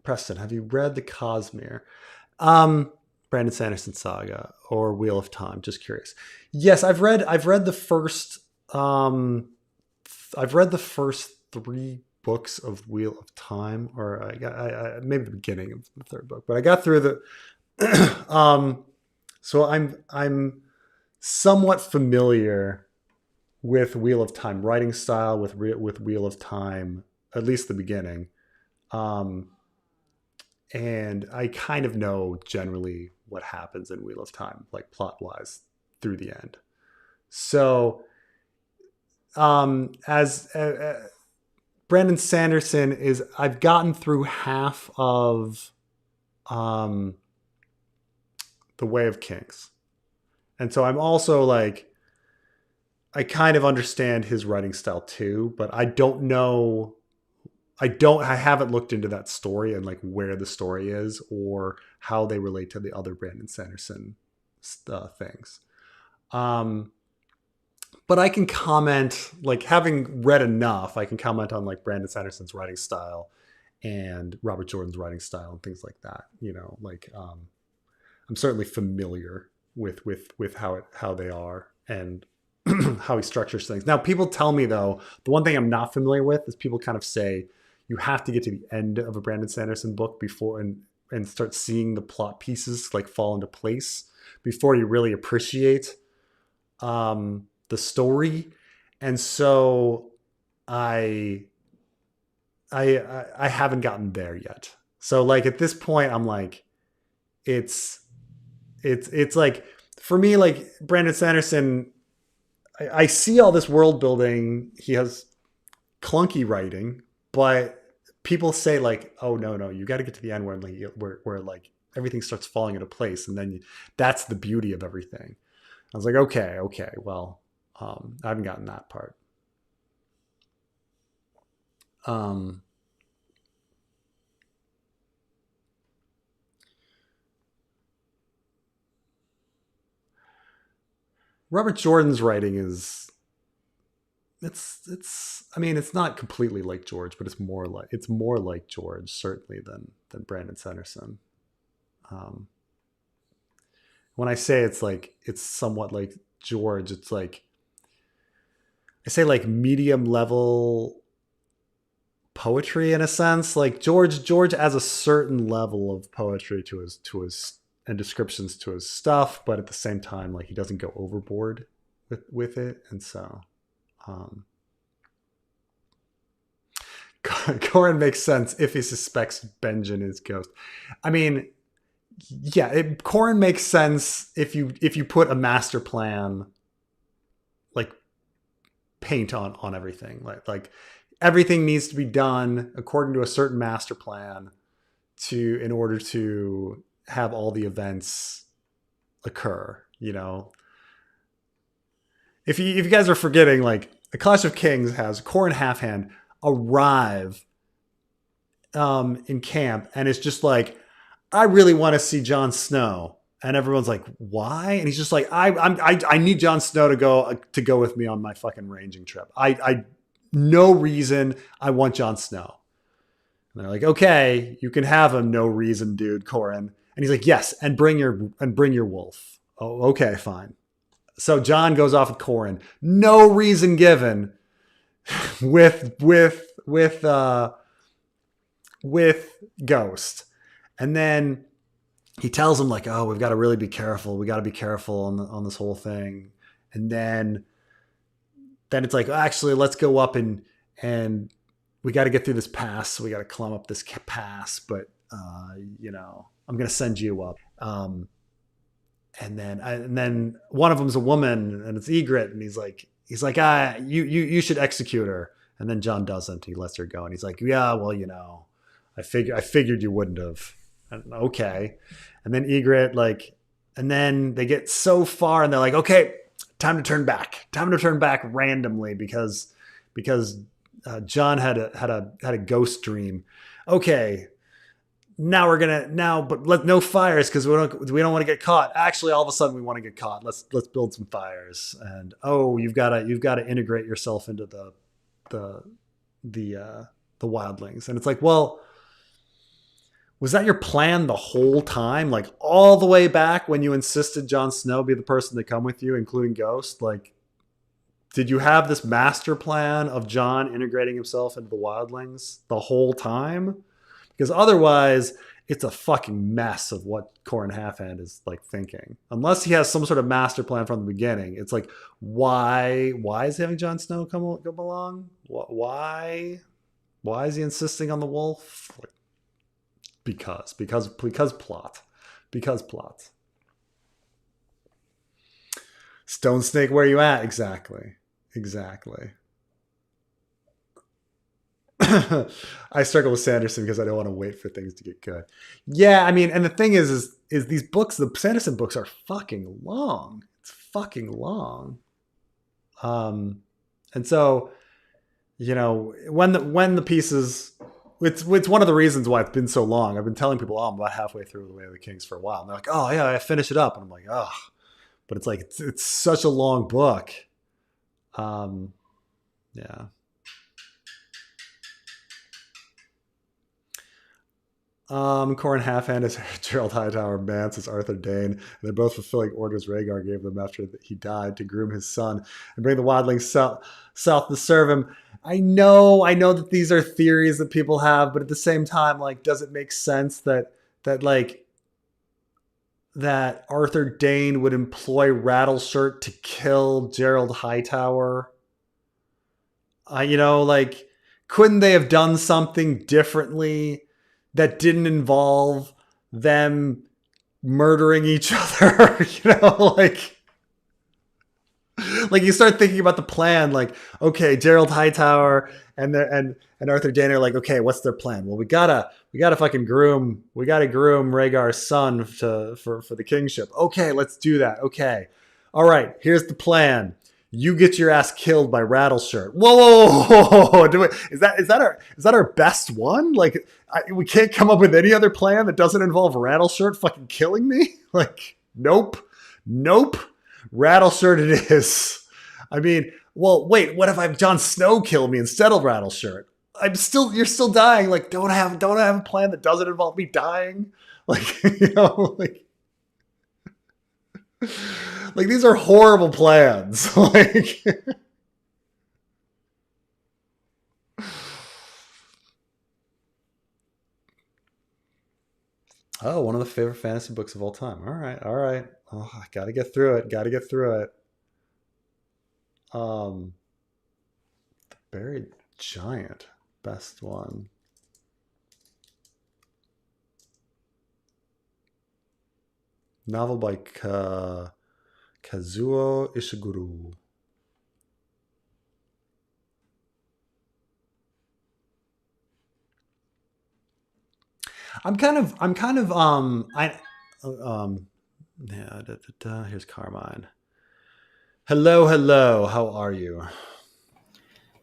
Preston, have you read the Cosmere? Brandon Sanderson saga or Wheel of Time? Just curious. Yes, I've read the first I've read the first 3 books of Wheel of Time, or I maybe the beginning of the 3rd book, but I got through the so I'm somewhat familiar with Wheel of Time writing style, with Wheel of Time, at least the beginning. And I kind of know generally what happens in Wheel of Time, like plot wise, through the end. So, as Brandon Sanderson is, I've gotten through half of The Way of Kings, and so I'm also like, I kind of understand his writing style too, but I don't know I haven't looked into that story and like where the story is or how they relate to the other Brandon Sanderson things. But I can comment, like having read enough, I can comment on like Brandon Sanderson's writing style and Robert Jordan's writing style and things like that. Like I'm certainly familiar with how they are and how he structures things. Now, people tell me though, the one thing I'm not familiar with is people kind of say you have to get to the end of a Brandon Sanderson book before and start seeing the plot pieces like fall into place before you really appreciate the story. And so I haven't gotten there yet. So like at this point, I'm like, it's like for me, like Brandon Sanderson, I see all this world building. He has clunky writing, but people say like, oh no, you got to get to the end where like everything starts falling into place, and then that's the beauty of everything. I was like, okay, well, I haven't gotten that part. Robert Jordan's writing is I mean, it's not completely like George, but it's more like George certainly than Brandon Sanderson. Um, when I say it's somewhat like George, it's like I say like medium level poetry in a sense. Like George has a certain level of poetry to his and descriptions to his stuff, but at the same time, like he doesn't go overboard with it, and so Corin makes sense if he suspects Benjen is ghost. I mean, yeah, Corin makes sense if you put a master plan, like paint on everything, like everything needs to be done according to a certain master plan in order to have all the events occur. If you guys are forgetting, like the Clash of Kings has Corin Halfhand arrive in camp, and it's just like, I really want to see Jon Snow, and everyone's like, why? And he's just like, I need Jon Snow to go with me on my fucking ranging trip. I no reason, I want Jon Snow. And they're like, okay, you can have him, no reason, dude, Corin. And he's like, yes, and bring your wolf. Oh, okay, fine. So John goes off with Corin, no reason given, with Ghost. And then he tells him like, oh, we've got to really be careful. We got to be careful on this whole thing. And then it's like, actually, let's go up and we got to get through this pass. So we got to climb up this pass, but I'm going to send you up. And then one of them's a woman, and it's Egret, and he's like, you should execute her. And then John doesn't. He lets her go, and he's like, yeah, well, I figured you wouldn't have. And, okay. And then Egret, and then they get so far, and they're like, okay, time to turn back randomly because John had a ghost dream. Okay. But no fires because we don't want to get caught. Actually, all of a sudden we want to get caught. Let's build some fires. And you've got to integrate yourself into the wildlings. And it's like, well, was that your plan the whole time? Like all the way back when you insisted Jon Snow be the person to come with you, including Ghost? Like, did you have this master plan of Jon integrating himself into the wildlings the whole time? Because otherwise, it's a fucking mess of what Corin Halfhand is like thinking. Unless he has some sort of master plan from the beginning, it's like, why is he having Jon Snow come along? Why is he insisting on the wolf? Because plot. Stone Snake, where you at? Exactly. I struggle with Sanderson because I don't want to wait for things to get good. Yeah, I mean, and the thing is these books, the Sanderson books are fucking long. It's fucking long. And so, when the pieces it's one of the reasons why it's been so long. I've been telling people, oh, I'm about halfway through The Way of the Kings for a while. And they're like, oh, yeah, I finished it up. And I'm like, oh. But it's like, it's such a long book. Yeah. Corin Halfhand is Gerald Hightower, Mance is Arthur Dane, and they're both fulfilling orders Rhaegar gave them after he died to groom his son and bring the wildlings south to serve him. I know that these are theories that people have, but at the same time, like, does it make sense that Arthur Dane would employ Rattleshirt to kill Gerald Hightower? Like, couldn't they have done something differently that didn't involve them murdering each other? Like you start thinking about the plan, like, okay, Gerald Hightower and Arthur Dane are like, okay, what's their plan? Well, we gotta groom Rhaegar's son for the kingship. Okay, let's do that. Okay. All right, here's the plan. You get your ass killed by Rattleshirt. Whoa. Is that our best one? Like, we can't come up with any other plan that doesn't involve Rattleshirt fucking killing me? Like, nope. Rattleshirt it is. I mean, well, wait, what if I have Jon Snow kill me instead of Rattleshirt? You're still dying. Like, don't I have a plan that doesn't involve me dying? Like, like these are horrible plans. Like, oh, one of the favorite fantasy books of all time. All right. Oh, I gotta get through it. The Buried Giant, best one. Novel by Kazuo Ishiguro. Here's Carmine. Hello, how are you?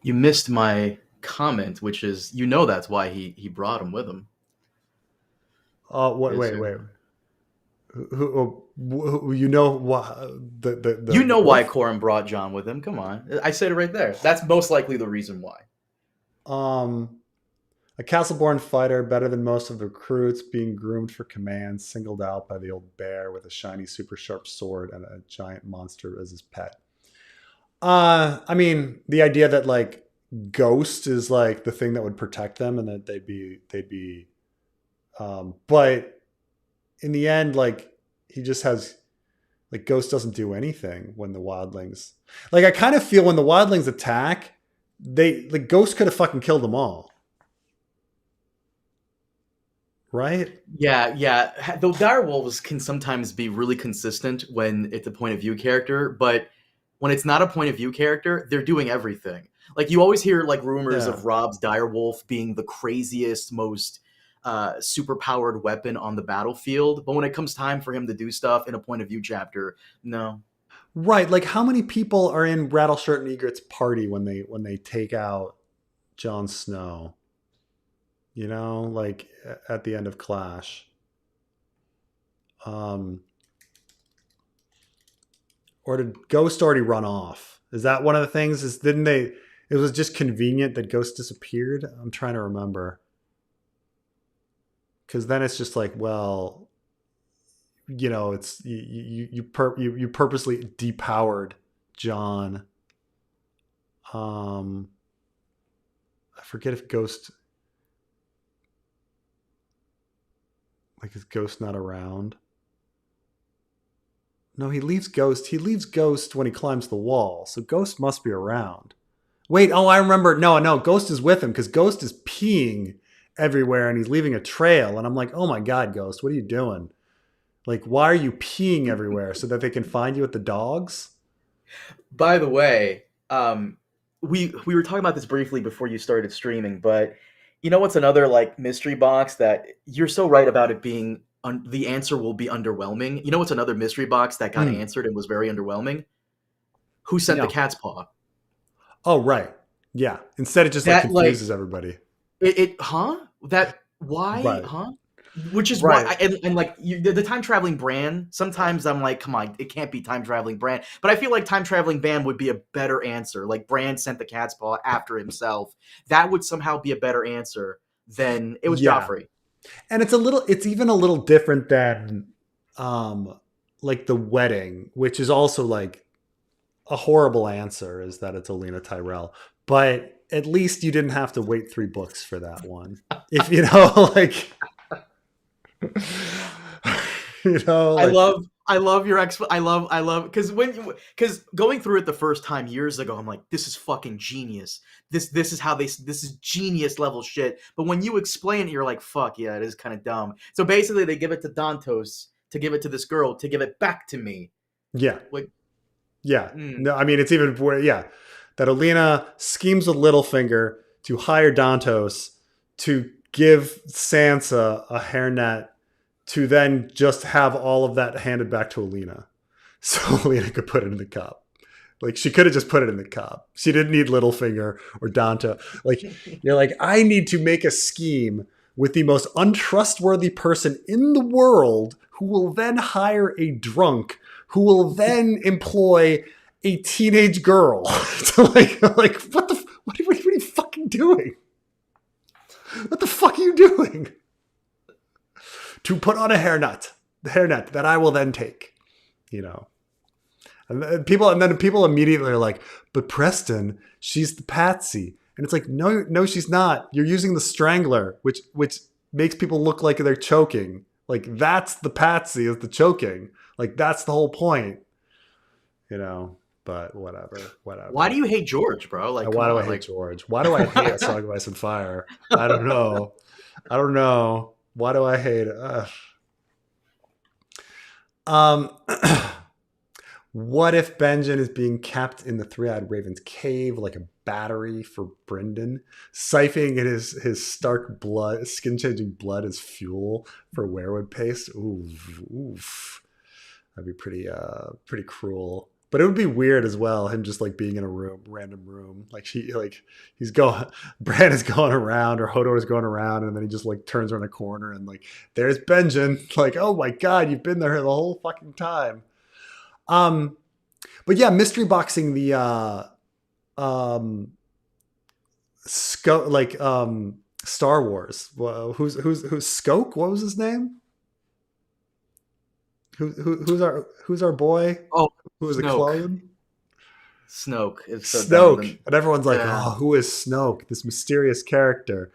You missed my comment, which is, that's why he brought him with him. Oh, wait. Who Why Corin brought John with him. Come on. I said it right there. That's most likely the reason why. A Castleborn fighter, better than most of the recruits, being groomed for command, singled out by the old bear with a shiny, super sharp sword and a giant monster as his pet. I mean, the idea that like Ghost is like the thing that would protect them, and that they'd be. But in the end, like, he just has, like, Ghost doesn't do anything when the wildlings. Like, I kind of feel when the wildlings attack, Ghost could have fucking killed them all. Right? Yeah. Though direwolves can sometimes be really consistent when it's a point of view character, but when it's not a point of view character, they're doing everything. Like, you always hear like rumors of Rob's direwolf being the craziest, most super powered weapon on the battlefield, but when it comes time for him to do stuff in a point of view chapter, no. Right. Like, how many people are in Rattleshirt and Egret's party when they take out Jon Snow? Like at the end of Clash. Or did Ghost already run off? Is that one of the things? It was just convenient that Ghost disappeared? I'm trying to remember. Because then it's just like, well, it's you purposely depowered John. I forget if Ghost, like, is Ghost not around? No, he leaves Ghost. He leaves Ghost when he climbs the wall, so Ghost must be around. Wait, I remember. No, Ghost is with him because Ghost is peeing everywhere and he's leaving a trail, and I'm like, oh my god, Ghost, what are you doing? Like, why are you peeing everywhere? So that they can find you with the dogs? By the way, we were talking about this briefly before you started streaming, but what's another like mystery box that you're so right about it being the answer will be underwhelming? What's another mystery box that got answered and was very underwhelming? Who sent the cat's paw? Oh, right. Yeah. Instead, it just like confuses everybody. Huh? That why, Right. huh? Which is why, Right. and like the time traveling Bran. Sometimes I'm like, come on, it can't be time traveling Bran. But I feel like time traveling Bran would be a better answer. Like Bran sent the cat's paw after himself. That would somehow be a better answer than it was Yeah. Joffrey. And it's even a little different than um like the wedding, which is also like a horrible answer, is that it's Alina Tyrell. But at least you didn't have to wait 3 books for that one. If you know, like you know, I like love I love your I love because going through it the first time years ago, I'm like, this is fucking genius. This is how this is genius level shit. But when you explain it, you're like, fuck yeah, it is kind of dumb. So basically, they give it to Dantos to give it to this girl to give it back to me. yeah. Like, Yeah. mm, No, I mean it's even where yeah. That Alina schemes with Littlefinger to hire Dantos to give Sansa a hairnet to then just have all of that handed back to Alina. So Alina could put it in the cup. Like she could have just put it in the cup. She didn't need Littlefinger or Danto. Like you're like, I need to make a scheme with the most untrustworthy person in the world who will then hire a drunk who will then employ a teenage girl to like what are you fucking doing? What the fuck are you doing? To put on a hairnet, the hairnet that I will then take, you know. And then people immediately are like, but Preston, she's the patsy. And it's like, no, she's not. You're using the strangler, which makes people look like they're choking. Like that's the patsy, is the choking. Like that's the whole point, you know. But whatever. why do you hate George, bro? Like, come Why do I on, hate like, George? Why do I hate A Song of Ice and Fire? I don't know. Why do I hate it? Ugh. Um, what if Benjen is being kept in the Three-Eyed Raven's cave like a battery for Brynden, siphoning in his stark blood, skin-changing blood as fuel for werewood paste? Oof. That'd be pretty cruel. But it would be weird as well, him just like being in a random room. He's going, Bran is going around or Hodor is going around, and then he just like turns around a corner and like there's Benjen. Like, oh my god, you've been there the whole fucking time. But yeah, mystery boxing the Star Wars. Well, who's Skoke? What was his name? Who's our boy? oh, Who was a Snoke. clone? Snoke is so dumb. Snoke. And everyone's like, Yeah. oh, who is Snoke? This mysterious character.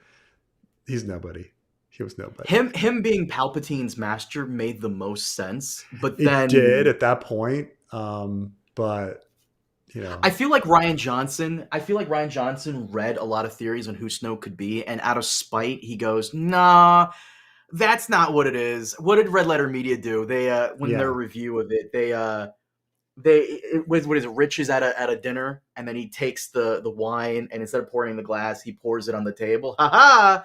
He's nobody. He was nobody. Him being Palpatine's master made the most sense, but It then did at that point. But you know, I feel like Ryan Johnson read a lot of theories on who Snoke could be, and out of spite, he goes, "Nah, that's not what it is." What did Red Letter Media do? They when yeah. their review of it, what is it? Rich is at a dinner, and then he takes the wine, and instead of pouring in the glass, he pours it on the table. Ha ha!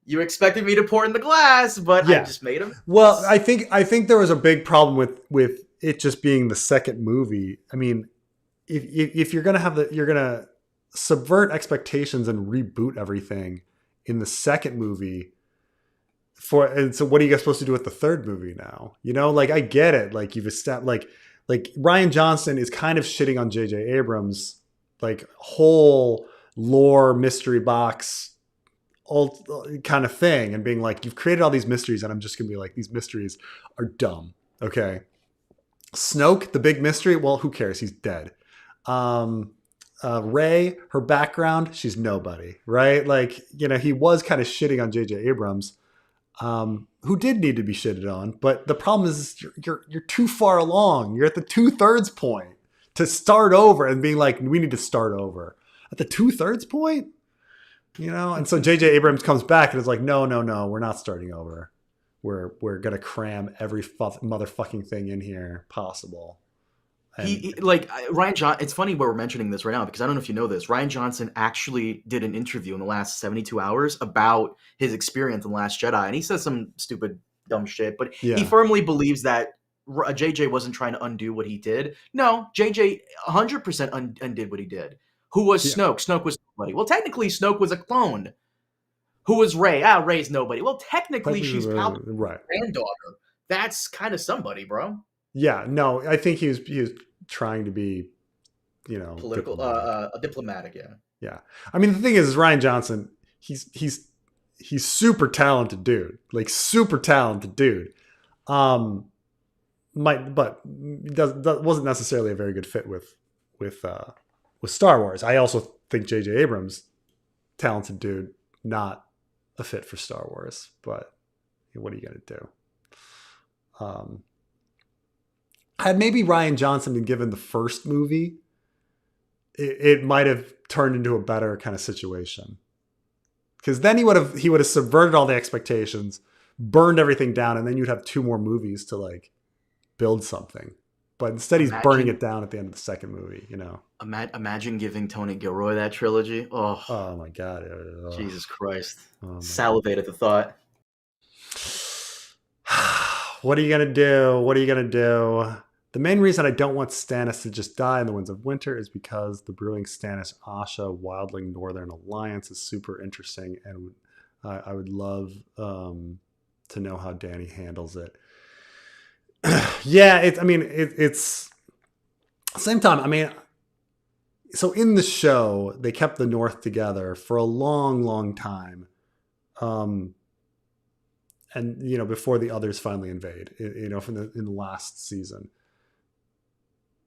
You expected me to pour in the glass, but I just made him. Well, I think there was a big problem with it just being the second movie. I mean, if you're gonna subvert expectations and reboot everything in the second movie, and so what are you guys supposed to do with the third movie now? You know, like I get it. Like you've established, like Ryan Johnson is kind of shitting on J.J. Abrams, like whole lore mystery box all kind of thing, and being like, you've created all these mysteries, and I'm just gonna be like, these mysteries are dumb. Okay, Snoke, the big mystery. Well, who cares? He's dead. Rey, her background, she's nobody, right? Like, you know, he was kind of shitting on J.J. Abrams, who did need to be shitted on. But the problem is you're too far along. You're at the 2/3 point to start over and being like, we need to start over at the 2/3 point, you know? And so J.J. Abrams comes back and is like, no, we're not starting over. We're going to cram every motherfucking thing in here possible. He like Ryan John. It's funny we're mentioning this right now because I don't know if you know this. Ryan Johnson actually did an interview in the last 72 hours about his experience in The Last Jedi, and he says some stupid, dumb shit. But he firmly believes that JJ wasn't trying to undo what he did. No, JJ 100% undid what he did. Who was Snoke? Snoke was somebody. Well, technically, Snoke was a clone. Who was Rey? Rey's nobody. Well, technically, she's Palpatine's right. granddaughter. That's kind of somebody, bro. Yeah, no, I think he was trying to be, Political, diplomatic. diplomatic, yeah. Yeah, I mean the thing is Ryan Johnson. He's super talented dude, like super talented dude. But wasn't necessarily a very good fit with Star Wars. I also think J.J. Abrams, talented dude, not a fit for Star Wars. But what are you gonna do? Had maybe Ryan Johnson been given the first movie, it might have turned into a better kind of situation. Because then he would have subverted all the expectations, burned everything down, and then you'd have 2 more movies to like build something. But instead, he's burning it down at the end of the second movie. Imagine giving Tony Gilroy that trilogy. Oh my god! Jesus Christ! Salivate at the thought. What are you gonna do? What are you gonna do? The main reason I don't want Stannis to just die in the Winds of Winter is because the brewing Stannis Asha Wildling Northern Alliance is super interesting, and I would love to know how Dany handles it. Yeah, it's same time. I mean, so in the show they kept the North together for a long, long time, and before the others finally invade, in the last season.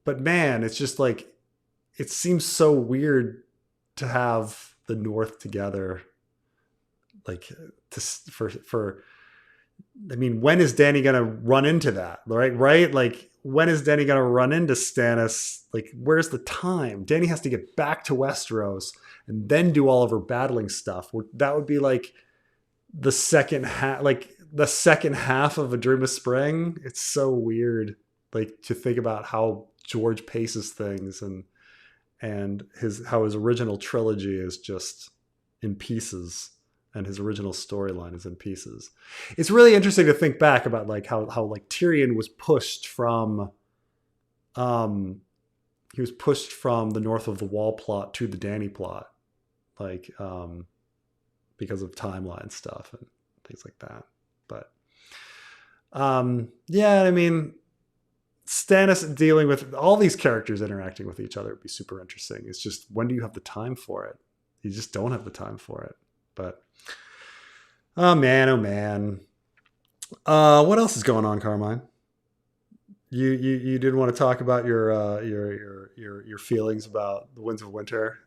But man, it's just like, it seems so weird to have the North together. Like I mean, when is Dany going to run into that? Right? Like, when is Dany going to run into Stannis? Like, where's the time? Dany has to get back to Westeros and then do all of her battling stuff. That would be like the second half of A Dream of Spring. It's so weird, like, to think about how George paces things and how his original trilogy is just in pieces, and his original storyline is in pieces. It's really interesting to think back about like how like Tyrion was pushed from the North of the Wall plot to the Dany plot, like because of timeline stuff and things like that. But yeah, I mean, Stannis dealing with all these characters interacting with each other would be super interesting. It's just, when do you have the time for it? You just don't have the time for it. But oh man. What else is going on, Carmine? You didn't want to talk about your feelings about the Winds of Winter.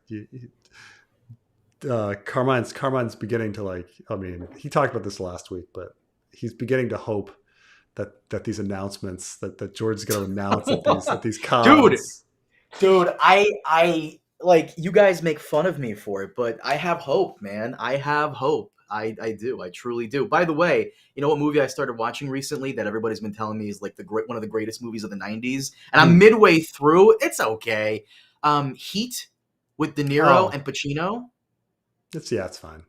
Carmine's beginning to like. I mean, he talked about this last week, but he's beginning to hope that these announcements that George's going to announce at these cons. Dude, I like, you guys make fun of me for it, but I have hope, man. I have hope. I do. I truly do. By the way, you know what movie I started watching recently that everybody's been telling me is like one of the greatest movies of the 90s? And I'm midway through. It's okay. Heat with De Niro and Pacino. It's fine.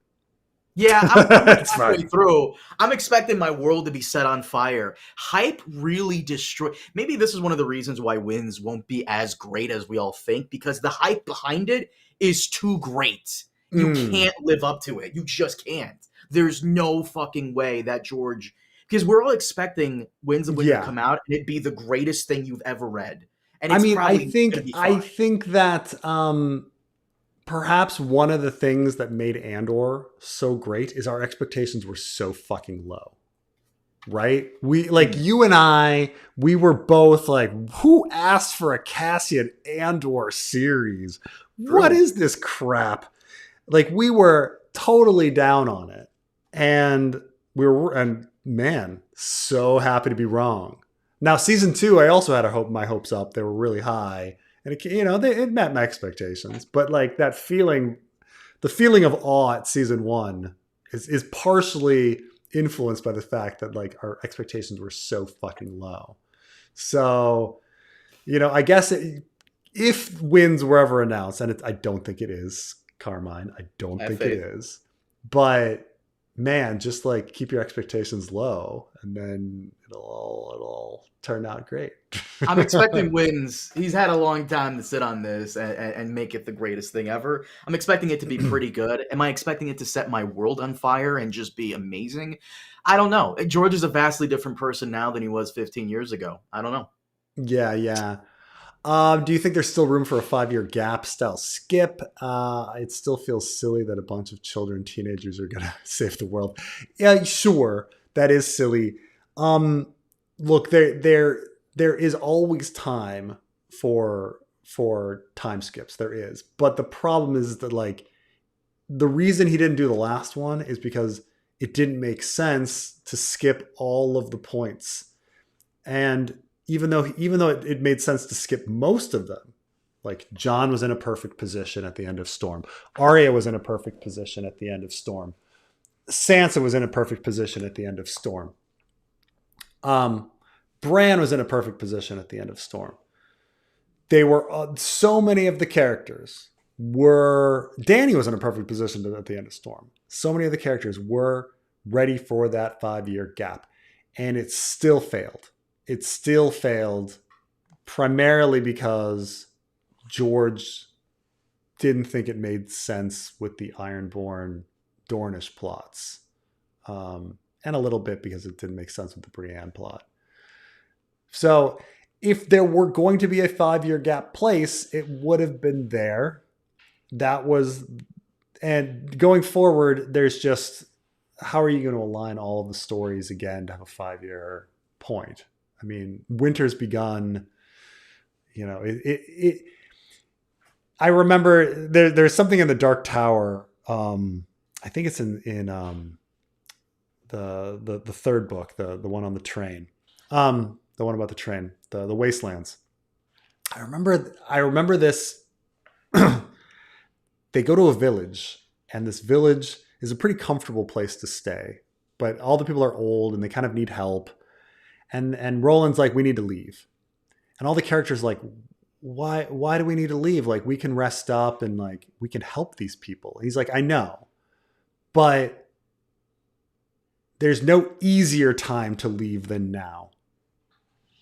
Yeah, I'm halfway through. I'm expecting my world to be set on fire. Hype really destroy. Maybe this is one of the reasons why Winds won't be as great as we all think, because the hype behind it is too great. You can't live up to it. You just can't. There's no fucking way that George, because we're all expecting Winds of Winter to come out and it'd be the greatest thing you've ever read. And it's I think that perhaps one of the things that made Andor so great is our expectations were so fucking low. Right? We like, you and I, we were both like, who asked for a Cassian Andor series? What is this crap? Like, we were totally down on it. And man, so happy to be wrong. Now, season 2, I also had my hopes up. They were really high. And it met my expectations. But like, that feeling, the feeling of awe at season 1 is partially influenced by the fact that like our expectations were so fucking low. So, I guess if Winds were ever announced, and I don't think it is, Carmine, I don't think it is, but man, just like keep your expectations low, and then it'll all turn out great. I'm expecting wins. He's had a long time to sit on this and make it the greatest thing ever. I'm expecting it to be pretty good. Am I expecting it to set my world on fire and just be amazing? I don't know. George is a vastly different person now than he was 15 years ago. I don't know. Yeah, yeah. Do you think there's still room for a 5-year gap style skip? It still feels silly that a bunch of children, teenagers are gonna save the world. Yeah, sure, that is silly. Look, there is always time for time skips. There is, but the problem is that like the reason he didn't do the last one is because it didn't make sense to skip all of the points, and even though it made sense to skip most of them, like John was in a perfect position at the end of Storm, Arya was in a perfect position at the end of Storm, Sansa was in a perfect position at the end of Storm, Bran was in a perfect position at the end of Storm. They were so many of the characters were. Dany was in a perfect position at the end of Storm. So many of the characters were ready for that 5-year gap, and it still failed. It still failed primarily because George didn't think it made sense with the Ironborn Dornish plots. And a little bit because it didn't make sense with the Brienne plot. So if there were going to be a 5-year gap place, it would have been there. That was, and going forward, there's just, how are you going to align all of the stories again to have a 5-year point? I mean, winter's begun. You know, I remember there's something in the Dark Tower. I think it's in the third book, the one on the train, the one about the train, the Wastelands. I remember this. They go to a village, and this village is a pretty comfortable place to stay, but all the people are old and they kind of need help. And Roland's like, we need to leave. And all the characters like, why do we need to leave? Like, we can rest up and like, we can help these people. And he's like, I know, but there's no easier time to leave than now.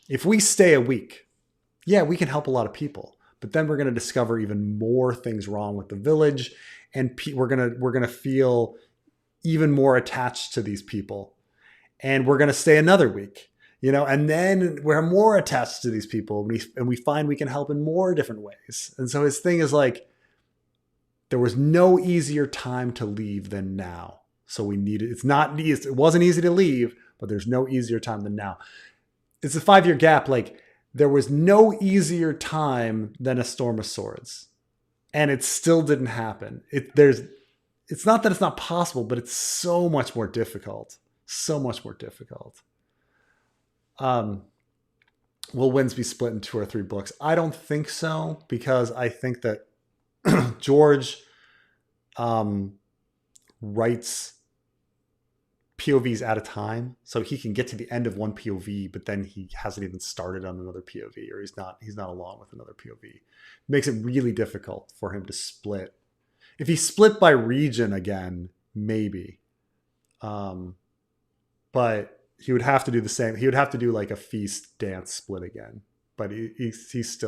If we stay a week, yeah, we can help a lot of people, but then we're going to discover even more things wrong with the village. And we're going to feel even more attached to these people. And we're going to stay another week. You know, and then we're more attached to these people, and we find we can help in more different ways. And so his thing is like, there was no easier time to leave than now. So we needed, it wasn't easy to leave, but there's no easier time than now. It's a 5-year gap. Like, there was no easier time than a Storm of Swords, and it still didn't happen. It's not that it's not possible, but it's so much more difficult. So much more difficult. Will wins be split in 2 or 3 books? I don't think so, because I think that George writes POVs at a time, so he can get to the end of one POV, but then he hasn't even started on another POV, or he's not along with another POV. It makes it really difficult for him to split. If he split by region again, maybe, but he would have to do the same. He would have to do like a feast dance split again, but it's just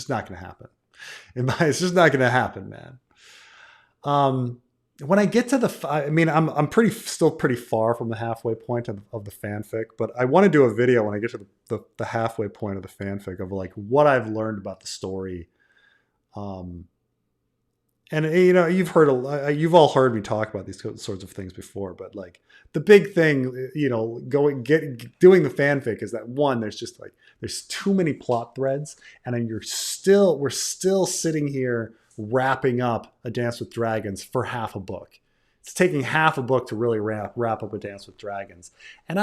not going to happen. It's just not going to happen, man. When I get to I'm still pretty far from the halfway point of the fanfic, but I want to do a video when I get to the halfway point of the fanfic of like what I've learned about the story. And you know, you've all heard me talk about these sorts of things before, but like the big thing, you know, doing the fanfic is that one, there's too many plot threads, and then we're still sitting here wrapping up A Dance with Dragons for half a book. It's taking half a book to really wrap up A Dance with Dragons, and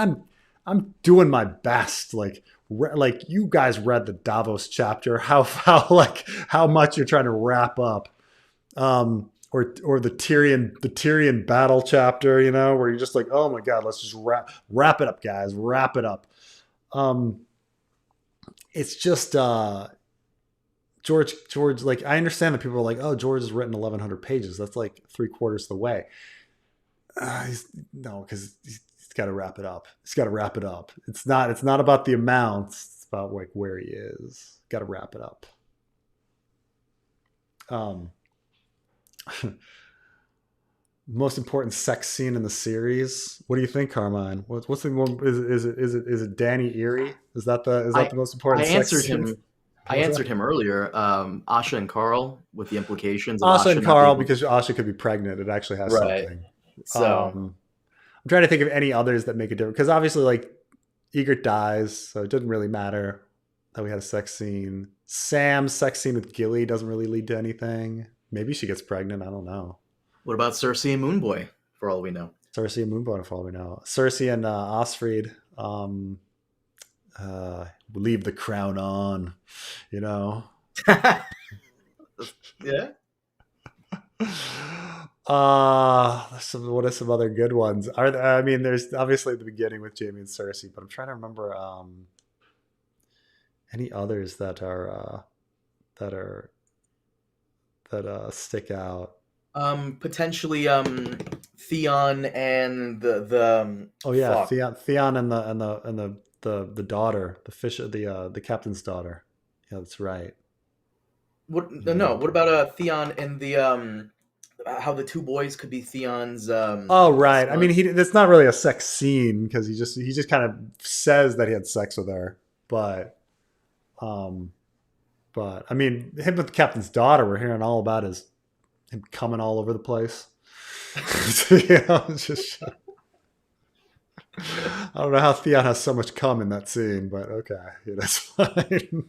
I'm doing my best. Like you guys read the Davos chapter, how much you're trying to wrap up. Or the Tyrion battle chapter, you know, where you're just like, oh my God, let's just wrap it up, guys, wrap it up. It's just George. Like, I understand that people are like, oh, George has written 1,100 pages. That's like 3/4 of the way. No, because he's got to wrap it up. He's got to wrap it up. It's not. It's not about the amounts. It's about like where he is. Got to wrap it up. Um, most important sex scene in the series. What do you think, Carmine? What's the more? Is it Danny Erie? Is that I the most I important sex answered scene? him. I What's that? answered him earlier. Asha and Carl, with the implications of Asha and Asha not being Carl, able. because Asha could be pregnant. It actually has Right. something. So I'm trying to think of any others that make a difference because obviously, like Egret dies, so it doesn't really matter that we had a sex scene. Sam's sex scene with Gilly doesn't really lead to anything. Maybe she gets pregnant. I don't know. what about Cersei and Moonboy? For all we know. Cersei and Moonbone, for all we know. Cersei and Osfried leave the crown on. You know. Yeah. What are some other good ones? I mean, there's obviously the beginning with Jaime and Cersei, but I'm trying to remember any others that are that stick out. Potentially Theon and the Oh yeah, fuck. Theon and the daughter, the captain's daughter. Yeah, that's right. What no, Yeah. what about Theon and the how the two boys could be Theon's Oh right. I mean, son? that's not really a sex scene because he just kind of says that he had sex with her, but um, but I mean, him with the captain's daughter, we're hearing all about him coming all over the place. So, it's just I don't know how Theon has so much cum in that scene, but okay, yeah, that's fine.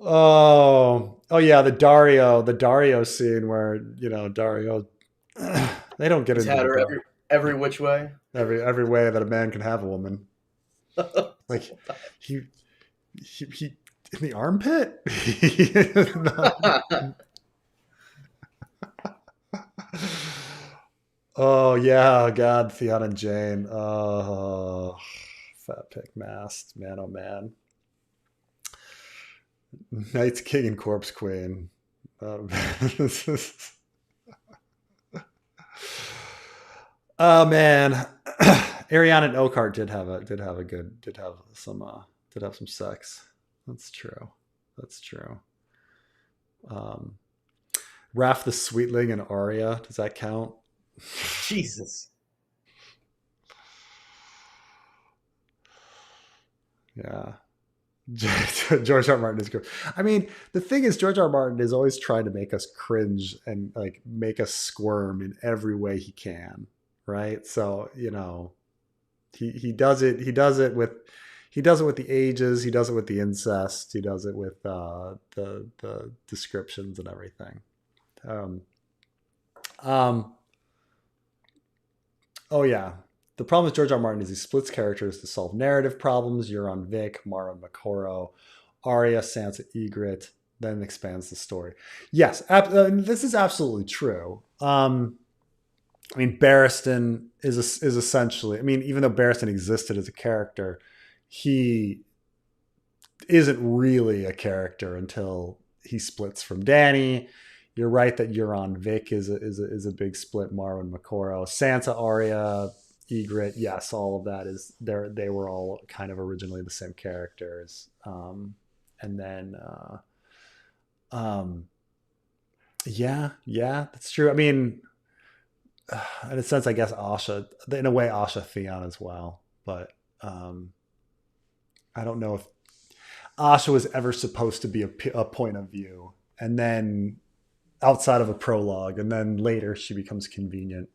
Oh yeah, the Dario scene where Dario, they don't get He's into had the her Dario every which way. every way that a man can have a woman. Like he he in the armpit. Oh yeah, God, Theon and Jane. Oh, fat pick mast, man. Oh man, Knight's King and Corpse Queen. This oh man, Ariana and Oakheart did have some sex. That's true. That's true. Um, Raph the Sweetling and Arya. Does that count? Jesus. Yeah. George R. R. Martin is good. I mean, the thing is, George R. R. Martin is always trying to make us cringe and like make us squirm in every way he can, right? So he does it. He does it with the ages. He does it with the incest. He does it with the descriptions and everything. Um, um, oh yeah, the problem with George R. R. Martin is he splits characters to solve narrative problems. Euron Vic, Marlon Makoro, Arya, Sansa, Egret, then expands the story. Yes, this is absolutely true. I mean, Barristan is essentially. I mean, even though Barristan existed as a character, he isn't really a character until he splits from Danny. You're right that Euron Vic is a big split. Marwyn Makoro, Sansa, Arya, Egret. Yes, all of that is there. They were all kind of originally the same characters, and then um, yeah, that's true. I mean, in a sense, I guess Asha, in a way, Asha Theon as well, but um, I don't know if Asha was ever supposed to be a point of view, and then outside of a prologue, and then later she becomes convenient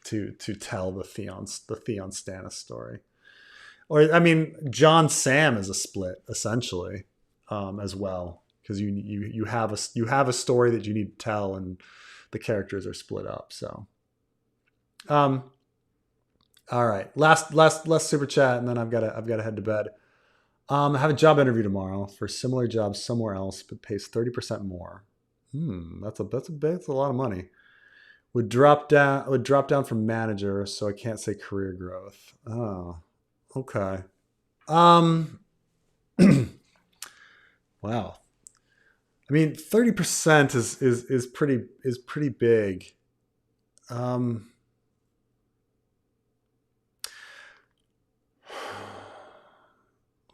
to tell the Theon Stannis story. Or I mean, John Sam is a split essentially as well because you have a story that you need to tell, and the characters are split up. So, um, all right, last super chat, and then I've got to head to bed. I have a job interview tomorrow for a similar job somewhere else, but pays 30% more. That's a lot of money. Would drop down from manager, so I can't say career growth. Oh, okay. Um, wow. I mean, 30% is pretty big. Um,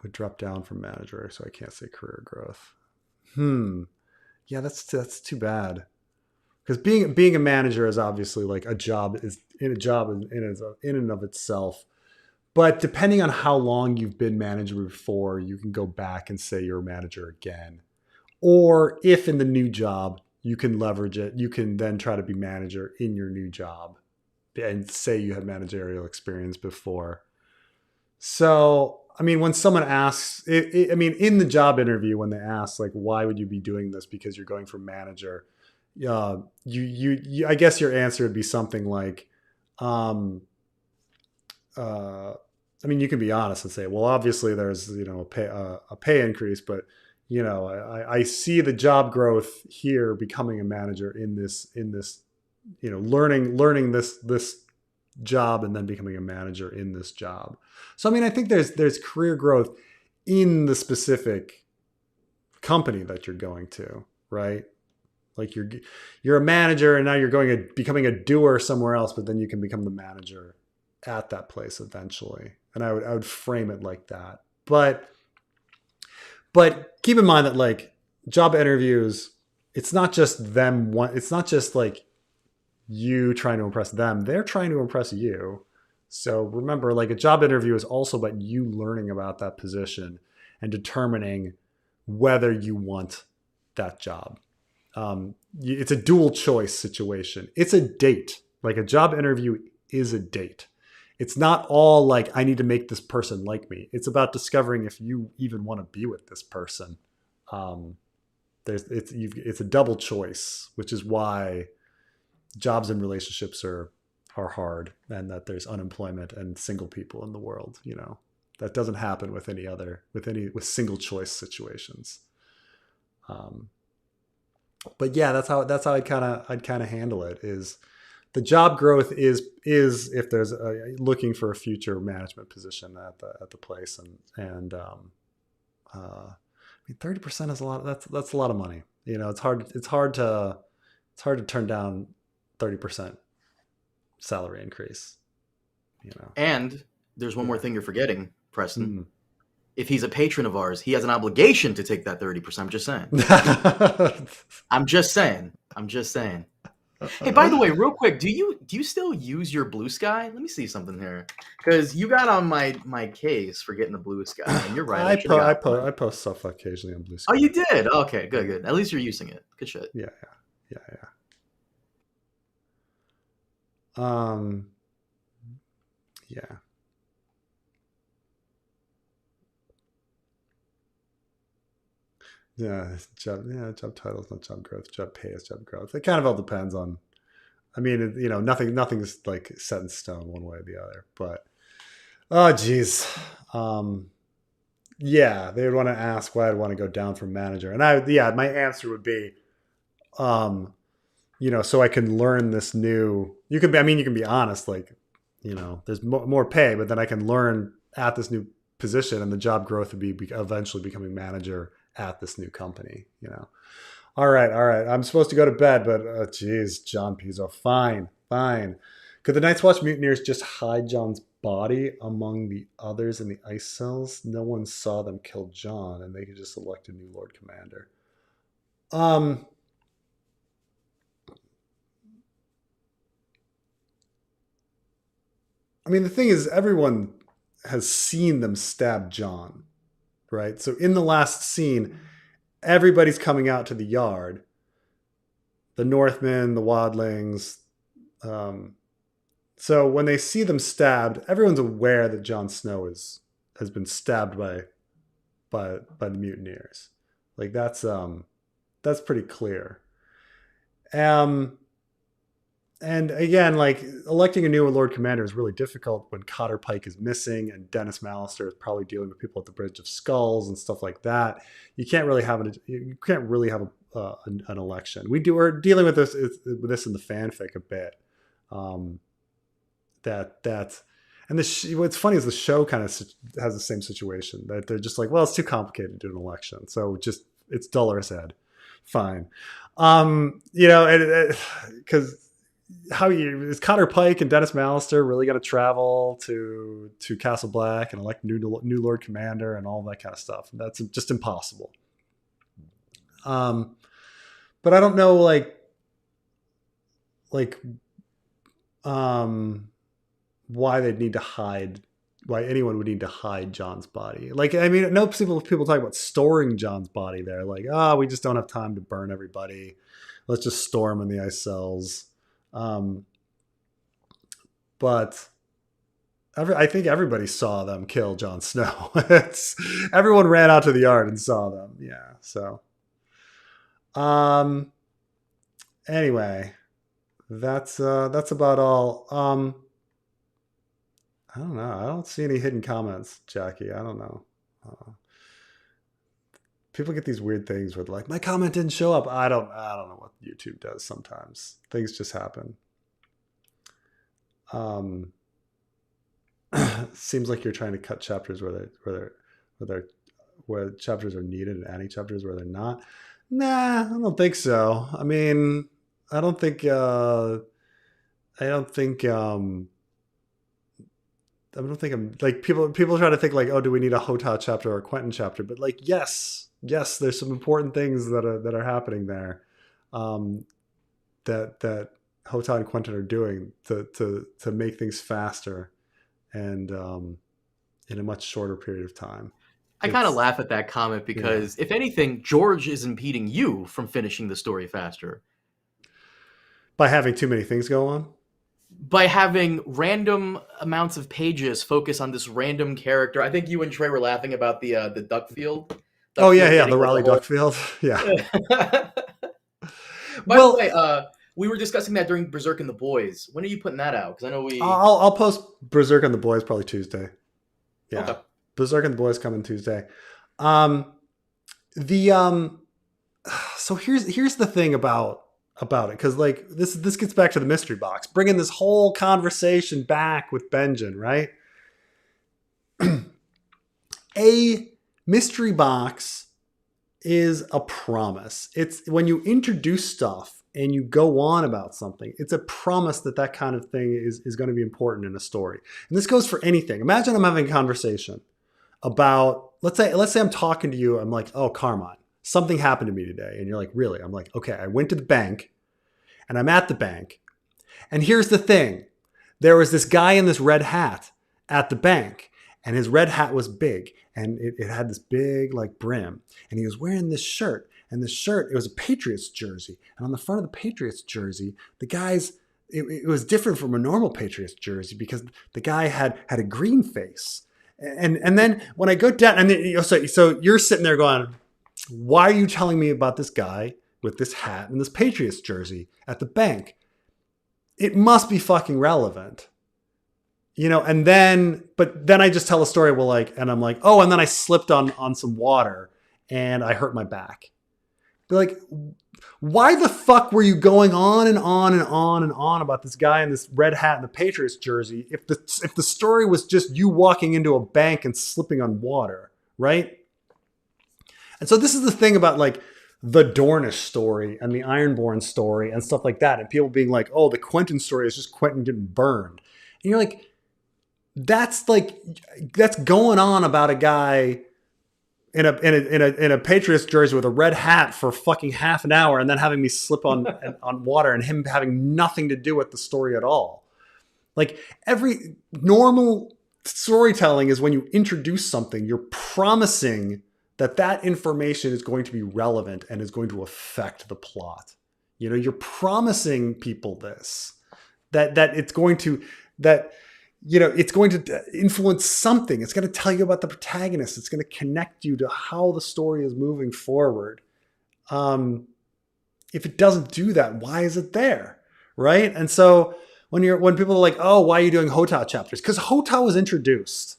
would drop down from manager, so I can't say career growth. Yeah, that's too bad. Because being a manager is obviously like a job is in a job in and of itself. But depending on how long you've been manager before, you can go back and say you're a manager again. Or if in the new job you can leverage it, you can then try to be manager in your new job and say you had managerial experience before. So, I mean, when someone asks, I mean, in the job interview, when they ask, like, why would you be doing this because you're going from manager, I guess your answer would be something like, um, I mean, you can be honest and say, well, obviously there's, a pay increase, but, I see the job growth here becoming a manager in this, learning this job and then becoming a manager in this job. So, I mean, I think there's career growth in the specific company that you're going to, right? Like you're a manager and now you're becoming a doer somewhere else, but then you can become the manager at that place eventually. And I would frame it like that. But keep in mind that like job interviews, it's not just it's not just like you trying to impress them. They're trying to impress you. So remember, like a job interview is also about you learning about that position and determining whether you want that job. It's a dual choice situation. It's a date. Like a job interview is a date. It's not all like, I need to make this person like me. It's about discovering if you even want to be with this person. It's a double choice, which is why jobs and relationships are hard, and that there's unemployment and single people in the world. That doesn't happen with with single choice situations. But yeah, that's how I'd kind of handle it. Is the job growth is if there's looking for a future management position at the place, and I mean 30% is a lot. That's a lot of money. It's hard to turn down 30% salary increase. And there's one more thing you're forgetting, Preston. Mm-hmm. If he's a patron of ours, he has an obligation to take that 30%. I'm just saying. I'm just saying. Hey, by the way, real quick, do you still use your Blue Sky? Let me see something here, because you got on my case for getting the Blue Sky, and you're right. I post stuff occasionally on Blue Sky. Oh, you did? Okay, good. At least you're using it. Good shit. Yeah. Yeah. Job titles, not job growth. Job pay is job growth. It kind of all depends on. I mean, nothing's like set in stone one way or the other. But oh, geez, yeah, they would want to ask why I'd want to go down from manager, and my answer would be, so I can learn this new. You can be honest, like, there's more pay, but then I can learn at this new position, and the job growth would be eventually becoming manager at this new company. All right. I'm supposed to go to bed, but geez, John Pizzo, fine. Could the Night's Watch mutineers just hide John's body among the others in the ice cells? No one saw them kill John, and they could just elect a new Lord Commander. I mean, the thing is, everyone has seen them stab John, right? So in the last scene, everybody's coming out to the yard. The Northmen, the Wildlings. So when they see them stabbed, everyone's aware that Jon Snow has been stabbed by the mutineers. Like that's pretty clear. And again, like electing a new Lord Commander is really difficult when Cotter Pike is missing and Dennis Mallister is probably dealing with people at the Bridge of Skulls and stuff like that. You can't really have an election. We're dealing with this in the fanfic a bit. What's funny is the show kind of has the same situation, that they're just like, well, it's too complicated to do an election, so it's dull or sad. Fine. Because is Connor Pike and Dennis Mallister really going to travel to Castle Black and elect new Lord Commander and all that kind of stuff? That's just impossible. But I don't know, why they'd need to hide. Why anyone would need to hide John's body? I know people talk about storing John's body there. We just don't have time to burn everybody. Let's just store him in the ice cells. But I think everybody saw them kill Jon Snow. Everyone ran out to the yard and saw them. Yeah. So, anyway, that's about all. I don't know. I don't see any hidden comments, Jackie. I don't know. People get these weird things where they're like, my comment didn't show up. I don't know what YouTube does sometimes. Things just happen. Seems like you're trying to cut chapters where chapters are needed and adding chapters where they're not. Nah, I don't think so. I don't think I'm like people try to think oh, do we need a Hotah chapter or a Quentin chapter? But yes, there's some important things that are happening there, that Hotah and Quentin are doing to make things faster and in a much shorter period of time. I kind of laugh at that comment because if anything, George is impeding you from finishing the story faster by having too many things go on. By having random amounts of pages focus on this random character. I think you and Trey were laughing about the duck field. The Raleigh duck field. Yeah. By the way, we were discussing that during Berserk and the Boys. When are you putting that out? Because I know I'll post Berserk and the Boys probably Tuesday. Yeah. Okay. Berserk and the Boys coming Tuesday. So here's the thing about it, because this gets back to the mystery box, bringing this whole conversation back with Benjen, right? A mystery box is a promise. It's when you introduce stuff and you go on about something, it's a promise that kind of thing is going to be important in a story. And this goes for anything. Imagine I'm having a conversation about, let's say I'm talking to you. I'm like, oh, Carmine, something happened to me today. And you're like, really? I'm like, okay, I went to the bank and I'm at the bank. And here's the thing. There was this guy in this red hat at the bank, and his red hat was big and it had this big brim, and he was wearing this shirt, and this shirt, it was a Patriots jersey. And on the front of the Patriots jersey, the guy's, it was different from a normal Patriots jersey because the guy had a green face. And then when I go down, and then, so you're sitting there going, why are you telling me about this guy with this hat and this Patriots jersey at the bank? It must be fucking relevant. And then I just tell a story and I'm like, oh, and then I slipped on some water and I hurt my back. But why the fuck were you going on and on and on and on about this guy in this red hat and the Patriots jersey if the story was just you walking into a bank and slipping on water, right? And so this is the thing about the Dornish story and the Ironborn story and stuff like that, and people being like, oh, the Quentin story is just Quentin getting burned. And you're like, that's going on about a guy in a Patriots jersey with a red hat for fucking half an hour and then having me slip on water and him having nothing to do with the story at all. Every normal storytelling is when you introduce something, you're promising that information is going to be relevant and is going to affect the plot. You're promising people this, that it's going to, it's going to influence something. It's going to tell you about the protagonist. It's going to connect you to how the story is moving forward. If it doesn't do that, why is it there? Right? And so when people are like, oh, why are you doing Hotah chapters? Because Hotah was introduced.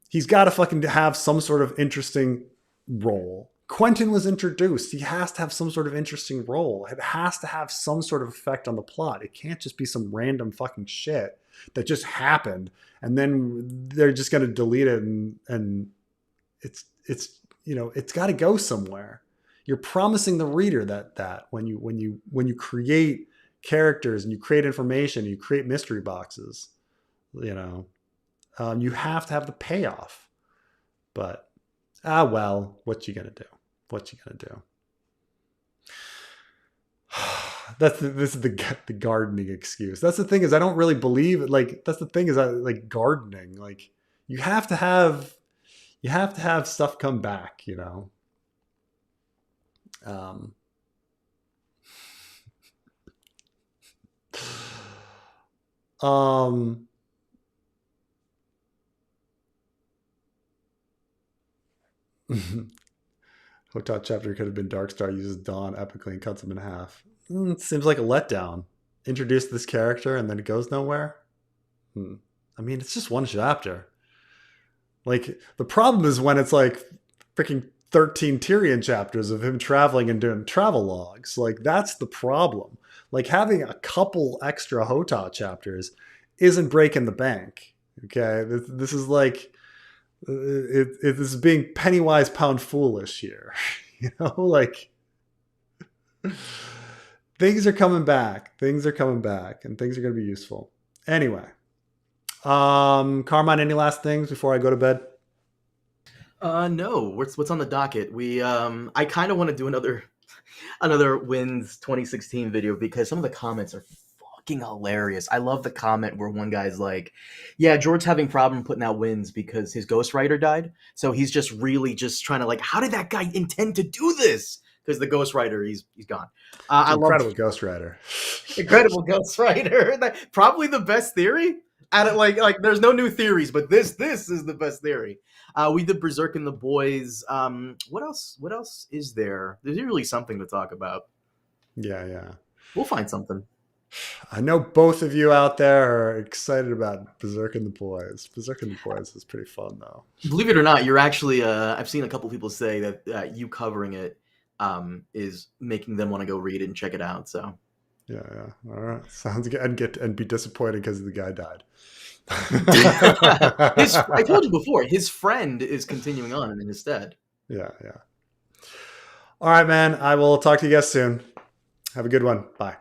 He's got to fucking have some sort of interesting role. Quentin was introduced. He has to have some sort of interesting role. It has to have some sort of effect on the plot. It can't just be some random fucking shit that just happened and then they're just going to delete it and it's it's got to go somewhere. You're promising the reader that when you create characters and you create information, you create mystery boxes, you have to have the payoff. But well, what you gonna do? What you gonna do? This is the gardening excuse. That's the thing, is I don't really believe it. Like, that's the thing, is I like gardening. Like, you have to have stuff come back, Um, um, Hotel chapter could have been Darkstar uses Dawn epically and cuts him in half. Seems like a letdown. Introduce this character and then it goes nowhere. I mean, it's just one chapter. Like, the problem is when it's like freaking 13 Tyrion chapters of him traveling and doing travel logs. Like, that's the problem. Like, having a couple extra Hota chapters isn't breaking the bank. Okay, this is like it is being penny-wise pound foolish here. Like, things are coming back. Things are coming back, and things are going to be useful. Anyway, Carmine, any last things before I go to bed? No. What's on the docket? I kind of want to do another Wins 2016 video because some of the comments are fucking hilarious. I love the comment where one guy's like, "Yeah, George's having problem putting out Wins because his ghostwriter died, so he's just really just trying to like, how did that guy intend to do this? Because the ghostwriter, he's gone." Incredible ghostwriter. Incredible ghostwriter. Probably the best theory. Like there's no new theories, but this is the best theory. We did Berserk and the Boys. What else is there? There's usually something to talk about. Yeah. We'll find something. I know both of you out there are excited about Berserk and the Boys. Berserk and the Boys is pretty fun, though. Believe it or not, you're actually. I've seen a couple people say that you covering it is making them want to go read it and check it out. So. Yeah. All right, sounds good. And be disappointed because the guy died. I told you before, his friend is continuing on in his stead. Yeah. All right, man. I will talk to you guys soon. Have a good one. Bye.